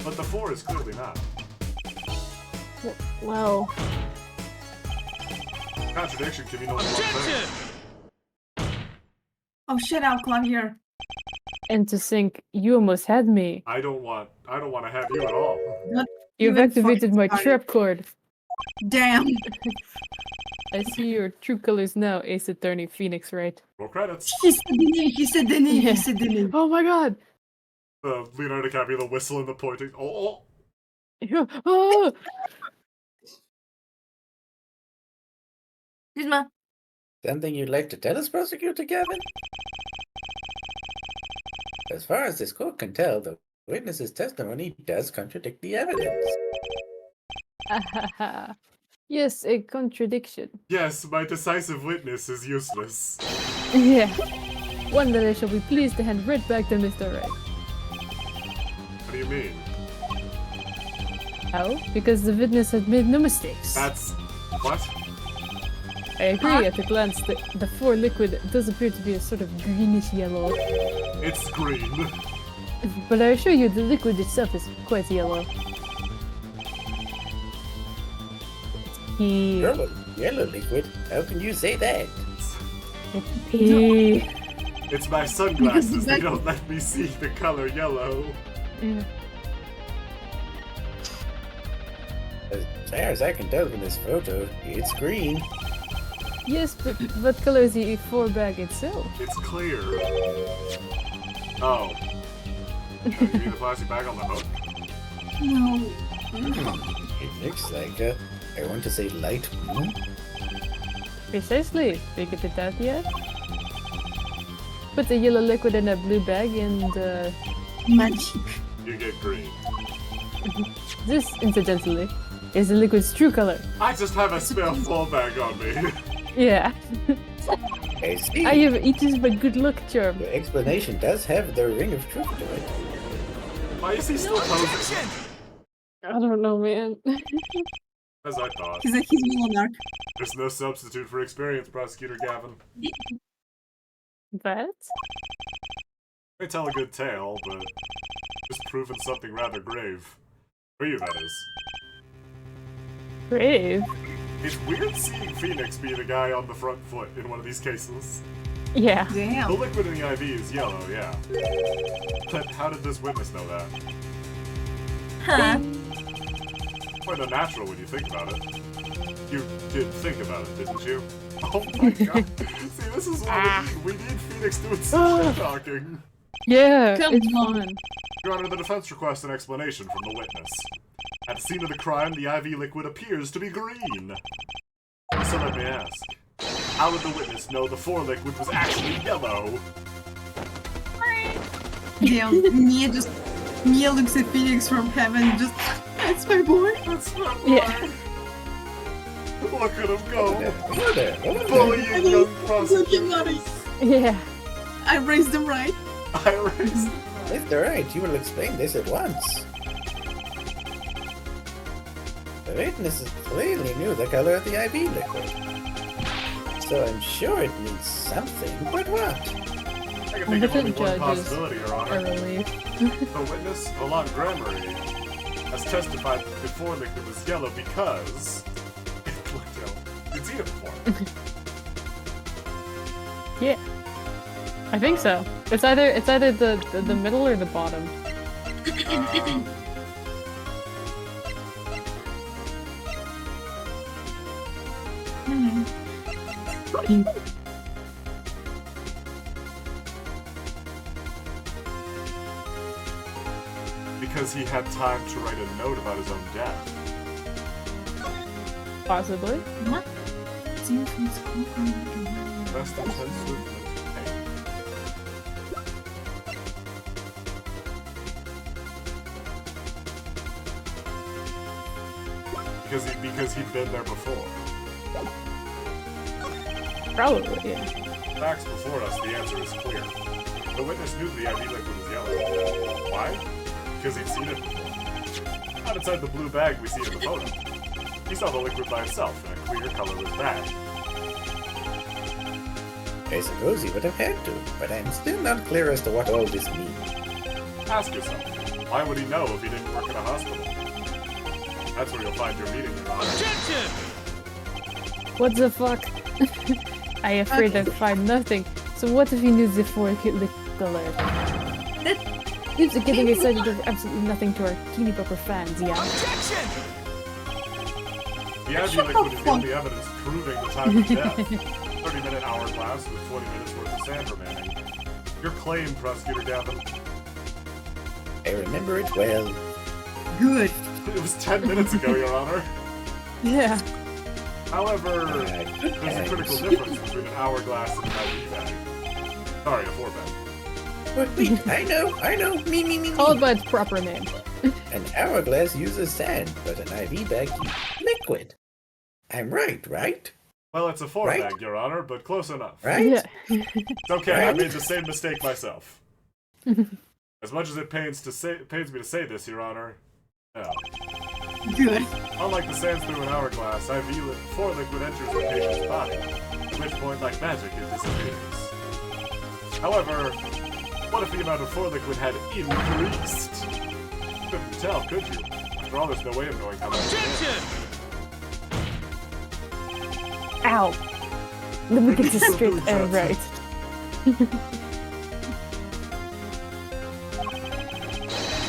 But the 4 is clearly not. Well. Contradiction can mean only one thing. Oh shit, I'll climb here. And to think, you almost had me. I don't want to have you at all. You've Even activated my fucking trap cord. Damn. I see your true colors now, Ace Attorney Phoenix Wright. Roll credits. He said the name. He said the name. Yeah. He said the name. Oh my god! Leonardo DiCaprio, the whistle and the pointing. Oh. Oh! Kuzma. Something you'd like to tell us, Prosecutor Gavin? As far as this court can tell, the witness's testimony does contradict the evidence. Yes, a contradiction. Yes, my decisive witness is useless. Yeah. One that I shall be pleased to hand right back to Mr. Wright. What do you mean? How? Because the witness had made no mistakes. That's... what? I agree. At a glance, the 4 liquid does appear to be a sort of greenish yellow. It's green. But I assure you, the liquid itself is quite yellow. It's pee. Yellow liquid? How can you say that? It's pee. It's my sunglasses. They don't let me see the color yellow. Yeah. As far as I can tell from this photo, it's green. Yes, but what color is the 4 bag itself? It's clear. Oh. You mean the plastic bag on the hook? No. It looks like I want to say light blue. Precisely. Figured it out yet? Put the yellow liquid in a blue bag and Magic. You get green. this, incidentally, is the liquid's true color. I just have a spare full bag on me. Yeah. I see. It is my good luck charm. Your explanation does have the ring of truth to it. Why is he still posing? I don't know, man. As I thought. He's Monarch. There's no substitute for experience, Prosecutor Gavin. But They tell a good tale, but just proving something rather grave. For you, that is. brave. It's weird seeing Phoenix be the guy on the front foot in one of these cases. Yeah. The Damn. liquid in the IV is yellow, yeah. But how did this witness know that? Huh. Quite unnatural when you think about it. You did think about it, didn't you? Oh my god. See, this is what we need Phoenix doing some shit talking. Yeah. Come it's on. fun. Your Honor, the defense requests an explanation from the witness. At the scene of the crime, the IV liquid appears to be green. So let me ask, how did the witness know the 4 liquid was actually yellow? Damn. Mia looks at Phoenix from heaven. Just, that's my boy. That's my boy. Yeah. Look at him go. Hello there. Bullying young Looking prosecutor. at it. Yeah. I raised him right. I raised. Mr. Wright, you will explain this at once. The witnesses clearly knew the color of the IV liquid. So I'm sure it means something, but what? I can think of only Different one judges possibility, Your are Honor. relieved. The witness, Alon Gramery, has testified that the 4 liquid was yellow because it looked yellow. You'd seen it before. Yeah. I think so. It's either the middle or the bottom. Because he had time to write a note about his own death. Possibly. What? Rest intensely. Because he'd been there before. Probably, yeah. Facts before us, the answer is clear. The witness knew the IV liquid was yellow. Why? Because he'd seen it before. Not inside the blue bag we see in the photo. He saw the liquid by himself in a clear, colorless bag. I suppose he would have had to, but I'm still not clear as to what all this means. Ask yourself, why would he know if he didn't work at a hospital? That's where you'll find your meeting, Your Honor. Objection! What the fuck? I afraid I find nothing. So what if he knew the 4 liquid color? It's getting excited over absolutely nothing to our teeny bopper fans, yeah. Objection! The IV liquid is the only evidence proving the time of death. 30-minute hourglass with 20 minutes worth of sand remaining. Your claim, Prosecutor Gavin. I remember it well. Good. It was 10 minutes ago, Your Honor. Yeah. However, Good there's a critical times. difference between an hourglass and an IV bag. Sorry, a 4 bag. But wait, I know, me. Call it by its proper name. An hourglass uses sand, but an IV bag uses liquid. I'm right? Well, it's a 4 Right. bag, Your Honor, but close enough. Right? Yeah. It's okay, I Right. made the same mistake myself. As much as it pains me to say this, Your Honor, No. Good. Unlike the sands through an hourglass, IV liquid enters the patient's body, at which point, like magic, it disappears. However, what if the amount of liquid had increased? Couldn't tell, could you? After all, there's no way of knowing how much. Ow. Let me get this straight and right.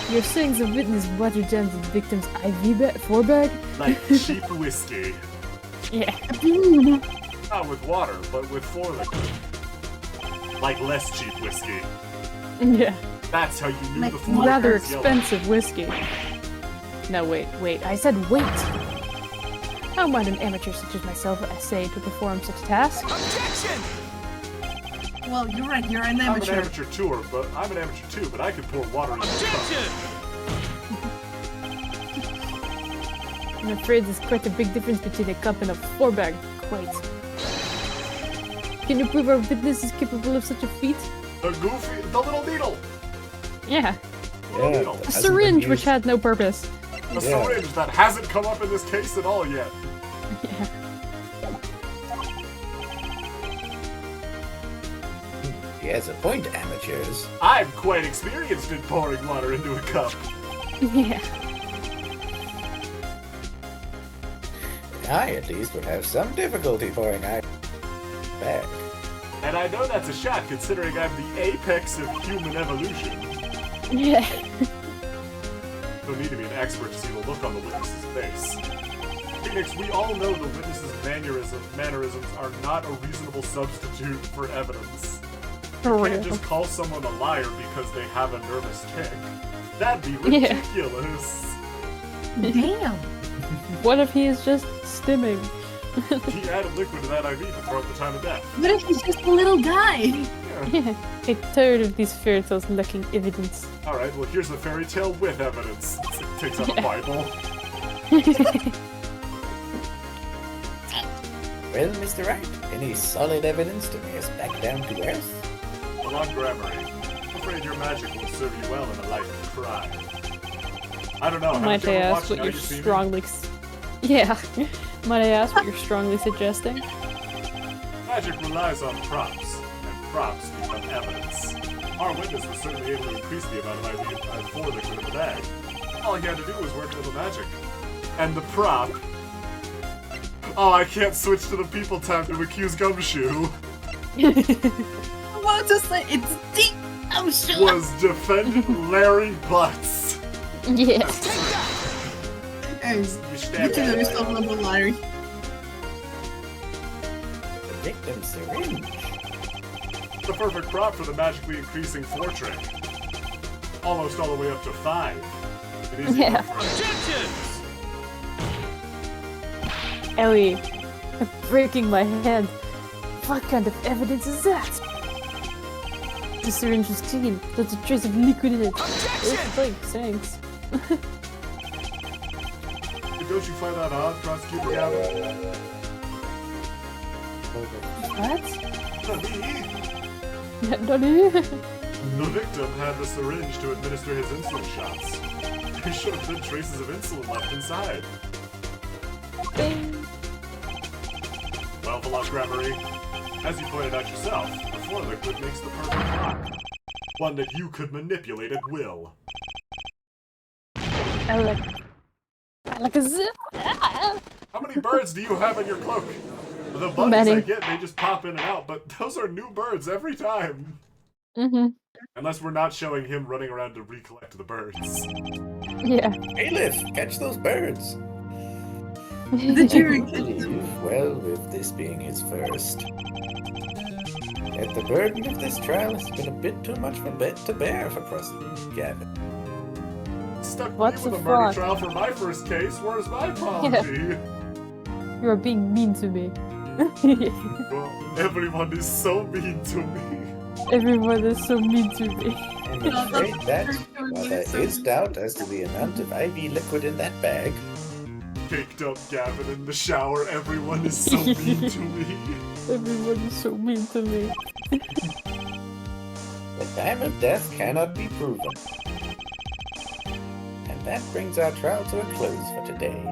You're saying the witness watered down the victim's IV bag? Like cheap whiskey. Yeah. Not with water, but with liquid. Like less cheap whiskey. Yeah. That's how you knew Like the liquid Rather was yellow. expensive whiskey. No, wait. I said wait! How might an amateur such as myself essay to perform such a task? Well, you're right. You're an I'm an amateur. amateur too, but I can pour water in a cup. I'm afraid there's quite a big difference between a cup and a 4-bag. Quite. Can you prove our witness is capable of such a feat? The little needle! Yeah. Little Yeah. needle. A Hasn't been syringe which used. had no purpose. A Yeah. syringe that hasn't come up in this case at all yet. Yeah. He has a point, amateurs. I'm quite experienced in pouring water into a cup. Yeah. I, at least, would have some difficulty pouring ice back. And I know that's a shot considering I'm the apex of human evolution. Yeah. Don't need to be an expert to see the look on the witness's face. Phoenix, we all know the witness's mannerisms are not a reasonable substitute for evidence. For You real. can't just call someone a liar because they have a nervous tick. That'd be Yeah. ridiculous. Damn. What if he is just stimming? He added liquid to that IV to throw at the time of death. What if he's just a little guy? Yeah. Yeah. I'm tired of these fairy tales lacking evidence. Alright, well here's the fairy tale with evidence. Takes out a Yeah. Bible. Well, Mr. Wright, any solid evidence to bring us back down to earth? Along Grammary. I'm afraid your magic will serve you well in a life of crime. I don't know, Might haven't you I ever ask watched what Now you're You See Me? strongly... Yeah. Might I ask what you're strongly suggesting? Magic relies on props, and props become evidence. Our witness was certainly able to increase the amount of IV liquid in the bag. All he had to do was work with the magic. And the prop... Oh, I can't switch to the people tab to accuse Gumshoe. I'm about to say it's deep. I'm sure. Was defendant Larry Butts. Yeah. Hey, You you stand can know there. yourself another Larry. The victim's syringe. The perfect prop for the magically increasing 4 trick. Almost all the way up to 5. It is Yeah. Ellie, I'm breaking my hand. What kind of evidence is that? The syringe is clean. There's a trace of liquid in it. Thanks. Don't you find that odd, Prosecutor Gavin? What? The Nani? victim had the syringe to administer his insulin shots. There should have been traces of insulin left inside. Bing. Well, Velocgrammary, as you pointed out yourself, the 4 liquid makes the perfect prop. One that you could manipulate at will. I like a zip. How many birds do you have in your cloak? The bunnies Many. I get, they just pop in and out, but those are new birds every time. Mm-hmm. Unless we're not showing him running around to recollect the birds. Yeah. Bailiff, catch those birds. The jury. Well, with this being his first. Yet the burden of this trial has been a bit too much to bear for Prosecutor Gavin. Stuck What's me with a the murder fuck? trial for my first case. Where's my apology? You are being mean to me. Well, everyone is so mean to me. Everyone is so mean to me. I'm afraid that, while there is doubt as to the amount of IV liquid in that bag, Caked up Gavin in the shower. Everyone is so mean to me. Everyone is so mean to me. the time of death cannot be proven. And that brings our trial to a close for today.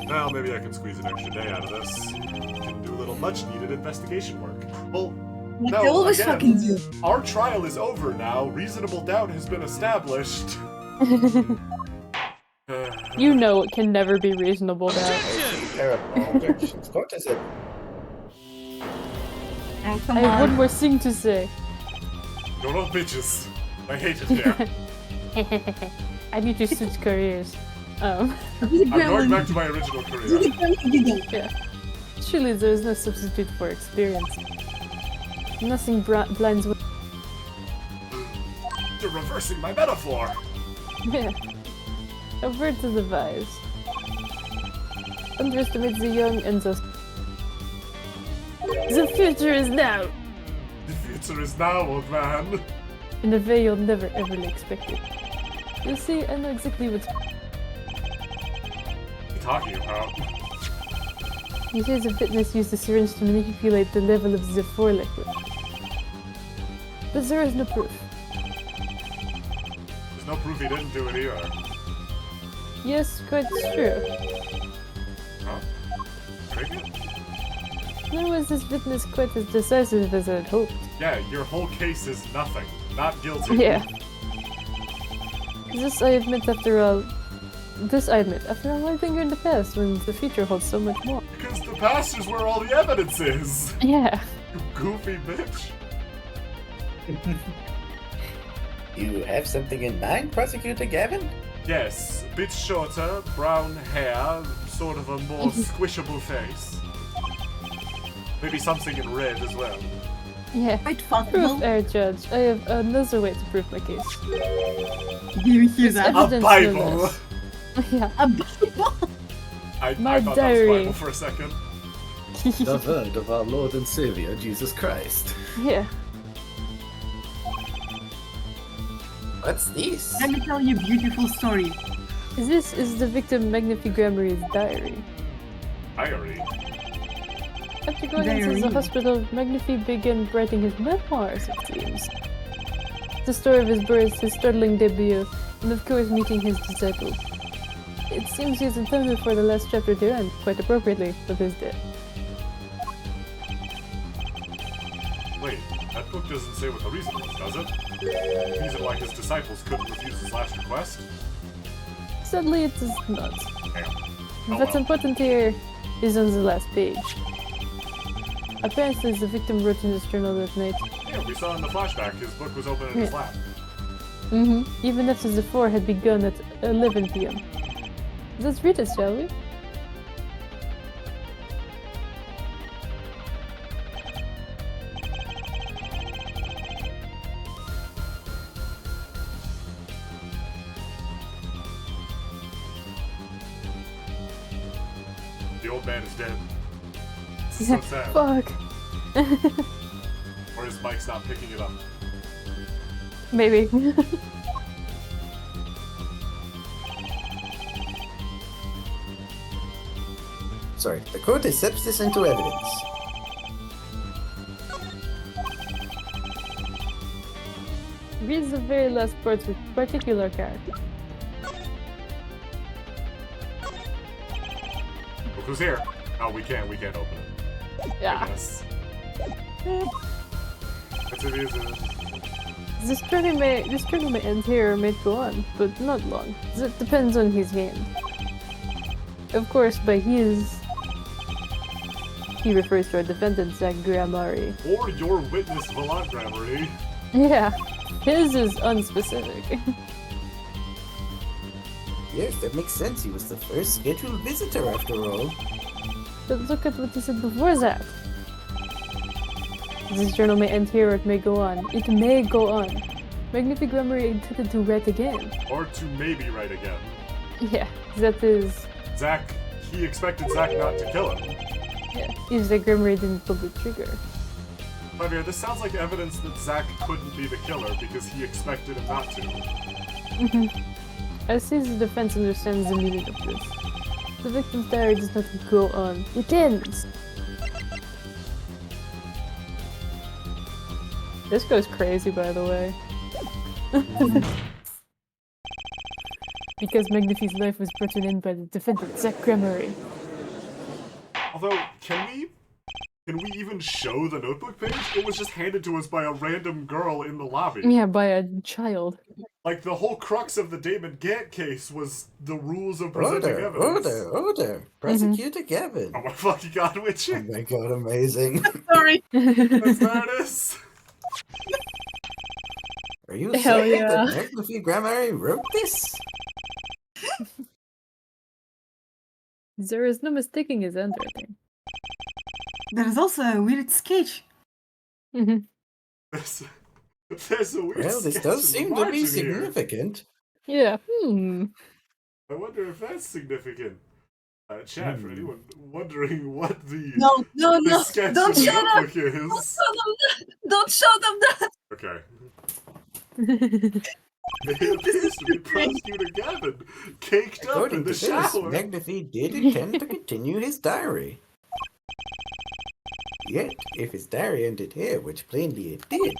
Well, maybe I can squeeze an extra day out of this. Can do a little much-needed investigation work. Well, Like no, they always again, fucking do. our trial is over now. Reasonable doubt has been established. You know it can never be reasonable doubt. There are no objections. Court is it? Oh, come I have one on. more thing to say. You're all bitches. I hate it here. I need to switch careers. Do the I'm going gremlin. back to my original Do the career. gremlin giggle. Yeah. Surely there is no substitute for experience. Nothing blinds with. You're reversing my metaphor. Yeah. A word to the wise. Underestimate the young and the. The future is now! The future is now, old man. In a way you'll never ever expect it. You see, I know exactly what's. What are you talking about? You say the witness used the syringe to manipulate the level of the 4 liquid. But there is no proof. There's no proof he didn't do it either. Yes, quite true. Huh? Very good. Nor was this witness quite as decisive as I'd hoped. Yeah, your whole case is nothing. Not guilty. Yeah. This I admit after all. This I admit after all I've been here in the past when the future holds so much more. Because the past is where all the evidence is. Yeah. You goofy bitch. You have something in mind, Prosecutor Gavin? Yes, a bit shorter, brown hair, sort of a more squishable face. Maybe something in red as well. Yeah. Quite Proof, fuckable. Air Judge. I have another way to prove my case. Do you hear that? A Evidence, no Bible! less. Yeah. A Bible? I My thought diary. that was Bible for a second. The word of our Lord and Savior, Jesus Christ. Yeah. What's this? Let me tell you a beautiful story. This is the victim Magnifi Gramarye's diary. Diary. After going into the Diary. hospital, Magnifi began writing his memoirs, it seems. The story of his birth, his startling debut, and of course meeting his disciple. It seems he's intended for the last chapter to end, quite appropriately, with his death. Wait, that book doesn't say what the reason was, does it? Reason why his disciples couldn't refuse his last request? Sadly, it is not. Damn. Oh What's well. important here is on the last page. Apparently, the victim wrote in his journal that night. Yeah, we saw in the flashback his book was open in his lap. Even after the 4 had begun at 11 p.m. Let's read it, shall we? The old man is dead. This is so sad. Fuck. Or his mic's not picking it up. Maybe. Sorry, the court accepts this into evidence. Read the very last parts with particular care. Look who's here. Oh, we can't open it. I Yeah. guess. That's it, is it? This journey may end here or may go on, but not long. That depends on his hand. Of course, by his, he refers to our defendant, Zach Gramarye. Or your witness, Valant Gramarye. Yeah, his is unspecific. Yes, that makes sense. He was the first scheduled visitor after all. But look at what he said before that. This journal may end here or it may go on. It may go on. Magnifi Gramarye intended to write again. Or to maybe write again. Yeah, that is... Zack, he expected Zack not to kill him. Yeah, if Zach Gramarye didn't pull the trigger. Javier, this sounds like evidence that Zack couldn't be the killer because he expected him not to. I see the defense understands the meaning of this. The victim's diary does not go on. It ends! This goes crazy, by the way. because Magnifi's life was brought to an end by the defendant, Zach Gremory. Although, can we even show the notebook page? It was just handed to us by a random girl in the lobby. Yeah, by a child. Like, the whole crux of the Damon Gant case was the rules of presenting Order, evidence. order. Prosecutor Gavin. Oh my fucking god, Oh Witchy! my god, amazing. Sorry. That's there it is! Are you Hell saying yeah. that Magnifi Grammary wrote this? There is no mistaking his handwriting. There is also a weird sketch. Mm-hmm. There's a weird Well, this sketch does in the seem to be margin here. significant. Yeah. I wonder if that's significant. Chat, for anyone wondering what the, No, the sketch don't in the show them. notebook is. Don't show them that. Okay. It appears to be Prosecutor Gavin, caked up in According the to this, shower. Magnifi did intend to continue his diary. Yet, if his diary ended here, which plainly it did,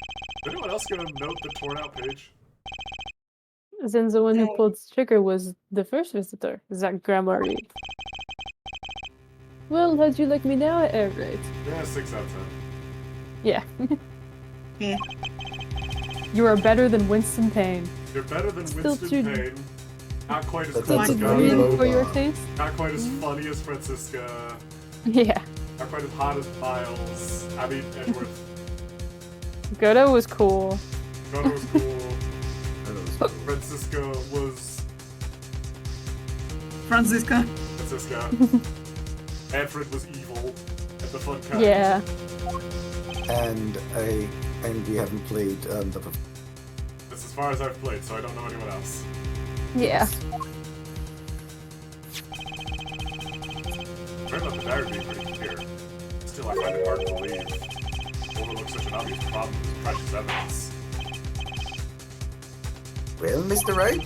Anyone else gonna note the torn out page? Then the one who pulled the trigger was the first visitor, Zach Gremory. Well, how'd you like me now at air rate? Yeah, 6 out of 10. Yeah. Yeah. You are better than Winston Payne. You're better than Still Winston too- Payne. Not quite as But Too that's a Francisca. very green low for your bar. taste? Not quite as funny as Francisca. Yeah. Not quite as hot as Miles. I mean, Edgeworth. Godo was cool. Gunnar was cool. Francisca was Francisca. Francisca. Manfred was evil. And the fun kind. Yeah. and we haven't played the. That's as far as I've played, so I don't know anyone else. Yeah. I remember the diary being pretty clear. Still, I find it hard to believe. Overlook such an obvious problem as precious evidence. Well, Mr. Wright,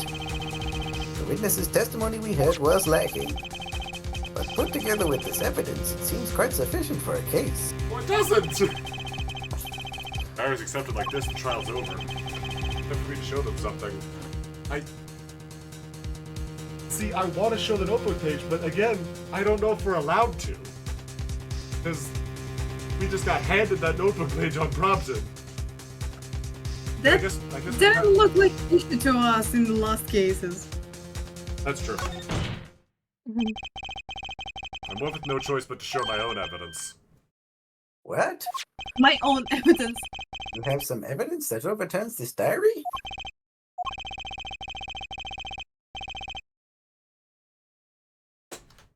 the witness's testimony we heard was lacking. But put together with this evidence, it seems quite sufficient for a case. Well, it doesn't! Diary's accepted like this, the trial's over. Except for me to show them something. See, I want to show the notebook page, but again, I don't know if we're allowed to. Because we just got handed that notebook page unprompted. I That guess we didn't have- look like issue to us in the last cases. That's true. I'm left with no choice but to show my own evidence. What? My own evidence. You have some evidence that overturns this diary?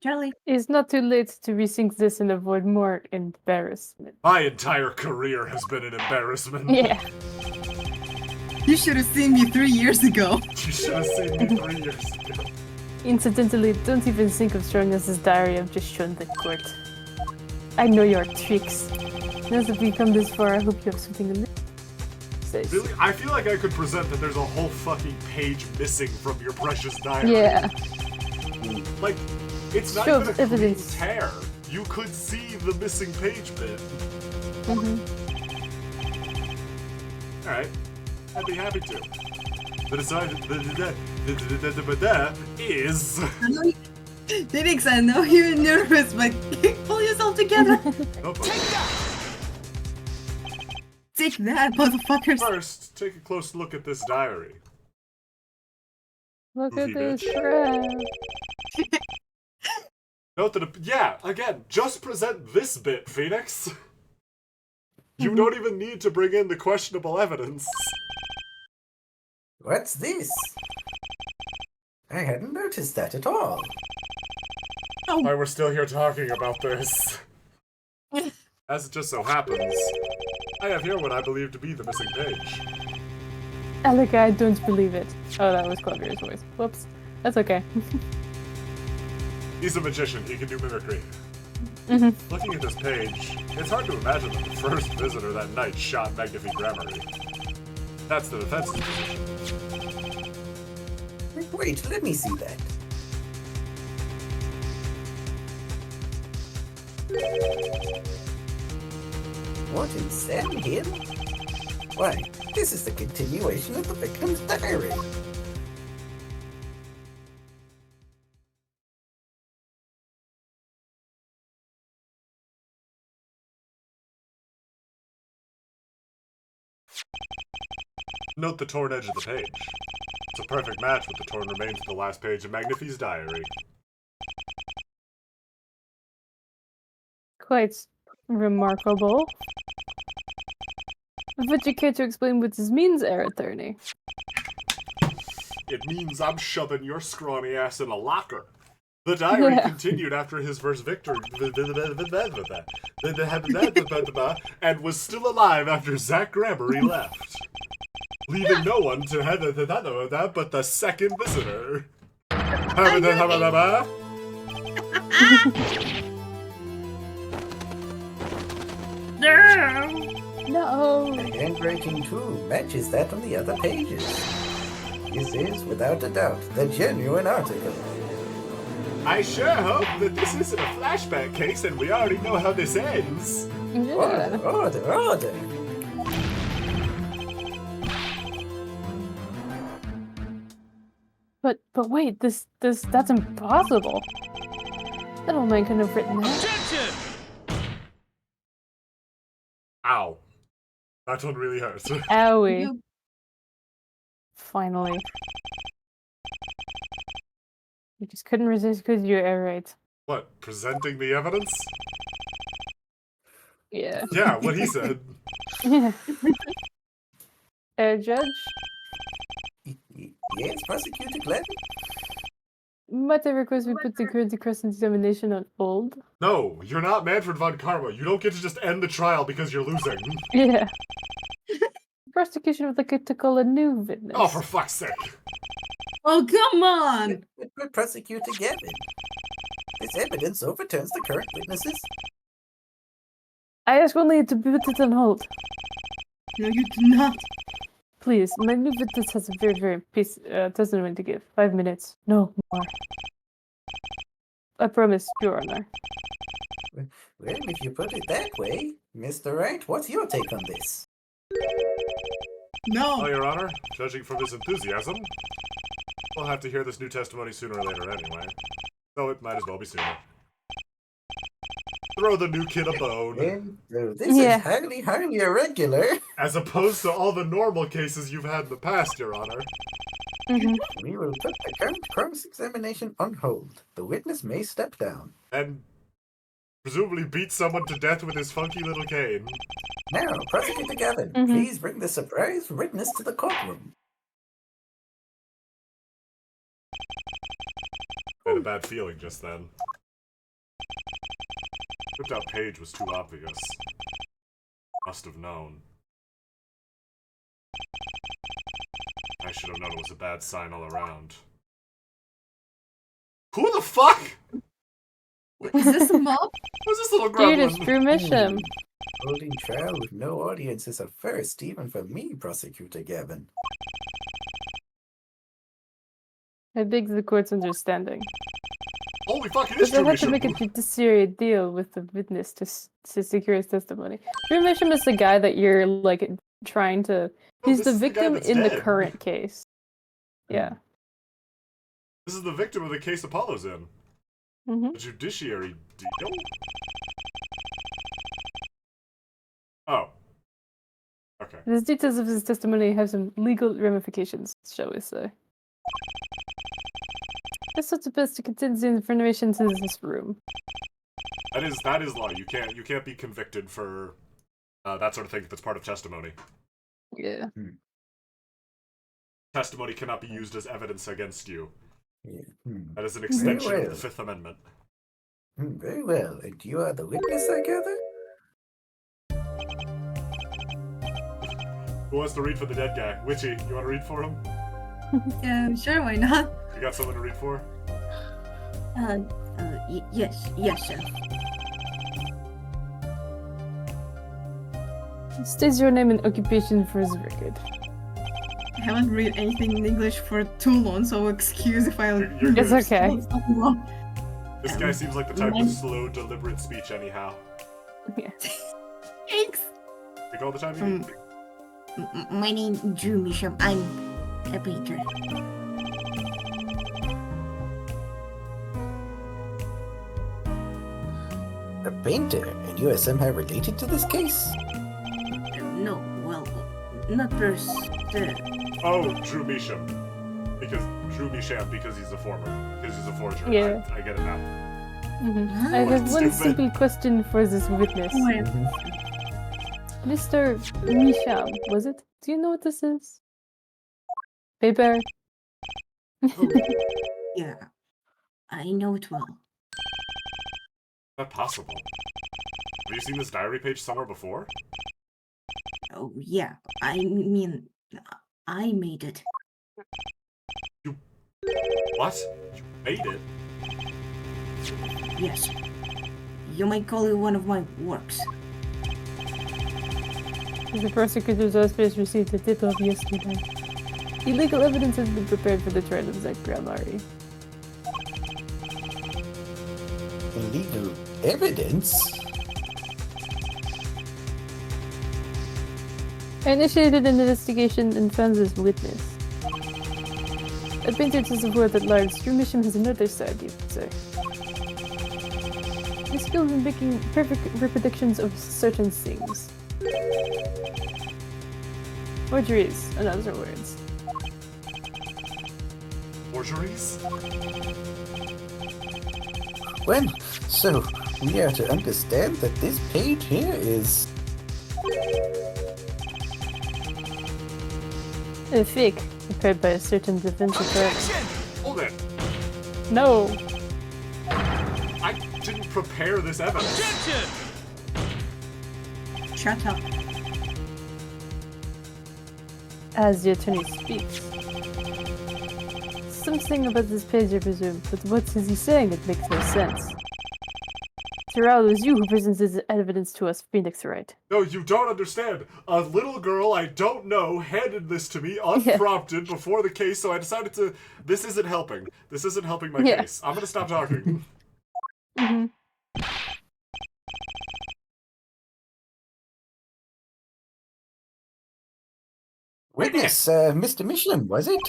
Charlie. It's not too late to rethink this and avoid more embarrassment. My entire career has been an embarrassment. Yeah. You should have seen me 3 years ago. You should have seen me 3 years ago. Incidentally, don't even think of showing us this diary I've just shown the court. I know your tricks. Now that we've come this far, I hope you have something to say. Really? I feel like I could present that there's a whole fucking page missing from your precious diary. Yeah. Like, it's not Show even a the clean evidence. tear. You could see the missing page bit. Alright. I'd be happy to. The is... I know Phoenix, I know you're nervous, but pull yourself together. Oh, but Take that, motherfuckers. first, take a close look at this diary. Look at Goofy this bitch. crap. Note that, yeah, again, just present this bit, Phoenix. You don't even need to bring in the questionable evidence. What's this? I hadn't noticed that at all. Why we're still here talking about this. As it just so happens, I have here what I believe to be the missing page. Alec, I don't believe it. Oh, that was Claudier's voice. Whoops. That's okay. He's a magician, he can do mimicry. Mhm. Looking at this page, it's hard to imagine that the first visitor that night shot Magnifi Grammary. That's the defense's position. Wait, let me see that. What in Sam Hill? Why, this is the continuation of the victim's diary. Note the torn edge of the page. It's a perfect match with the torn remains of the last page of Magnifi's diary. Quite remarkable. Would you care to explain what this means, Air Attorney? It means I'm shoving your scrawny ass in a locker. The diary continued after his first victory, and was still alive after Zach Grammery left, leaving no one to have that but the second visitor. No. The handwriting too matches that on the other pages. This is, without a doubt, the genuine article. I sure hope that this isn't a flashback case and we already know how this ends. Yeah. Order. But wait, that's impossible. That old man couldn't have written that. Ow. That one really hurts. Owie. You- Finally. You just couldn't resist because you're right. What, presenting the evidence? Yeah. Yeah, what he said. Judge, Yes, Prosecutor Glenn? might I request we put the current cross-examination on hold? No, you're not Manfred von Karma. You don't get to just end the trial because you're losing. Yeah. Prosecution would like to call a new witness. Oh, for fuck's sake. Oh, come on! But Prosecutor Gavin, this evidence overturns the current witnesses. I ask only to put it on hold. No, you do not. Please, my new witness has a very piece testimony to give. 5 minutes. No more. I promise, Your Honor. Well, if you put it that way, Mr. Wright, what's your take on this? Oh, No. Your Honor, judging from his enthusiasm, we'll have to hear this new testimony sooner or later anyway. So it might as well be sooner. Throw the new kid a bone. And this Yeah. is highly irregular. As opposed to all the normal cases you've had in the past, Your Honor. Mhm. We will put the current cross-examination on hold. The witness may step down. And presumably beat someone to death with his funky little cane. Now, Prosecutor Gavin, Mhm. please bring the surprise witness to the courtroom. I had a bad feeling just then. Ripped out page was too obvious. Must have known. I should have known it was a bad sign all around. Who the fuck? Is this a mob? Who's this little Dude, it's gremlin? Drew Misham. Holding trial with no audience is a first, even for me, Prosecutor Gavin. I beg the court's understanding. Holy fuck, it is But I Drew had to Misham. make a judiciary deal with the witness to secure his testimony. Drew Misham is the guy that you're, like, trying to... No, He's this the is the guy victim that's in the dead. current case. Yeah. This is the victim of the case Apollo's in. Mm-hmm. The judiciary deal? Oh. Okay. The details of his testimony have some legal ramifications, shall we say. It's not supposed to contain the information in this room. That is law. You can't be convicted for that sort of thing if it's part of testimony. Yeah. Testimony cannot be used as evidence against you. Yeah. That is an extension of well. the Fifth Amendment. Very well. And you are the witness, I gather? Who wants to read for the dead guy? Witchy, you want to read for him? Sure, why not? You got someone to read for? Yes, sir. States your name and occupation for his record. I haven't read anything in English for too long, so excuse if I... You're It's good. okay. This guy seems like the type with slow, deliberate speech anyhow. Yeah. Thanks. Take all the time you need. My name is Drew Misham. I'm a painter. A painter? And you are somehow related to this case? No, well, not personally. Oh, Drew Misham. Because Drew Misham because he's a forger. Yeah. I get it now. I have one Stupid. simple question for this witness. Wait. Mr. Misham, was it? Do you know what this is? Paper? Yeah, I know it well. Is that possible? Have you seen this diary page somewhere before? Oh, yeah, I mean, I made it. What? You made it? Yes. You might call it one of my works. The prosecutor's office received a tip of yesterday. Illegal evidence has been prepared for the trial of Zach Gramari. Illegal evidence? I initiated an investigation and found this witness. I painted to support that large Drew Misham has another side, you could say. He's skilled in making perfect reproductions of certain things. Forgeries, in other words. Forgeries? Well, so we are to understand that this page here is... A fake, prepared by a certain defense attorney. Hold it! No! I didn't prepare this evidence. Shut up. As the attorney speaks. Something about this page, I presume, but what is he saying? It makes no sense. Terrell, it was you who presented this evidence to us, Phoenix, right? No, you don't understand. A little girl I don't know handed this to me unprompted before the case, so I decided to... This isn't helping. This isn't helping my case. I'm gonna stop talking. Mm-hmm. Witness, Mr. Michelin, was it?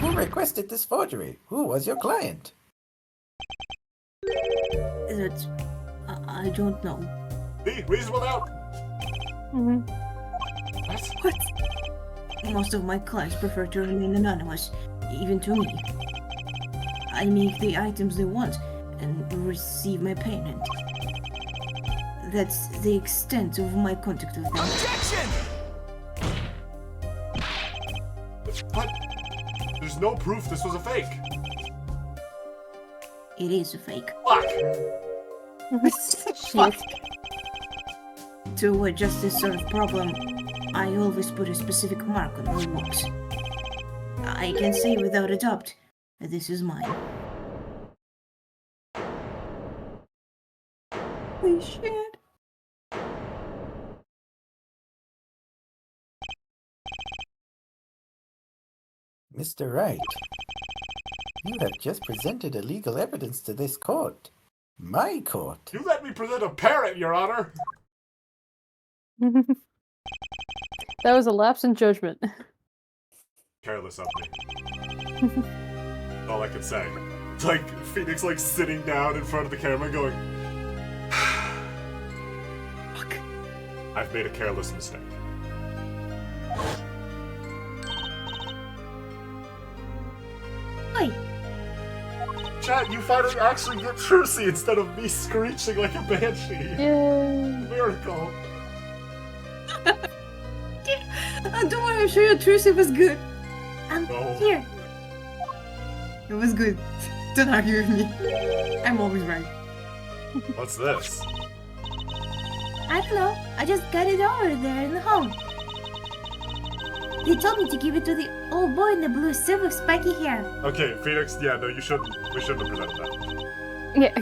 Who requested this forgery? Who was your client? That I don't know. The reasonable doubt. Mm-hmm. What? Most of my clients prefer to remain anonymous, even to me. I make the items they want and receive my payment. That's the extent of my contact with them. Objection! What? There's no proof this was a fake. It is a fake. Fuck! Shit. To adjust this sort of problem, I always put a specific mark on my works. I can say without a doubt that this is mine. Holy shit. Mr. Wright, you have just presented illegal evidence to this court. My court. You let me present a parrot, Your Honor! That was a lapse in judgment. Careless of me. All I can say. It's like Phoenix like sitting down in front of the camera going, fuck. I've made a careless mistake. Oi! Chat, you finally actually get Trucy instead of me screeching like a banshee. Yay! Miracle. Don't worry, I'm sure your Trucy was good. No. Here! It was good. Don't argue with me. I'm always right. What's this? I don't know. I just got it over there in the home. They told me to give it to the old boy in the blue suit with spiky hair. Okay, Phoenix, yeah, no, you shouldn't. We shouldn't have presented that. Yeah.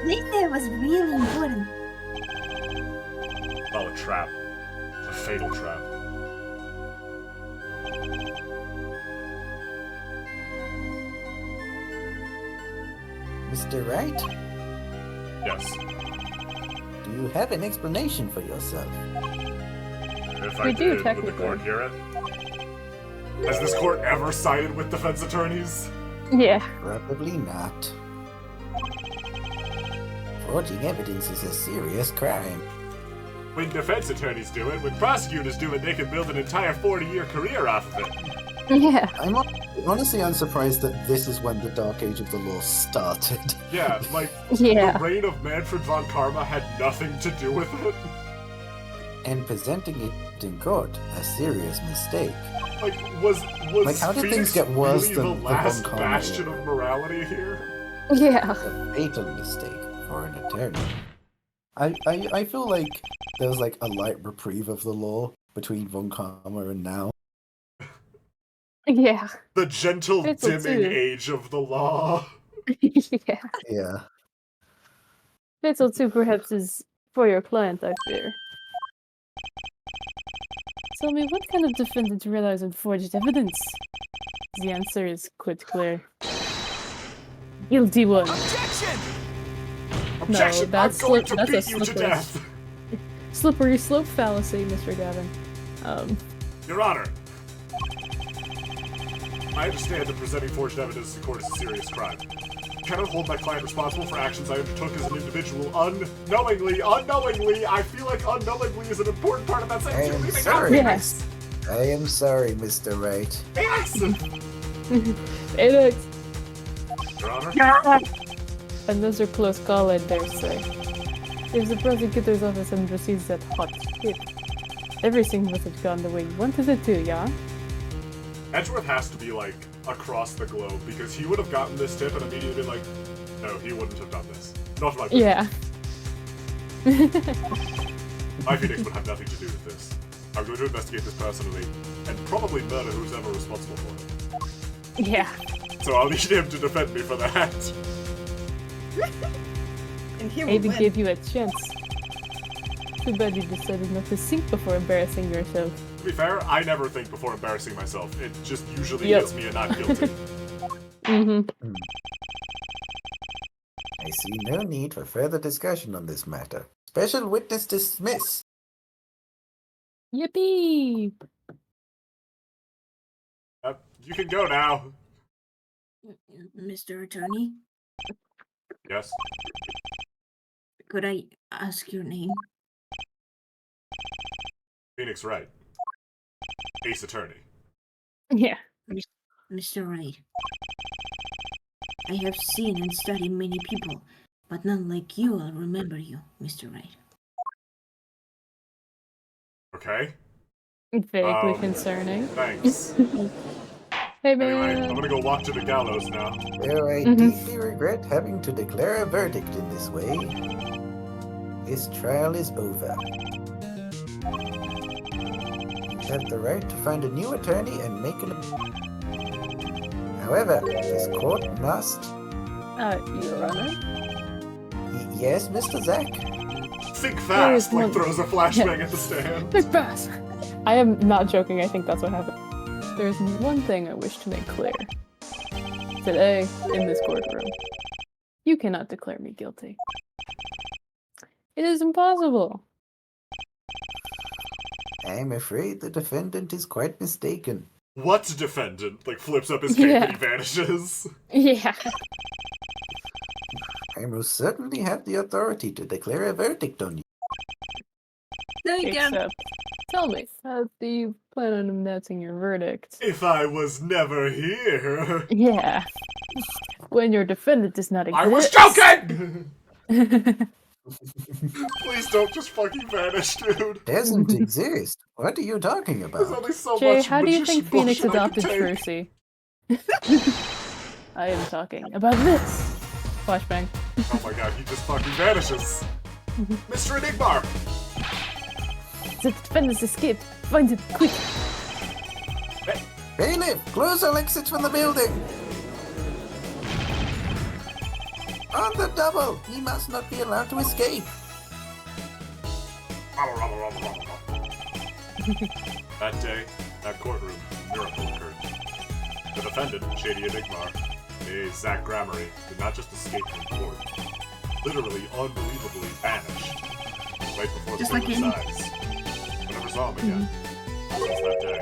They said it was really important. Oh, a trap. A fatal trap. Mr. Wright, Yes. do you have an explanation for yourself? If I We do, did, would the technically. court hear it? Has this court ever sided with defense attorneys? Yeah. Probably not. Forging evidence is a serious crime. when defense attorneys do it, when prosecutors do it, they can build an entire 40-year career off of it. Yeah. Honestly, I'm surprised that this is when the Dark Age of the Law started. Yeah, like, Yeah. the reign of Manfred von Karma had nothing to do with it. And presenting it in court, a serious mistake. Like, was Like, how did Phoenix things get worse really than the the last Von Karma bastion era? of morality here? Yeah. A fatal mistake for an attorney. I feel like there was like a light reprieve of the law between Von Karma and now. Yeah. The gentle It's dimming too. age of the law. Yeah. Yeah. Fatal 2 perhaps is for your client, I fear. Tell me, what kind of defendant relies on forged evidence? The answer is quite clear. Guilty one. Objection! that's I'm going slip- to that's a beat you to slippery death! Slippery slope fallacy, Mr. Gavin. Your Honor, I understand that presenting forged evidence in court is a serious crime. I cannot hold my client responsible for actions I undertook as an individual unknowingly. I feel like unknowingly is an important part of that I sentence. You're am leaving out sorry. Phoenix. Yes. I am sorry, Mr. Wright. Phoenix! Phoenix! Your Honor, Another close call, I dare say. If the prosecutor's office and receives that hot tip, everything must have gone the way you wanted it to, yeah? Edgeworth has to be, like, across the globe, because he would have gotten this tip and immediately been like, no, he wouldn't have done this. Not my business. Yeah. My Phoenix would have nothing to do with this. I'm going to investigate this personally, and probably murder who's ever responsible for it. Yeah. So I'll need him to defend me for that. And he I will even win. gave you a chance. Too bad you decided not to think before embarrassing yourself. To be fair, I never think before embarrassing myself. It just usually Yep. gets me a not guilty. Mm-hmm. I see no need for further discussion on this matter. Special witness dismissed. Yippee! You can go now. Mr. Attorney, Yes. could I ask your name? Phoenix Wright. Ace Attorney. Yeah. Mr. Wright. I have seen and studied many people, but none like you will remember you, Mr. Wright. Okay. Vaguely concerning. Thanks. Hey Anyway, man! I'm gonna go walk to the gallows now. Though I deeply regret having to declare a verdict in this way, this trial is over. You have the right to find a new attorney and make an. However, this court must. Your Honor? Yes, Mr. Zack. Think There is fast, like one- throws a flashbang at the stand. Big Bass! I am not joking, I think that's what happened. There's one thing I wish to make clear. Today, in this courtroom, you cannot declare me guilty. It is impossible. I'm afraid the defendant is quite mistaken. What defendant? Like flips up his cape Yeah. and he vanishes. Yeah. I most certainly have the authority to declare a verdict on you. No, you can't. Except, tell me, how do you plan on announcing your verdict? If I was never here. Yeah. When your defendant does not exist. I was joking! Please don't just fucking vanish, dude. Doesn't exist. What are you talking There's about? only so Jay, much how do you magician think Phoenix bullshit I can adopted take. Trucy? I am talking about this. Flashbang. Oh my god, he just fucking vanishes. Mr. Enigmar! The defendant's escaped. Find it quick. Bailiff, close all exits from the building. On the double, he must not be allowed to escape. That day, that courtroom, a miracle occurred. The defendant, Shady Enigmar, aka Zach Gramarye, did not just escape from court, literally, unbelievably vanished. Right before Just the like court him. decides. I never saw him again. Since that day.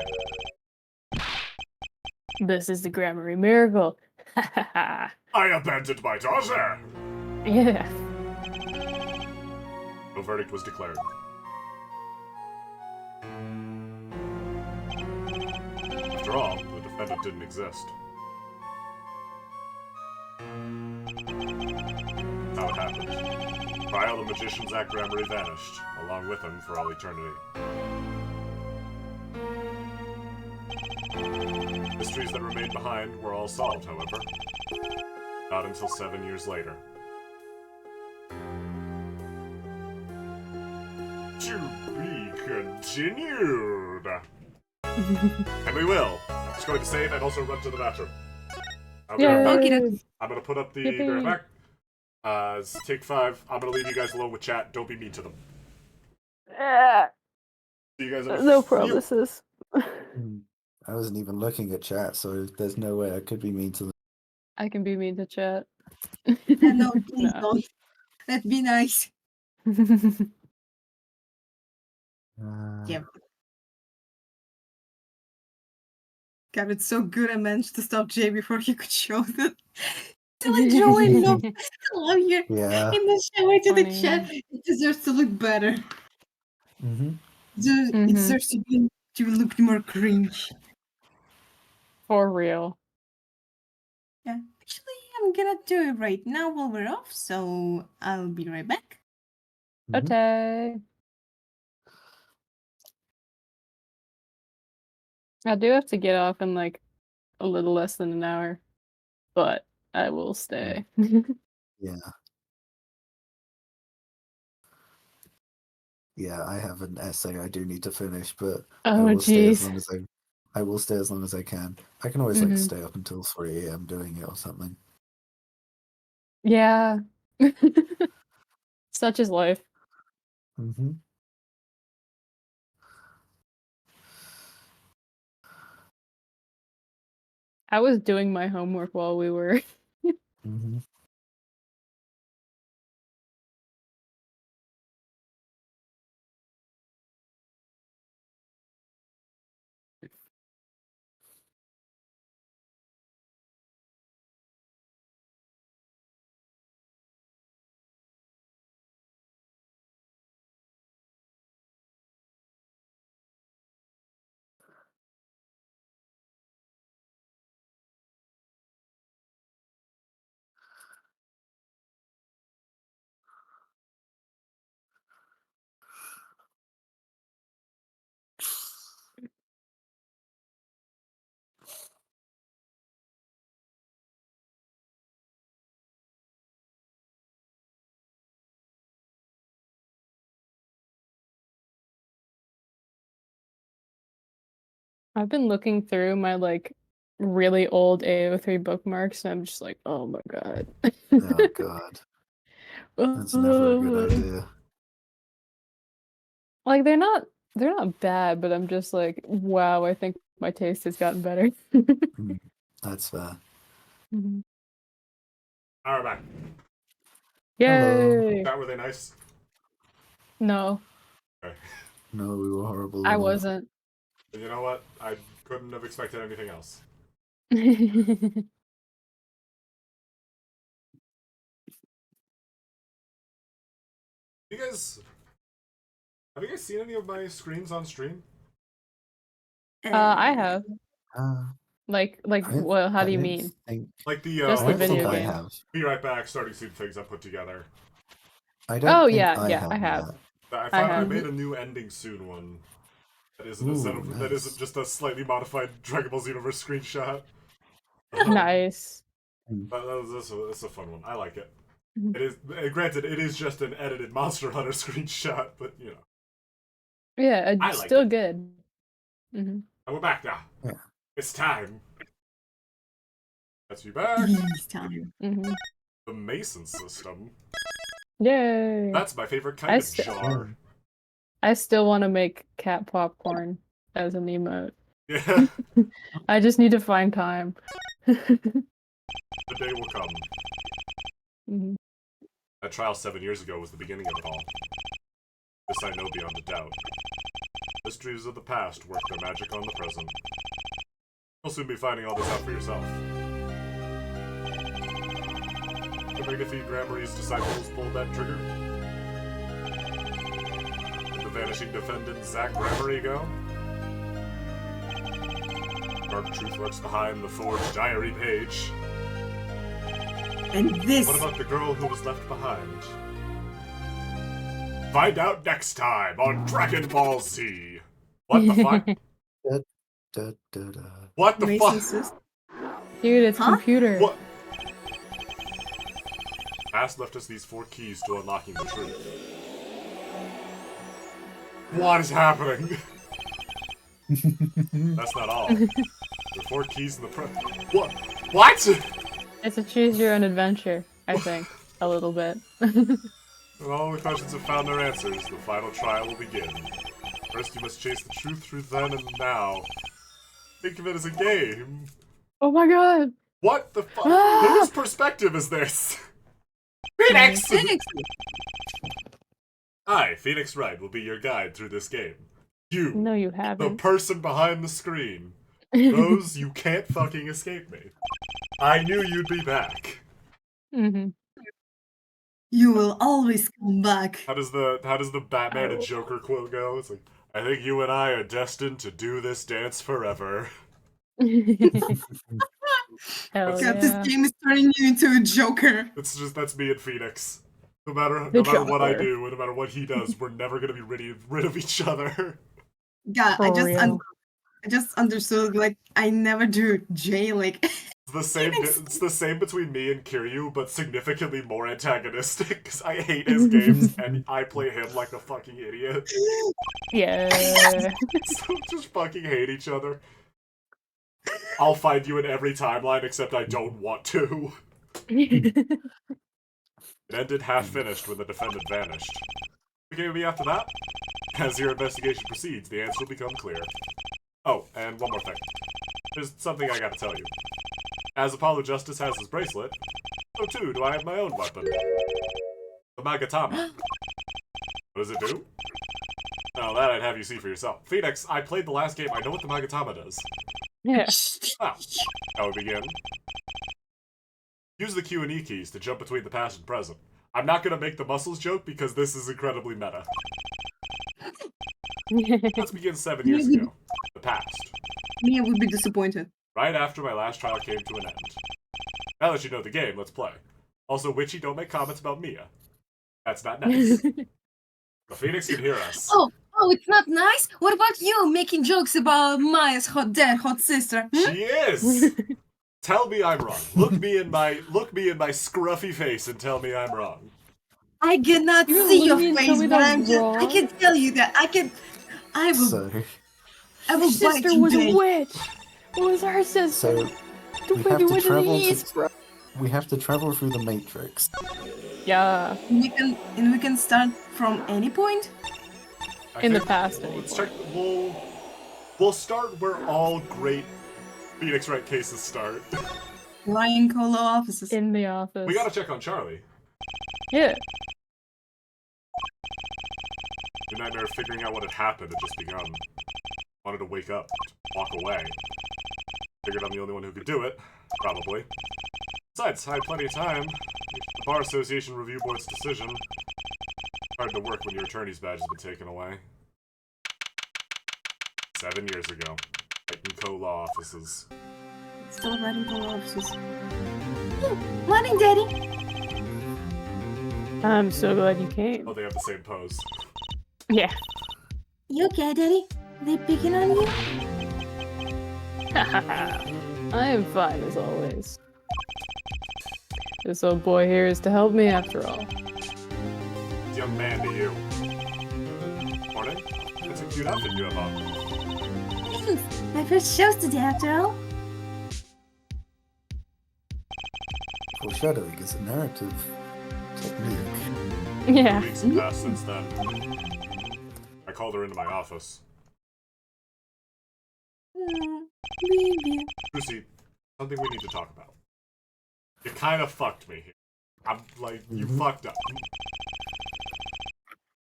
This is the Gramarye miracle. Ha ha ha. I abandoned my daughter! Yeah. No verdict was declared. After all, the defendant didn't exist. How it happened. Trial the magician Zach Gramarye vanished, along with him for all eternity. Mysteries that remained behind were all solved, however. Not until 7 years later. To be continued! And we will. I'm just going to save and also run to the bathroom. I'll be right back. Yay! I'm gonna put up the Yippee. be right back. It's take 5. I'm gonna leave you guys alone with chat. Don't be mean to them. See you guys in a No few- promises. I wasn't even looking at chat, so there's no way I could be mean to them. I can be mean to chat. No, please No. don't. That'd be nice. Yeah. God, it's so good I managed to stop Jay before he could show them. Still enjoying them. I love you. Yeah. In the shower to the Funny. chat. It deserves to look better. Mm-hmm. It Mhm. deserves to look more cringe. For real. Yeah. Actually, I'm gonna do it right now while we're off, so I'll be right back. Mhm. Okay. I do have to get off in like a little less than an hour, but I will stay. Yeah. Yeah, I have an essay I do need to finish, but I Oh will stay as jeez. long as I will stay as long as I can. I can always like Mhm. stay up until 3 a.m. doing it or something. Yeah. Such is life. Mm-hmm. I was doing my homework while we were. Mm-hmm. I've been looking through my like really old AO3 bookmarks and I'm just like, oh my god. Oh god, that's never a good idea. Like they're not bad, but I'm just like, wow, I think my taste has gotten better. That's fair. Mhm. Alright, back. Yay! Chat, were they nice? No, Okay. No, we were horrible. I enough. wasn't. You know what? I couldn't have expected anything else. You guys, have you guys seen any of my screens on stream? I have. Like, I- well, how I do you don't mean? think- Like the Just I the don't think video I game. have. Be right back, starting scene things I put together. I don't Oh, think yeah, I yeah, have. I have. That. I have. made a new ending soon one. That isn't, Ooh, that isn't nice. just a slightly modified Dragon Ball Xenoverse screenshot. Nice. That's a fun one. I like it. Mhm. It is, granted, it is just an edited Monster Hunter screenshot, but you know. Yeah, I it's like still it. good. hmm And we're back now. Yeah. It's time. That's you back. It's time. hmm The Mason system. Yay! That's my favorite kind I of st- jar. I still want to make cat popcorn as an emote. Yeah, I just need to find time. the day will come. Mhm. That trial 7 years ago was the beginning of it all. This I know beyond a doubt. Mysteries of the past work their magic on the present. You'll soon be finding all this out for yourself. The Magnifique Gramarye's disciples pulled that trigger. In the vanishing defendant Zach Gregory go? Dark truth lurks behind the forged diary page. And this. What about the girl who was left behind? Find out next time on Dragon Ball Z. What the fuck? Da, da, da. What the Mason fuck? Sis? Dude, it's Huh? computer. What? Past left us these 4 keys to unlocking the truth. What is happening? That's not all. There are 4 keys in the What? What? It's a choose your own adventure, I think. A little bit. When all the questions have found their answers, the final trial will begin. First, you must chase the truth through then and now. Think of it as a game. Oh my god! What the fuck? Ah! Whose perspective is this? Phoenix! Phoenix. I, Phoenix Wright, will be your guide through this game. You, No, you the haven't. person behind the screen. Rose, you can't fucking escape me. I knew you'd be back. Mhm. You will always come back. How does the Batman and Joker quote go? It's like, I think you and I are destined to do this dance forever. Hell God, yeah. this game is turning you into a Joker. That's me and Phoenix. No matter The what I Joker. do, no matter what he does, we're never gonna be rid of each other. God, For real. I just understood. Like, I never do J. Like, It's the same between me and Kiryu, but significantly more antagonistic, because I hate his games, and I play him like a fucking idiot. Yeah. So just fucking hate each other. I'll find you in every timeline, except I don't want to. It ended half-finished when the defendant vanished. Okay, with me after that? As your investigation proceeds, the answer will become clear. Oh, and one more thing. There's something I gotta tell you. As Apollo Justice has his bracelet, so too do I have my own weapon. The Magatama. What does it do? Oh, that I'd have you see for yourself. Phoenix, I played the last game. I know what the Magatama does. Yeah. Now, shall we begin? Use the Q and E keys to jump between the past and present. I'm not gonna make the muscles joke because this is incredibly meta. Let's begin 7 years ago. The past. Mia would be disappointed. Right after my last trial came to an end. Now that you know the game, let's play. Also, Witchy, don't make comments about Mia. That's not nice. The Phoenix can hear us. Oh, it's not nice? What about you making jokes about Maya's hot dad, hot sister? Hmm? She is! Tell me I'm wrong. Look me in my scruffy face and tell me I'm wrong. I cannot You see your mean tell face, me but that's I wrong? can tell you that. I will So, I will Her bite sister you, was Jay. a witch! It was her sister! so The we way have you to went to the travel east, bro! we have to travel through the Matrix. Yeah. We can start from any point. I In the think- past, Let's check. We'll start where all great Phoenix Wright cases start. Ryan Colo offices. In the office. We gotta check on Charlie. Yeah. Your nightmare of figuring out what had happened had just begun. Wanted to wake up, walk away. Figured I'm the only one who could do it. Probably. Besides, I had plenty of time. The Bar Association Review Board's decision. Hard to work when your attorney's badge has been taken away. 7 years ago. Right in co-law offices. Still Ryan Colo offices. Morning, Daddy. I'm so glad you came. Oh, they have the same pose. Yeah. You okay, Daddy? They picking on you? I am fine as always. This old boy here is to help me after all. Young man to you. Morning. That's a cute outfit you have on. Thanks. My first show's today, after all. Foreshadowing is a narrative technique. Yeah. Weeks have passed since then. I called her into my office. Baby. Lucy, something we need to talk about. You kind of fucked me here. I'm like, you fucked up.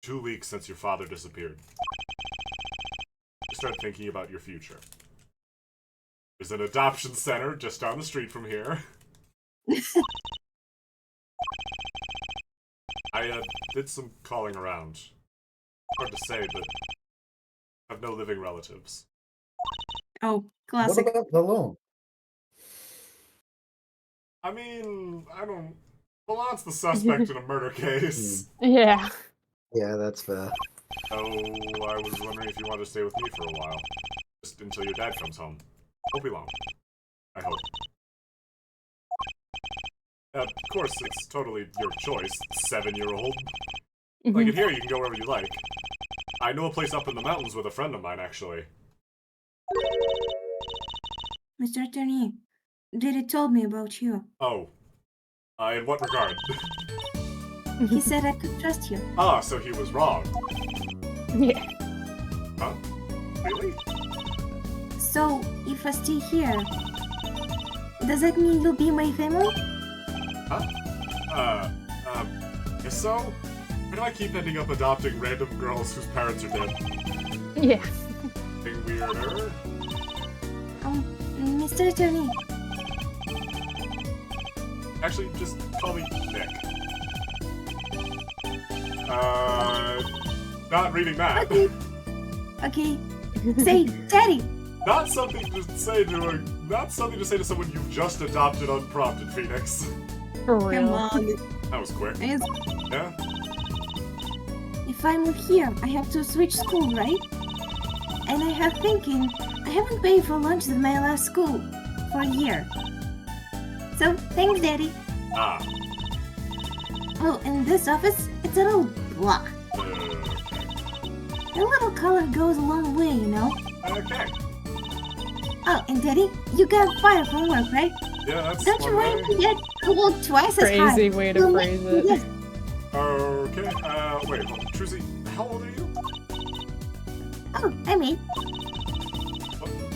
2 weeks since your father disappeared. You start thinking about your future. There's an adoption center just down the street from here. I did some calling around. Hard to say, but I have no living relatives. Oh, What classic. about Valon? I mean, I don't. Valon's the suspect in a murder case. Yeah. Yeah, that's fair. So I was wondering if you wanted to stay with me for a while. Just until your dad comes home. Won't be long. I hope. Of course, it's totally your choice, 7-year-old. Like, in here, you can go wherever you like. I know a place up in the mountains with a friend of mine, actually. Mr. Attorney, Daddy told me about you. Oh. In what regard? He said I could trust you. Ah, so he was wrong. Yeah. Huh? Really? So, if I stay here, does that mean you'll be my family? Huh? Guess so? Why do I keep ending up adopting random girls whose parents are dead? Yeah. Getting weirder? Mr. Attorney, Actually, just call me Nick. Not reading that. okay. Say, Daddy! Not something to say to someone you've just adopted unprompted, Phoenix. For Come real. on. That was quick. It's Yeah? If I move here, I have to switch school, right? And I have thinking, I haven't paid for lunch at my last school for a year. So, thanks, Daddy. Ah. Oh, and this office, it's a little blah. A little color goes a long way, you know? Okay. Oh, and Daddy, you got fired from work, right? Yeah, that's Don't you one worry, way. you get cooled twice as hard. Crazy way to You'll phrase make it. Okay, wait, hold on. Trucy, how old are you? Oh, I mean.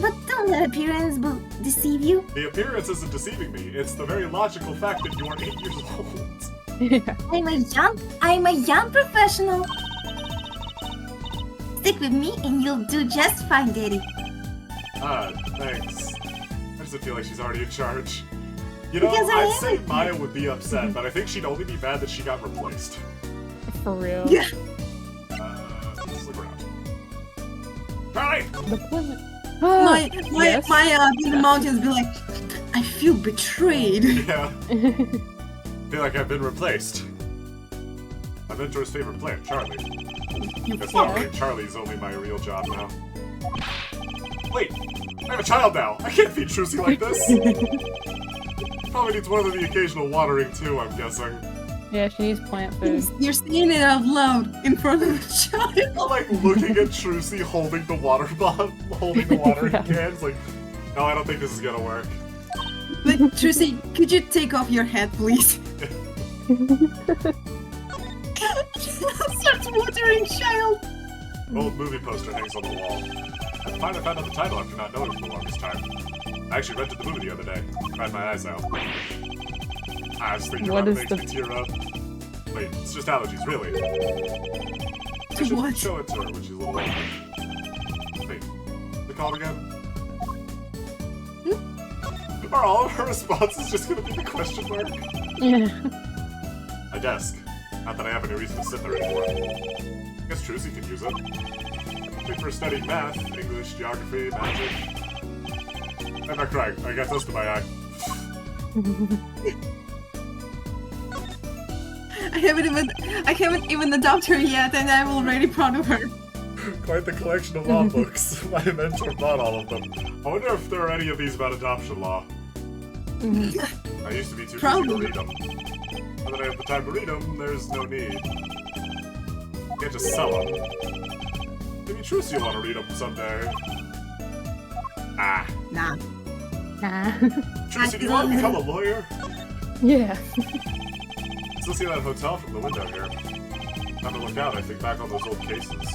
But don't let appearance deceive you. The appearance isn't deceiving me. It's the very logical fact that you are 8 years old. Yeah. I'm a young professional. Stick with me and you'll do just fine, Daddy. Ah, thanks. I just feel like she's already in charge. You know, Because I I'd am say in Maya would be upset, but I think she'd only be mad that she got replaced. For real. Yeah. Let's look around. Charlie! The Plymouth. my Yes. in the mountains be like, I feel betrayed. Yeah, feel like I've been replaced. My mentor's favorite player, Charlie. Guess not Yeah. right, Charlie's only my real job now. Wait, I have a child now. I can't feed Trucy like this. Probably needs more than the occasional watering too, I'm guessing. Yeah, she needs plant food. You're saying it out loud in front of a child. I'm like looking at Trucy holding the water bottle, holding the watering cans, like, no, I don't think this is gonna work. Like, Trucy, could you take off your hat, please? Starts watering child. Old movie poster hangs on the wall. I finally found out the title after not knowing for the longest time. I actually rented the movie the other day. Cried my eyes out. I was thinking What about it is makes me tear up. Wait, it's just allergies, really. I should What? show it to her when she's a little older. Wait, the call again? Are all of her responses just gonna be the question mark? Yeah. My desk. Not that I have any reason to sit there anymore. I guess Trucy could use it. Good for studying math, English, geography, magic. I'm not crying. I got dust in my eye. I haven't even adopted her yet, and I'm already proud of her. Quite the collection of law books. My mentor bought all of them. I wonder if there are any of these about adoption law. I used to be too busy to Probably. read them. Now that I have the time to read them, there's no need. Can't just sell them. Maybe Trucy will want to read them someday. Ah. Nah. Nah. Trucy, do you want to become a lawyer? Yeah. Still see that hotel from the window here. Time to look out, I think back on those old cases.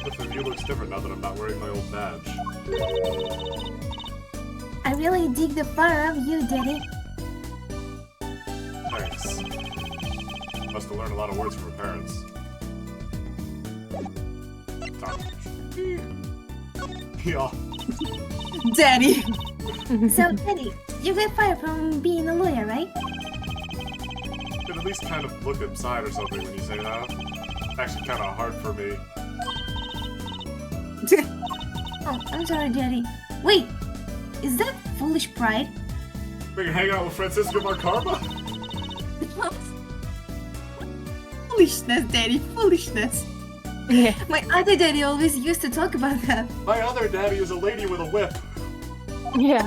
But the view looks different now that I'm not wearing my old badge. I really dig the fire of you, Daddy. Thanks. Must have learned a lot of words from her parents. Yeah. Daddy. So, Daddy, you got fired from being a lawyer, right? Could at least kind of look inside or something when you say that. actually kind of hard for me. Oh, I'm sorry, Daddy. Wait, is that foolish pride? We can hang out with Francisco Von Karma? Foolishness, Daddy, foolishness. Yeah. My other daddy always used to talk about that. My other daddy is a lady with a whip. Yeah.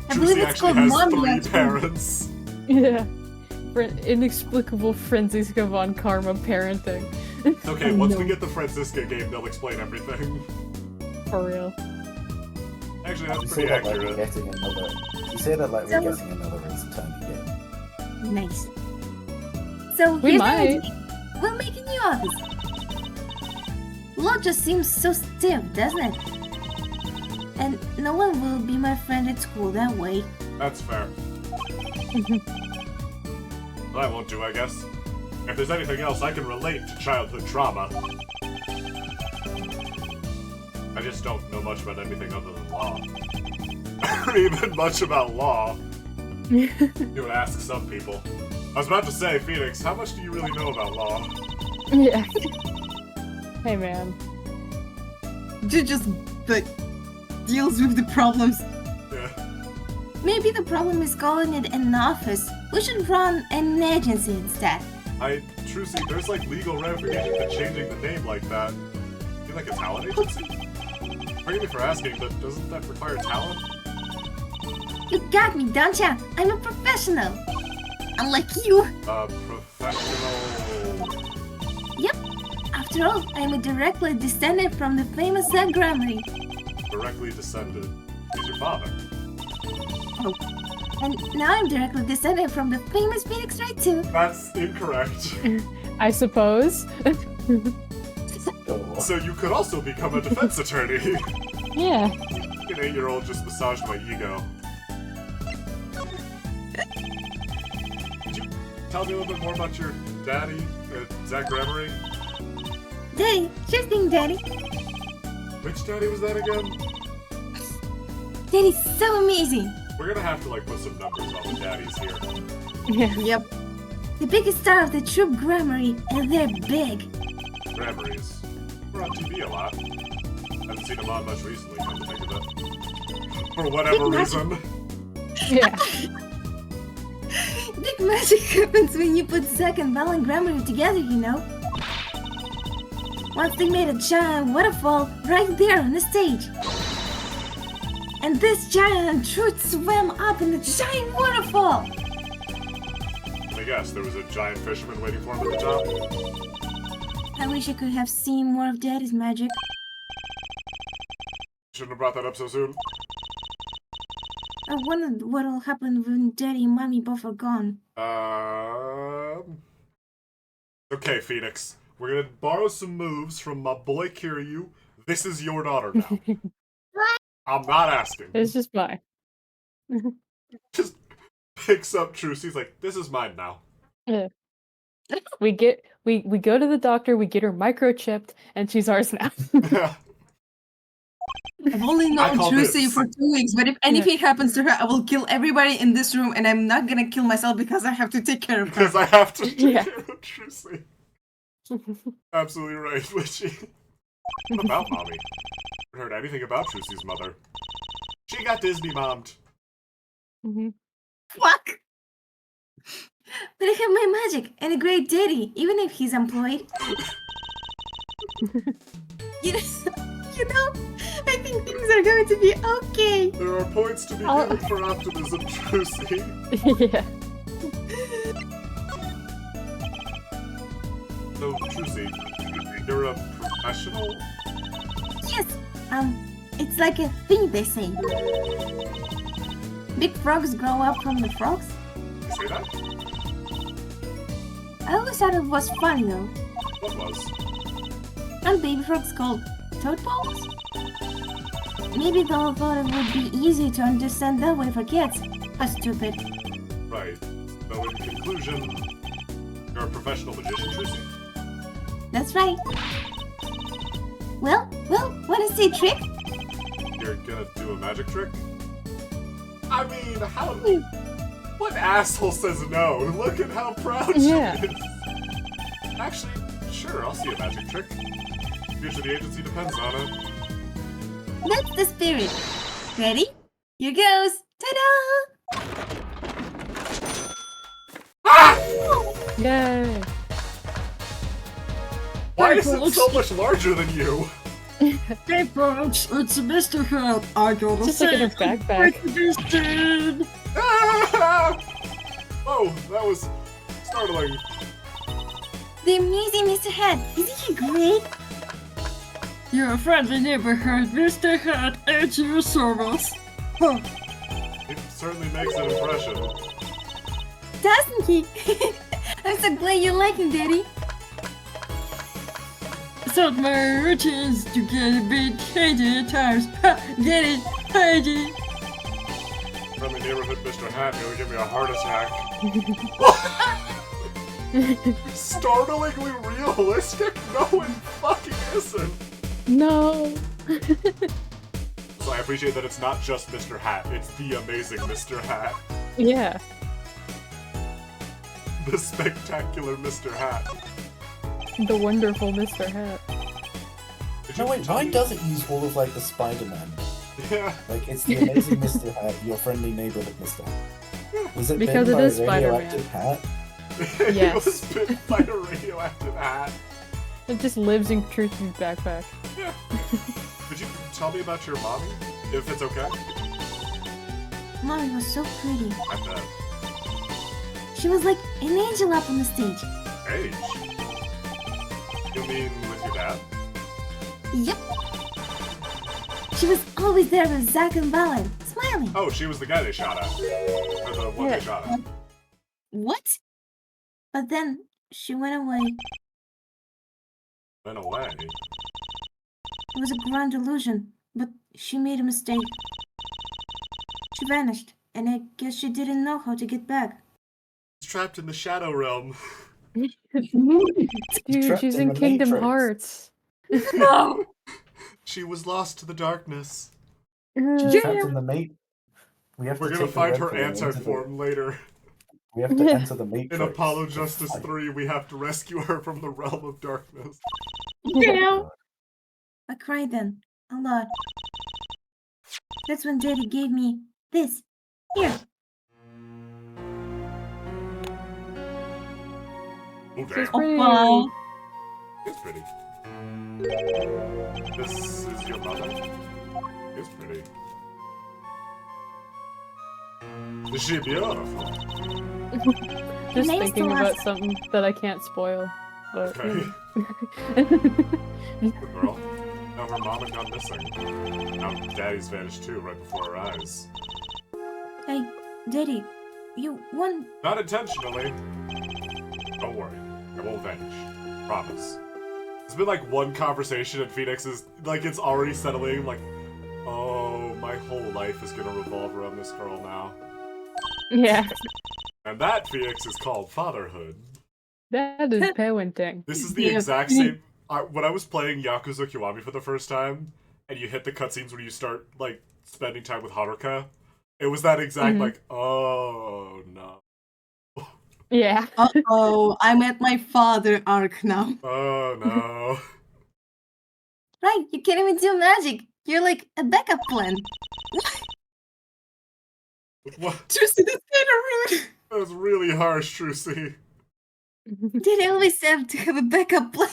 I believe Juicy it's actually called has mommy 3 actually. parents. Yeah. Inexplicable Francisco Von Karma parenting. Okay, Oh, once no. we get the Francisca game, they'll explain everything. For real. Actually, You that's say pretty that like we're accurate. getting another. You say that like So- we're getting another Ace Attorney game. Nice. So We here's the might. idea. We'll make a new office. Law just seems so stiff, doesn't it? And no one will be my friend at school that way. That's fair. Well, that won't do, I guess. If there's anything else, I can relate to childhood trauma. I just don't know much about anything other than law. Or even much about law. You would ask some people. I was about to say, Phoenix, how much do you really know about law? Yeah. Hey, man. Dude just like deals with the problems. Yeah. Maybe the problem is calling it an office. We should run an agency instead. Trucy, there's like legal ramifications to changing the name like that. You like a talent agency? Forgive me for asking, but doesn't that require talent? You got me, don't ya? I'm a professional. Unlike you. Professional... Yep. After all, I'm a directly descendant from the famous Zach Gramarye. Directly descended. He's your father. And now I'm directly descended from the famous Phoenix Wright too. That's incorrect. I suppose. Oh. So you could also become a defense attorney. Yeah. An 8-year-old just massaged my ego. Could you tell me a little bit more about your daddy, Zach Gramarye? Daddy, sure thing, Daddy. Which daddy was that again? Daddy's so amazing. We're gonna have to like put some numbers on the daddies here. Yeah. Yep. The biggest star of the troop Gramarye, and they're big. Gramaryes. We're on TV a lot. Haven't seen them on much recently, come to think of it. For whatever Big reason. Yeah. Big magic happens when you put Zack and Val and Gramarye together, you know. Once they made a giant waterfall right there on the stage. And this giant truth swam up in the giant waterfall. Let me guess, there was a giant fisherman waiting for him at the top? I wish I could have seen more of Daddy's magic. Shouldn't have brought that up so soon. I wondered what'll happen when Daddy and Mommy both are gone. Okay, Phoenix. We're gonna borrow some moves from my boy Kiryu. This is your daughter now. I'm not asking. It's just mine. Just picks up Truce. He's like, this is mine now. We go to the doctor, we get her microchipped, and she's ours now. I've only I known call Trucy dibs. for 2 weeks, but if anything happens to her, I will kill everybody in this room, and I'm not gonna kill myself because I have to take care of her. Because I have to take Yeah. care of Trucy. Absolutely right, Witchy. What about Mommy? I heard anything about Trucy's mother. She got Disney mommed. Mhm. Fuck! But I have my magic and a great daddy, even if he's employed. you know, I think things are going to be okay. There are points to be Oh. given for optimism, Trucy. Yeah. So, Trucy, you're a professional? Yes, it's like a thing they say. Big frogs grow up from the frogs. You say that? I always thought it was funny though. What was? Aren't baby frogs called tadpoles? Maybe they all thought it would be easy to understand that way for kids. How stupid. Right. So, in conclusion, you're a professional magician, Trucy? That's right. Well, wanna see a trick? You're gonna do a magic trick? I mean, how... What asshole says no? Look at how proud Yeah. she is. Actually, sure, I'll see a magic trick. Future of the agency depends on it. That's the spirit. Ready? Here goes. Ta-da! Yay! Why is it so much larger than you? Hey folks, it's Mr. Hat. I gotta Just like in her backpack. this dude. Ah! Oh, that was startling. The amazing Mr. Hat. Isn't he great? Your friendly neighborhood, Mr. Hat, at your service. Huh. It certainly makes an impression. Doesn't he? I'm so glad you like him, Daddy. So my routines to get a bit crazy at times. Ha! Get it? Crazy. Friendly neighborhood Mr. Hat nearly gave me a heart attack. Startlingly realistic? No, it fucking isn't. No. So I appreciate that it's not just Mr. Hat, it's the amazing Mr. Hat. Yeah. The spectacular Mr. Hat. The wonderful Mr. Hat. Did No, you wait, tell why me- does it use all of like the Spider-Man? Yeah. Like, it's the amazing Mr. Hat, your friendly neighborhood Mr. Hat. Was it Because bitten it by is a Spider-Man. radioactive hat? He Yes. was bitten by a radioactive hat. It just lives in Truth's backpack. Yeah. Could you tell me about your mommy? If it's okay? Mommy was so pretty. I bet. She was like an angel up on the stage. Age? You mean with your dad? Yep. She was always there with Zach and Ballard, smiling. Oh, she was the guy they shot at. Or the one Yeah. they shot at. What? But then she went away. Went away. It was a grand illusion, but she made a mistake. She vanished, and I guess she didn't know how to get back. She's trapped in the Shadow Realm. Dude, trapped she's in in the Kingdom Matrix. Hearts. No! She was lost to the darkness. She's trapped in the mate. We have We're to gonna take find the her red pill anti into the- form later. We have to enter the Matrix. In Apollo to Justice fight. 3, we have to rescue her from the realm of darkness. Yeah. I cried then, a lot. That's when Daddy gave me this. Here. Oh, She's damn. pretty. Wow. It's pretty. This is your mother? It's pretty. Is she beautiful? Just name's thinking about Celeste. something that I can't spoil. But, Okay. Good girl. Now her mom had gone missing. Now daddy's vanished too, right before our eyes. Hey, Daddy, you won. Not intentionally. Don't worry. I won't vanish. Promise. There's been like one conversation and Phoenix is like it's already settling like, oh, my whole life is gonna revolve around this girl now. yeah, And that, Phoenix, is called fatherhood. that is parenting. This is the Yeah. exact same. When I was playing Yakuza Kiwami for the first time, and you hit the cutscenes where you start like spending time with Haruka, it was that exact Mhm. like, oh no, Yeah. Uh-oh, I'm at my father arc now. oh no. Right, you can't even do magic. You're like a backup plan. What? Tristan, that's kind of rude. That was really harsh, Trucy. Daddy always have to have a backup plan.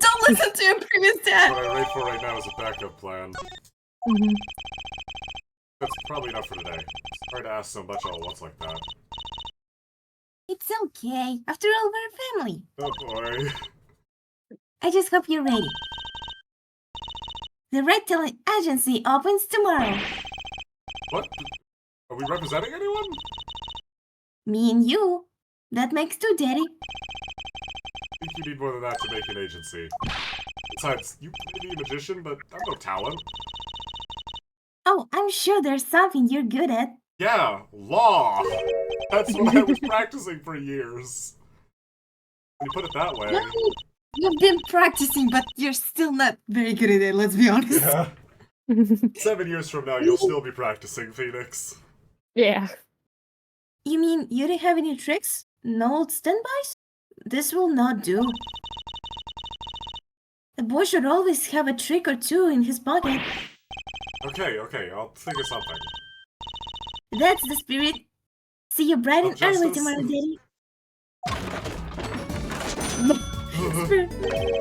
Don't listen to your previous dad. What I rate for right now is a backup plan. Mhm. That's probably enough for today. Sorry to ask so much all at once like that. It's okay. After all, we're a family. Oh boy. I just hope you're ready. The Red Talent Agency opens tomorrow. What? Are we representing anyone? Me and you. That makes two, Daddy. I think you need more than that to make an agency. Besides, you may be a magician, but I'm no talent. Oh, I'm sure there's something you're good at. Yeah, law! That's what I was practicing for years. When you put it that way. Well, you've been practicing, but you're still not very good at it, let's be honest. Yeah. 7 years from now, you'll still be practicing, Phoenix. Yeah. You mean you didn't have any tricks? No old standbys? this will not do. The boy should always have a trick or two in his pocket. Okay, I'll think of something. That's the spirit. See you bright and early Justice. tomorrow, Daddy.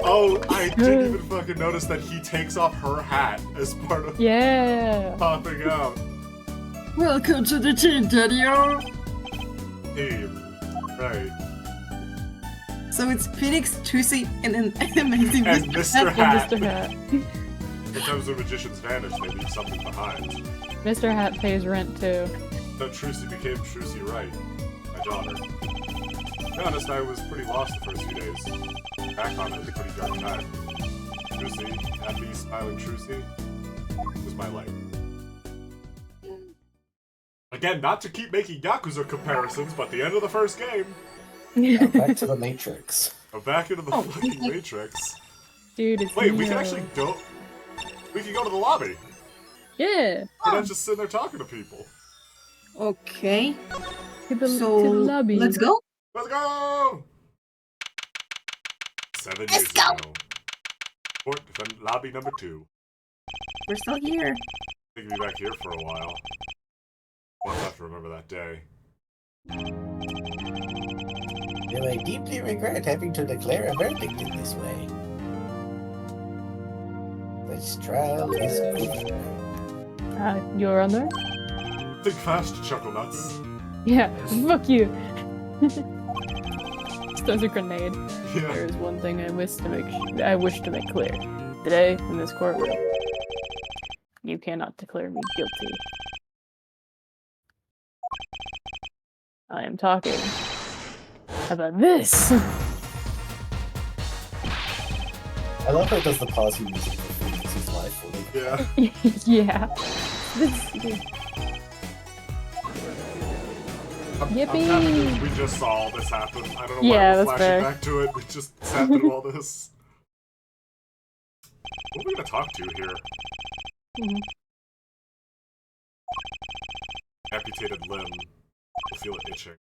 Oh, I didn't even fucking notice that he takes off her hat as part of Yeah. popping out. Welcome to the team, Daddy-o! Team. Right. So it's Phoenix, Trucy, and an amazing And Mr. Mr. And Hat. Mr. Hat. Sometimes the magicians vanish, they leave something behind. Mr. Hat pays rent too. That Trucy became Trucy Wright, my daughter. To be honest, I was pretty lost the first few days. Back on it was a pretty dark time. Trucy, happy, smiling Trucy, was my life. Again, not to keep making Yakuza comparisons, but the end of the first game. Now back to the Matrix. We're back into the Oh, fucking Matrix. Dude, it's Wait, we can Neo. actually go. We can go to the lobby. Yeah. We're not just sitting there talking to people. Okay, To the, so to the lobby. let's go. Let's go! 7 Let's years go. ago. Port defend lobby number 2. We're still here. They can be back here for a while. We'll have to remember that day. Will I deeply regret having to declare a verdict in this way? This trial is over. You're on there? Think fast, Chuckle Nuts. Yeah. Fuck you. Those a grenade. Yeah. There is one thing I wish to make clear. Today, in this courtroom, you cannot declare me guilty. I am talking about this. I love how it does the pause music for Phoenix's life. Yeah. Yeah. This- I'm Yippee! happy that we just saw all this happen. I don't know Yeah, why we're that's flashing fair. back to it. We just sat through all this. What are we gonna talk to here? Mhm. Amputated limb. I feel it itching.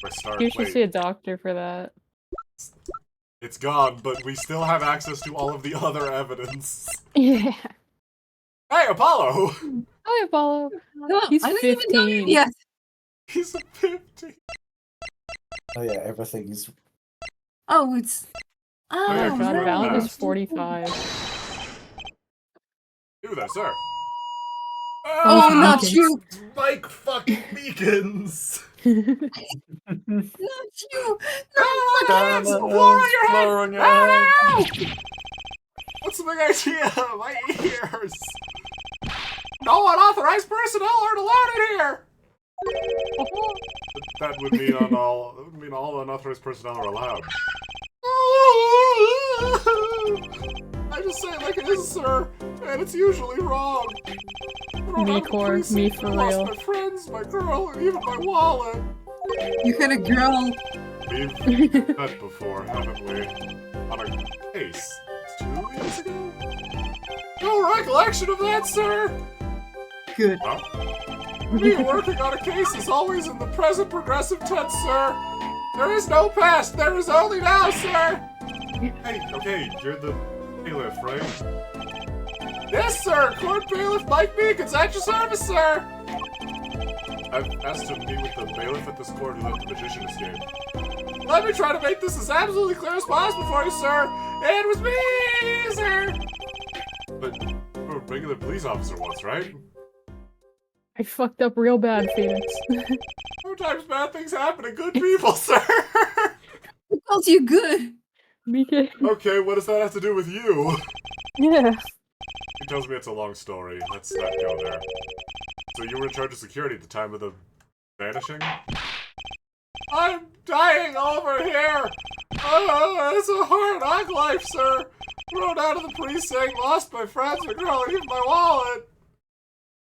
Where I start. You should Wait, see a doctor for that. it's gone, but we still have access to all of the other evidence. Yeah. Hey, Apollo! Hi, Apollo. Oh, He's I don't even know him 15. yet. He's a 50. Oh yeah, everything's Oh, it's. yeah, Oh, God, God, Right. Valid right. is 45. Do that, sir. Oh, not Meekins. you! Mike fucking Meekins! Not you! It's the floor on your head! What's the big idea? My ears! No unauthorized personnel aren't allowed in here! That would mean all unauthorized personnel are allowed. I just say it like it is, sir, and it's usually wrong. Thrown Me out of the core, precinct, me for I lost real. my friends, my girl, and even my wallet. You had a girl. We've met before, haven't we? On a case 2 years ago? No recollection of that, sir! Good. Huh? Me working on a case is always in the present progressive tense, sir! There is no past, there is only now, sir! Hey, okay, you're the bailiff, right? Yes, sir! Court bailiff Mike Meekins at your service, sir! I've asked to meet with the bailiff at this court who let the magician escape. Let me try to make this as absolutely clear as possible for you, sir! It was me, sir! But you were a regular police officer once, right? I fucked up real bad, Phoenix. Sometimes bad things happen to good people, sir! Who calls you good? Meekins. Okay, what does that have to do with you? Yeah. He tells me it's a long story. Let's not go there. So you were in charge of security at the time of the vanishing? I'm dying over here! Oh, it's a hard knock life, sir! Thrown out of the precinct, lost my friends, my girl, and even my wallet!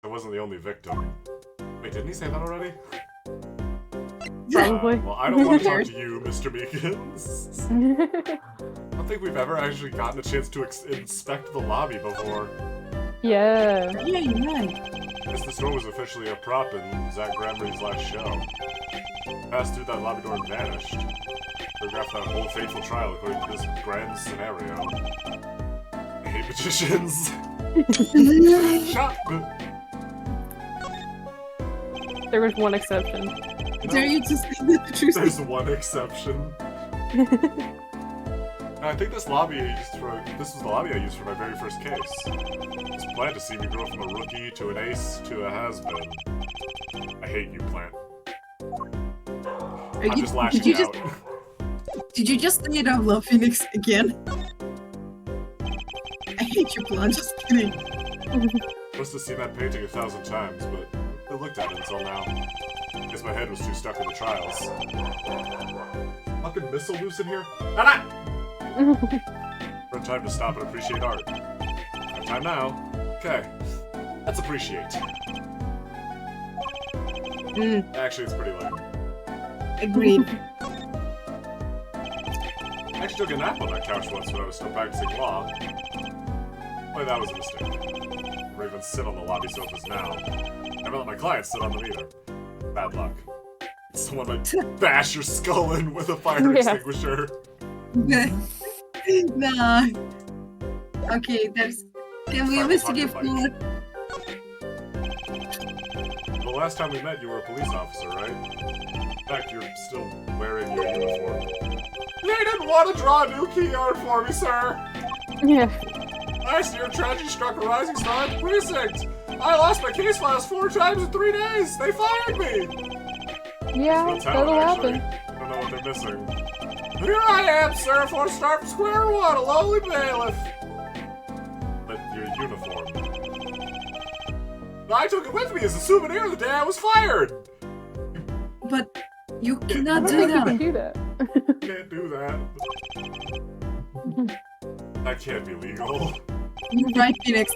I wasn't the only victim. Wait, didn't he say that already? Probably. Well, I don't want to talk to you, Mr. Meekins. I don't think we've ever actually gotten a chance to inspect the lobby before. Yeah. Yeah, you're right. Guess the store was officially a prop in Zach Gramry's last show. Passed through that lobby door and vanished. Choreographed that whole fateful trial according to this grand scenario. I hate magicians. Shut. There was one exception. Dare you to say the truth? There's one exception. I think this lobby I used for this was the lobby I used for my very first case. This planned to see me grow from a rookie to an ace to a has-been. I hate you, plant. I'm just lashing out. Did you just say it out loud, Phoenix, again? I hate you, Plan, just kidding. Must have seen that painting 1,000 times, but I looked at it until now. Guess my head was too stuck in the trials. Fucking missile loose in here? Nana! No time to stop and appreciate art. No time now. Okay. Let's appreciate. Actually, it's pretty lame. Agreed. I actually took a nap on that couch once when I was still practicing law. Boy, that was a mistake. Or even sit on the lobby sofas now. Never let my clients sit on them either. Bad luck. Someone might bash your skull in with a fire extinguisher. Nah. Okay, there's... Can we investigate for... The last time we met, you were a police officer, right? In fact, you're still wearing your uniform. They didn't want to draw a new key art for me, sir! Yeah. Last year, tragedy struck a rising star at the precinct! I lost my case files 4 times in 3 days! They fired me! Yeah, Real talent, that'll actually. happen. I don't know what they're missing. Here I am, sir, for to start from square one, a lowly bailiff! But your uniform... I took it with me as a souvenir the day I was fired! But you cannot I do don't think you that. can do that. Can't do that. That can't be legal. You're right, Phoenix.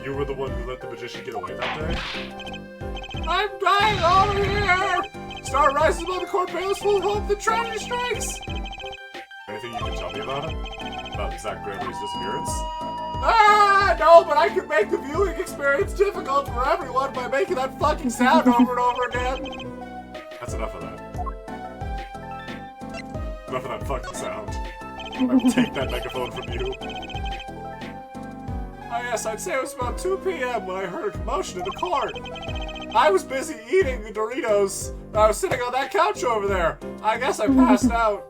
You were the one who let the magician get away that day? I'm dying over here! Star rises above the court bailiffs full of hope, the tragedy strikes! Anything you can tell me about it? About Zach Gregory's disappearance? Ah, no, but I could make the viewing experience difficult for everyone by making that fucking sound over and over again! That's enough of that. Enough of that fucking sound. I will take that megaphone from you. Oh yes, I'd say it was about 2 p.m. when I heard a commotion in the court. I was busy eating the Doritos. I was sitting on that couch over there. I guess I passed out.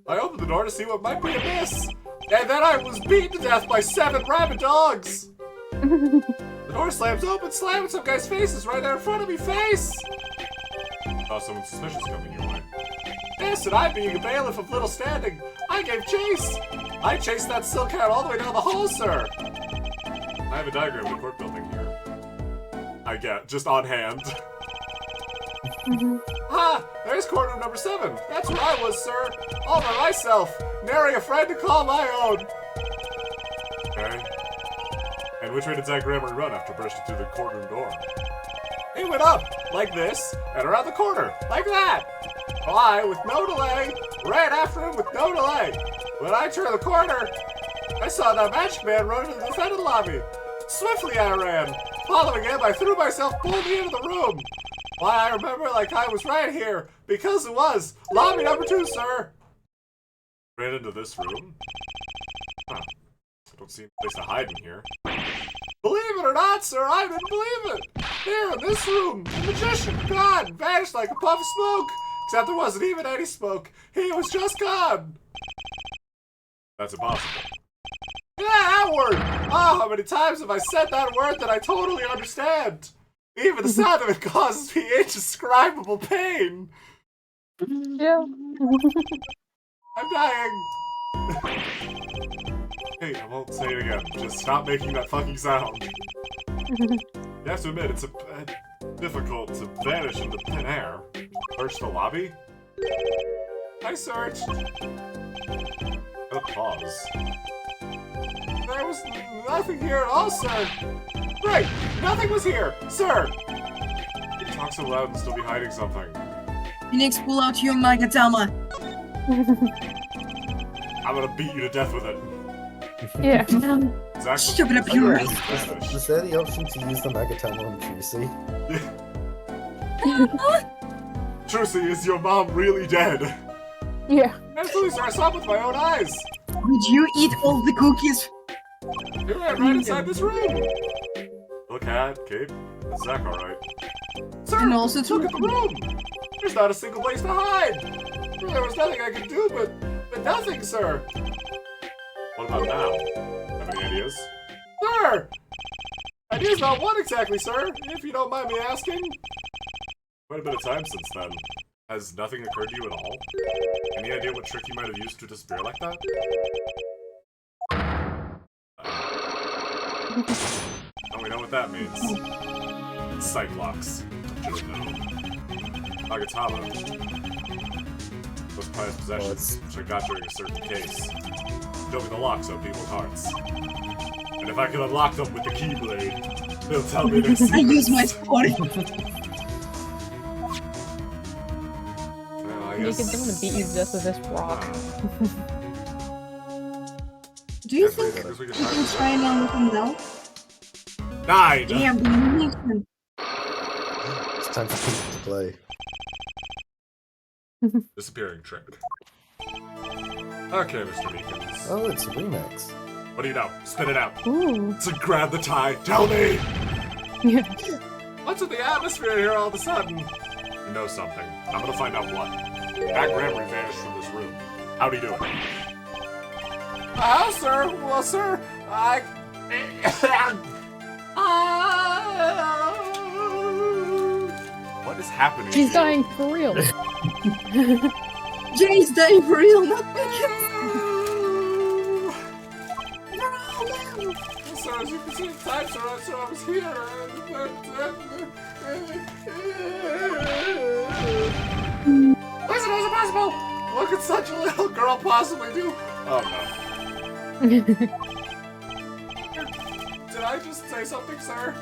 I opened the door to see what might be amiss. And then I was beaten to death by 7 rabid dogs. The door slams open, slamming some guy's faces right there in front of me. Face! Saw someone suspicious coming your way. Yes, and I, being a bailiff of little standing, I gave chase. I chased that silk hat all the way down the hall, sir. I have a diagram of the court building here. I get, just on hand. Ha! There's courtroom number 7. That's where I was, sir. All by myself. Nary a friend to call my own. Okay. And which way did Zach Gregory run after bursting through the courtroom door? He went up, like this, and around the corner, like that. Well, I, with no delay, ran after him with no delay. When I turned the corner, I saw that magic man run into the defendant lobby. Swiftly I ran. Following him, I threw myself boldly into the room. Why, I remember like I was right here, because it was lobby number 2, sir. Ran into this room? Huh. I don't see a place to hide in here. Believe it or not, sir, I didn't believe it. Here, in this room, the magician, gone, vanished like a puff of smoke. Except there wasn't even any smoke. He was just gone. That's impossible. Yeah, that word! Oh, how many times have I said that word that I totally understand? Even the sound of it causes me indescribable pain. Yeah. I'm dying. Hey, I won't say it again. Just stop making that fucking sound. You have to admit, it's difficult to vanish into thin air. Search the lobby? I searched. A pause. There was nothing here at all, sir. Right, nothing was here, sir. You talk so loud and still be hiding something. Phoenix, pull out your Magatama. I'm gonna beat you to death with it. Yeah. Zach, Shove it up your ass. Was there the option to use the Magatama on Tracy? Trucy, is your mom really dead? Yeah. Absolutely, sir. I saw it with my own eyes. Did you eat all the cookies? You're right inside this room. Look, Hat, Cape, is Zach alright? Sir, And also look at the room. There's not a single place to hide. There was nothing I could do, but nothing, sir. What about now? Have any ideas? Sir! Ideas about what exactly, sir? If you don't mind me asking. Quite a bit of time since then. Has nothing occurred to you at all? Any idea what trick you might have used to disappear like that? Oh, we know what that means. It's Cyclops. Just know. Nagatama. Those prized possessions, which I got during a certain case. Show me the locks on people's hearts. And if I can unlock them with the Keyblade, they'll tell me their secrets. I use my sword. Well, I You guess... can don't want to beat you to death with this rock. Do you Guess we- think guess we you can can try try and unlock them now? 9! Damn, the animation. It's time for people to play. Disappearing trick. Okay, Mr. Meekins. Oh, it's a remix. What do you know? Spit it out. Ooh. So grab the tie. Tell me! Yeah. What's with the atmosphere here all of a sudden? You know something. I'm gonna find out what. That Gregory vanished from this room. How'd he do it? How, sir? Well, sir, What is happening? She's here? dying for real. Jay's dying for real, not Megan. Sir, as you can see in time, sir, I was here. Listen, how's it possible? What could such a little girl possibly do? Oh no. Did I just say something, sir?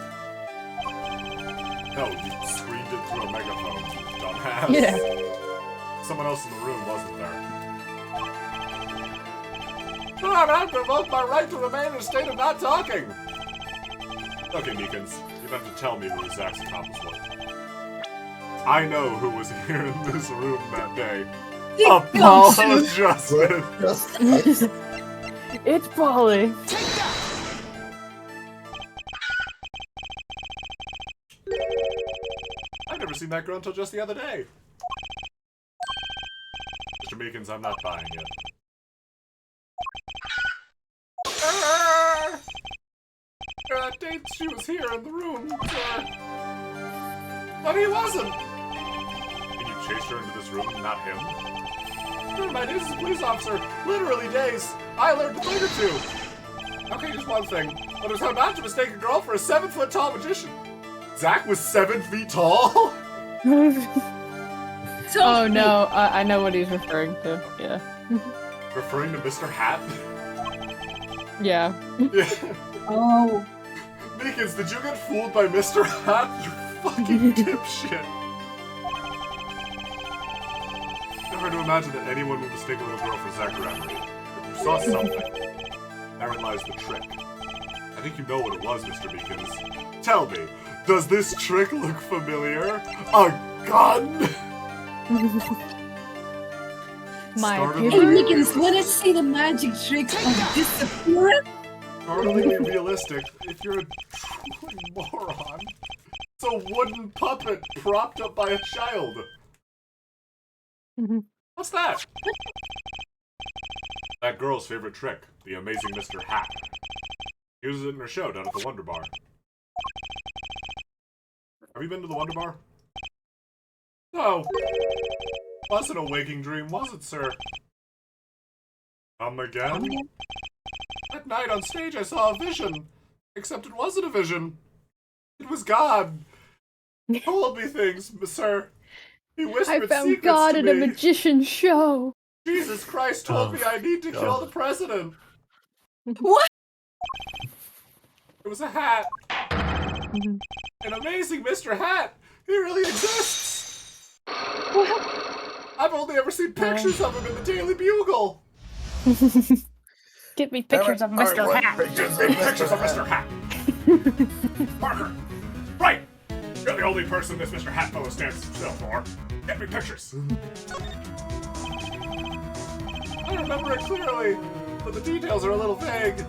No, you screamed it through a megaphone, you dumbass. Yeah. Someone else in the room, wasn't there? No, I'm going to invoke my right to remain in a state of not talking! Okay, Meekins, you have to tell me who Zach's accomplice was. I know who was here in this room that day. Apollo Justin! It's Polly. I've never seen that girl until just the other day. Mr. Meekins, I'm not buying it. That day she was here in the room, sir. But he wasn't! And you chased her into this room and not him? During my days as a police officer, literally days, I learned a thing or two. Okay, just one thing. But it was how not to mistake a girl for a 7-foot-tall magician. Zach was 7 feet tall? Oh no, I know what he's referring to. Yeah. Referring to Mr. Hat? Yeah. Yeah. Oh. Meekins, did you get fooled by Mr. Hat? You fucking dipshit. Never to imagine that anyone would mistake a little girl for Zach Gregory. But you saw something. Therein lies the trick. I think you know what it was, Mr. Meekins. Tell me, does this trick look familiar? A gun? My Startlingly Hey, opinion. Meekins, let us see the magic tricks of disappearance. Startlingly realistic if you're a truly moron. It's a wooden puppet propped up by a child. What's that? That girl's favorite trick, the amazing Mr. Hat. Uses it in her show down at the Wonder Bar. Have you been to the Wonder Bar? No. Wasn't a waking dream, was it, sir? Come again? That night on stage I saw a vision. Except it wasn't a vision. It was God. He told me things, sir. He whispered I found secrets God to in me. a magician show. Jesus Christ told me I need to kill the president. What? It was a hat. An amazing Mr. Hat. He really exists. I've only ever seen pictures of him in the Daily Bugle. Get me pictures of Mr. Hat. Just make pictures of Mr. Hat. Parker. Right. You're the only person this Mr. Hat fellow stands still for. Get me pictures! I remember it clearly, but the details are a little vague.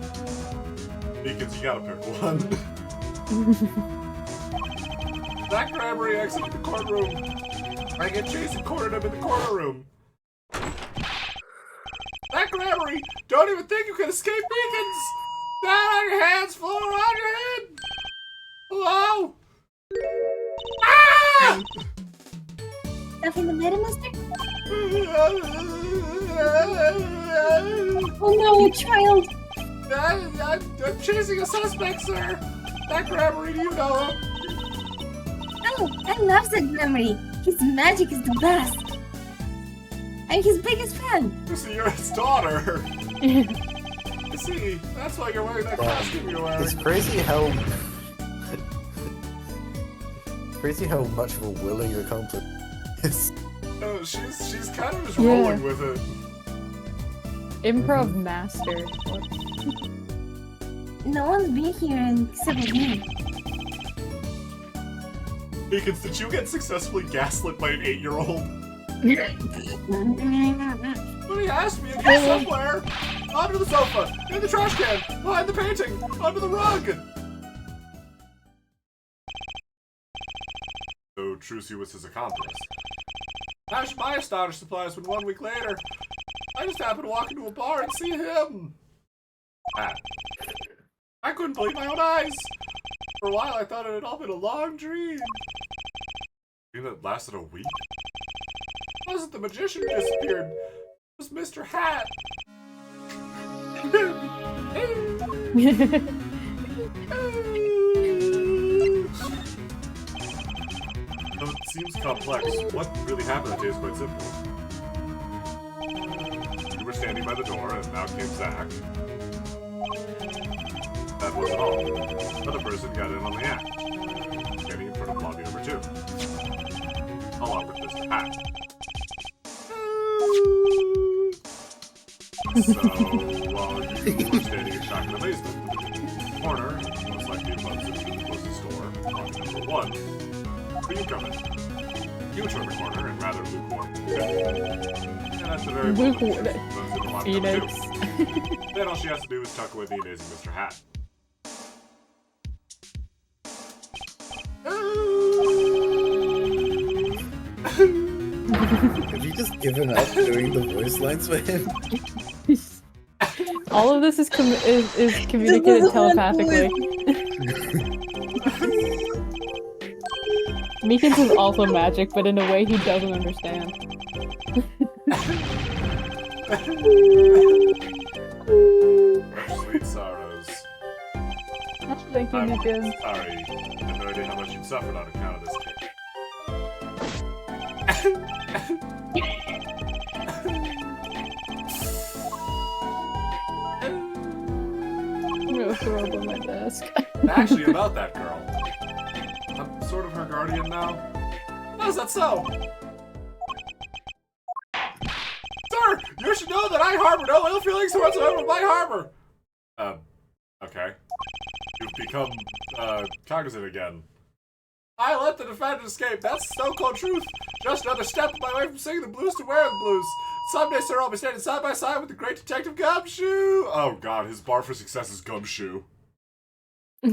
Beacons, you gotta pick one. Zach Grammery exited the courtroom. I get chased and cornered him in the corner room. Zach Grammery, don't even think you can escape Beacons! Down on your hands, floor around your head! Hello? Ah! Stuff in the matter, mister? Oh no, child! I'm chasing a suspect, sir! Zach Grammery, do you know him? Oh, I love Zach Memory. His magic is the best. I'm his biggest fan. So you're his daughter. I see. That's why you're wearing that costume you're wearing. It's crazy how much of a willing accomplice is. Oh, she's kind of just rolling with it. Improv master. No one's been here except for me. Beacons, did you get successfully gaslit by an 8-year-old? But he asked me again somewhere! Under the sofa, in the trash can, behind the painting, under the rug! So Trucy was his accomplice. That's my astonished surprise when 1 week later, I just happened to walk into a bar and see him! I couldn't believe my own eyes! For a while I thought it had all been a long dream. Dream that lasted a week? It wasn't the magician who disappeared. It was Mr. Hat. Though it seems complex, what really happened that day is quite simple. You were standing by the door, and out came Zach. That wasn't all. Another person got in on the act, standing in front of lobby number 2. Along with Mr. Hat. So, while you were standing in shock and amazement, in the corner, most likely above the closest door, on number 1, where you come in. You turn the corner and rather lukewarm. And that's the very moment she goes into lobby number 2. Then all she has to do is tuck away the amazing Mr. Hat. Have you just given up doing the voice lines for him? All of this is communicated telepathically. Meekins is also magic, but in a way he doesn't understand. Sweet sorrows. Thank you, I'm Meekins. sorry. I have no idea how much you suffered on account of this cake. I'm gonna throw up on my desk. Actually, about that girl. I'm sort of her guardian now. How is that so? Sir, you should know that I harbor no ill feelings whatsoever with my harbor. Okay. You've become, cognizant again. I let the defendant escape. That's the stone-cold truth. Just another step on my way from singing the blues to wearing the blues. Someday, sir, I'll be standing side by side with the great detective Gumshoe. Oh, God, his bar for success is Gumshoe. Oh,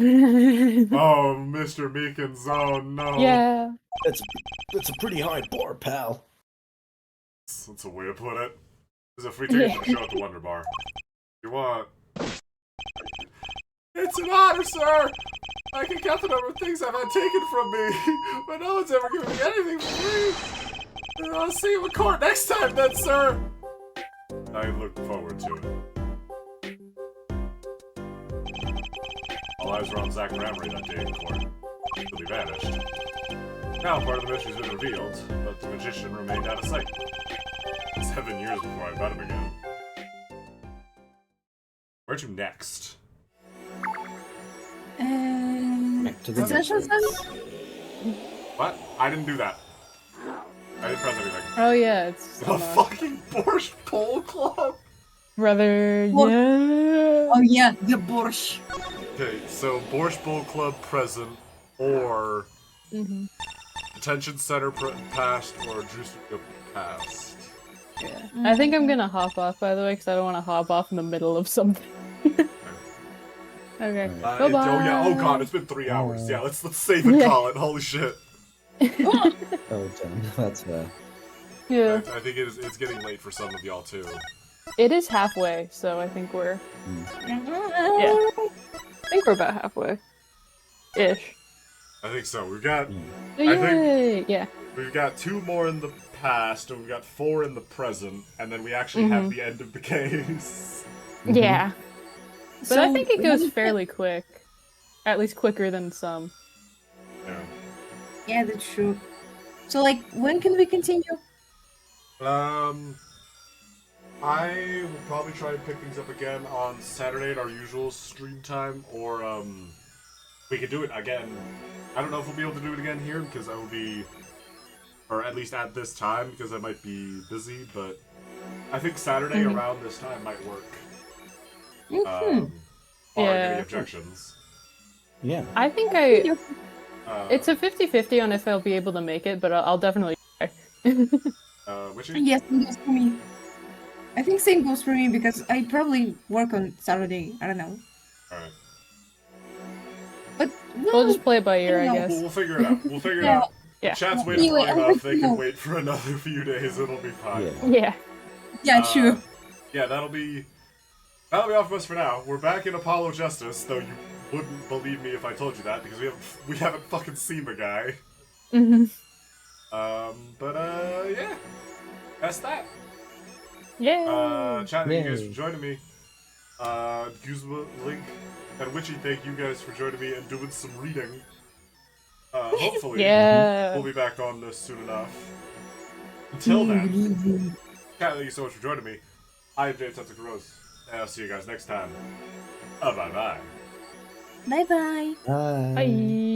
Mr. Meekins, oh, no. Yeah. That's a pretty high bar, pal. That's a way to put it. There's a free ticket for the show at the Wonder Bar. If you want. It's an honor, sir! I can count the number of things I've had taken from me, but no one's ever given me anything for free. And I'll see you in court next time then, sir! I look forward to it. All eyes were on Zach Grammery that day in court, until he vanished. Now part of the mystery's been revealed, but the magician remained out of sight. 7 years before I met him again. Where to next? To the Special Sun? What? I didn't do that. I didn't press anything. Oh yeah, it's The fucking Borscht Bowl Club? brother. Well- Yeah. Oh yeah, the borscht. Okay, so Borscht Bowl Club present, or Mhm. Detention center passed or Juice passed. Yeah. I think I'm gonna hop off, by the way, because I don't want to hop off in the middle of something. Okay. Bye-bye. Oh yeah. Oh god, it's been 3 hours. Yeah, let's save and call it. Holy shit. Oh, damn. That's fair. Yeah. I think it's getting late for some of y'all too. It is halfway, so I think we're... Yeah. I think we're about halfway. Ish. I think so. We've got. Yay! Yeah. We've got 2 more in the past, and we've got 4 in the present, and then we actually have the end of the case. Yeah. But So, I think it goes fairly quick. At least quicker than some. Yeah. Yeah, that's true. So, like, when can we continue? I will probably try and pick things up again on Saturday at our usual stream time, or we could do it again. I don't know if we'll be able to do it again here because I will be, or at least at this time because I might be busy. But I think Saturday around this time might work. Barring any objections. Yeah. I think it's a 50-50 on if I'll be able to make it, but I'll definitely try. Witchy? Yes, same goes for me. I think same goes for me because I probably work on Saturday. I don't know. Alright. But We'll just play it by ear, I no. guess. We'll figure it out. We'll figure it Yeah. out. Yeah. Chat's waiting Anyway, long I'll enough. let They you can know. wait for another few days. It'll be fine. Yeah. Yeah, true. Yeah, that'll be off of us for now. We're back in Apollo Justice, though you wouldn't believe me if I told you that because we haven't fucking seen the guy. Yeah, that's that. Yay! Chat, thank you guys for joining me. Guzma, Link, and Witchy, thank you guys for joining me and doing some reading. Hopefully, Yeah. we'll be back on this soon enough. Until then, chat, thank you so much for joining me. I'm James Tentacle Rose, and I'll see you guys next time. Bye-bye. Bye bye. Bye. Bye.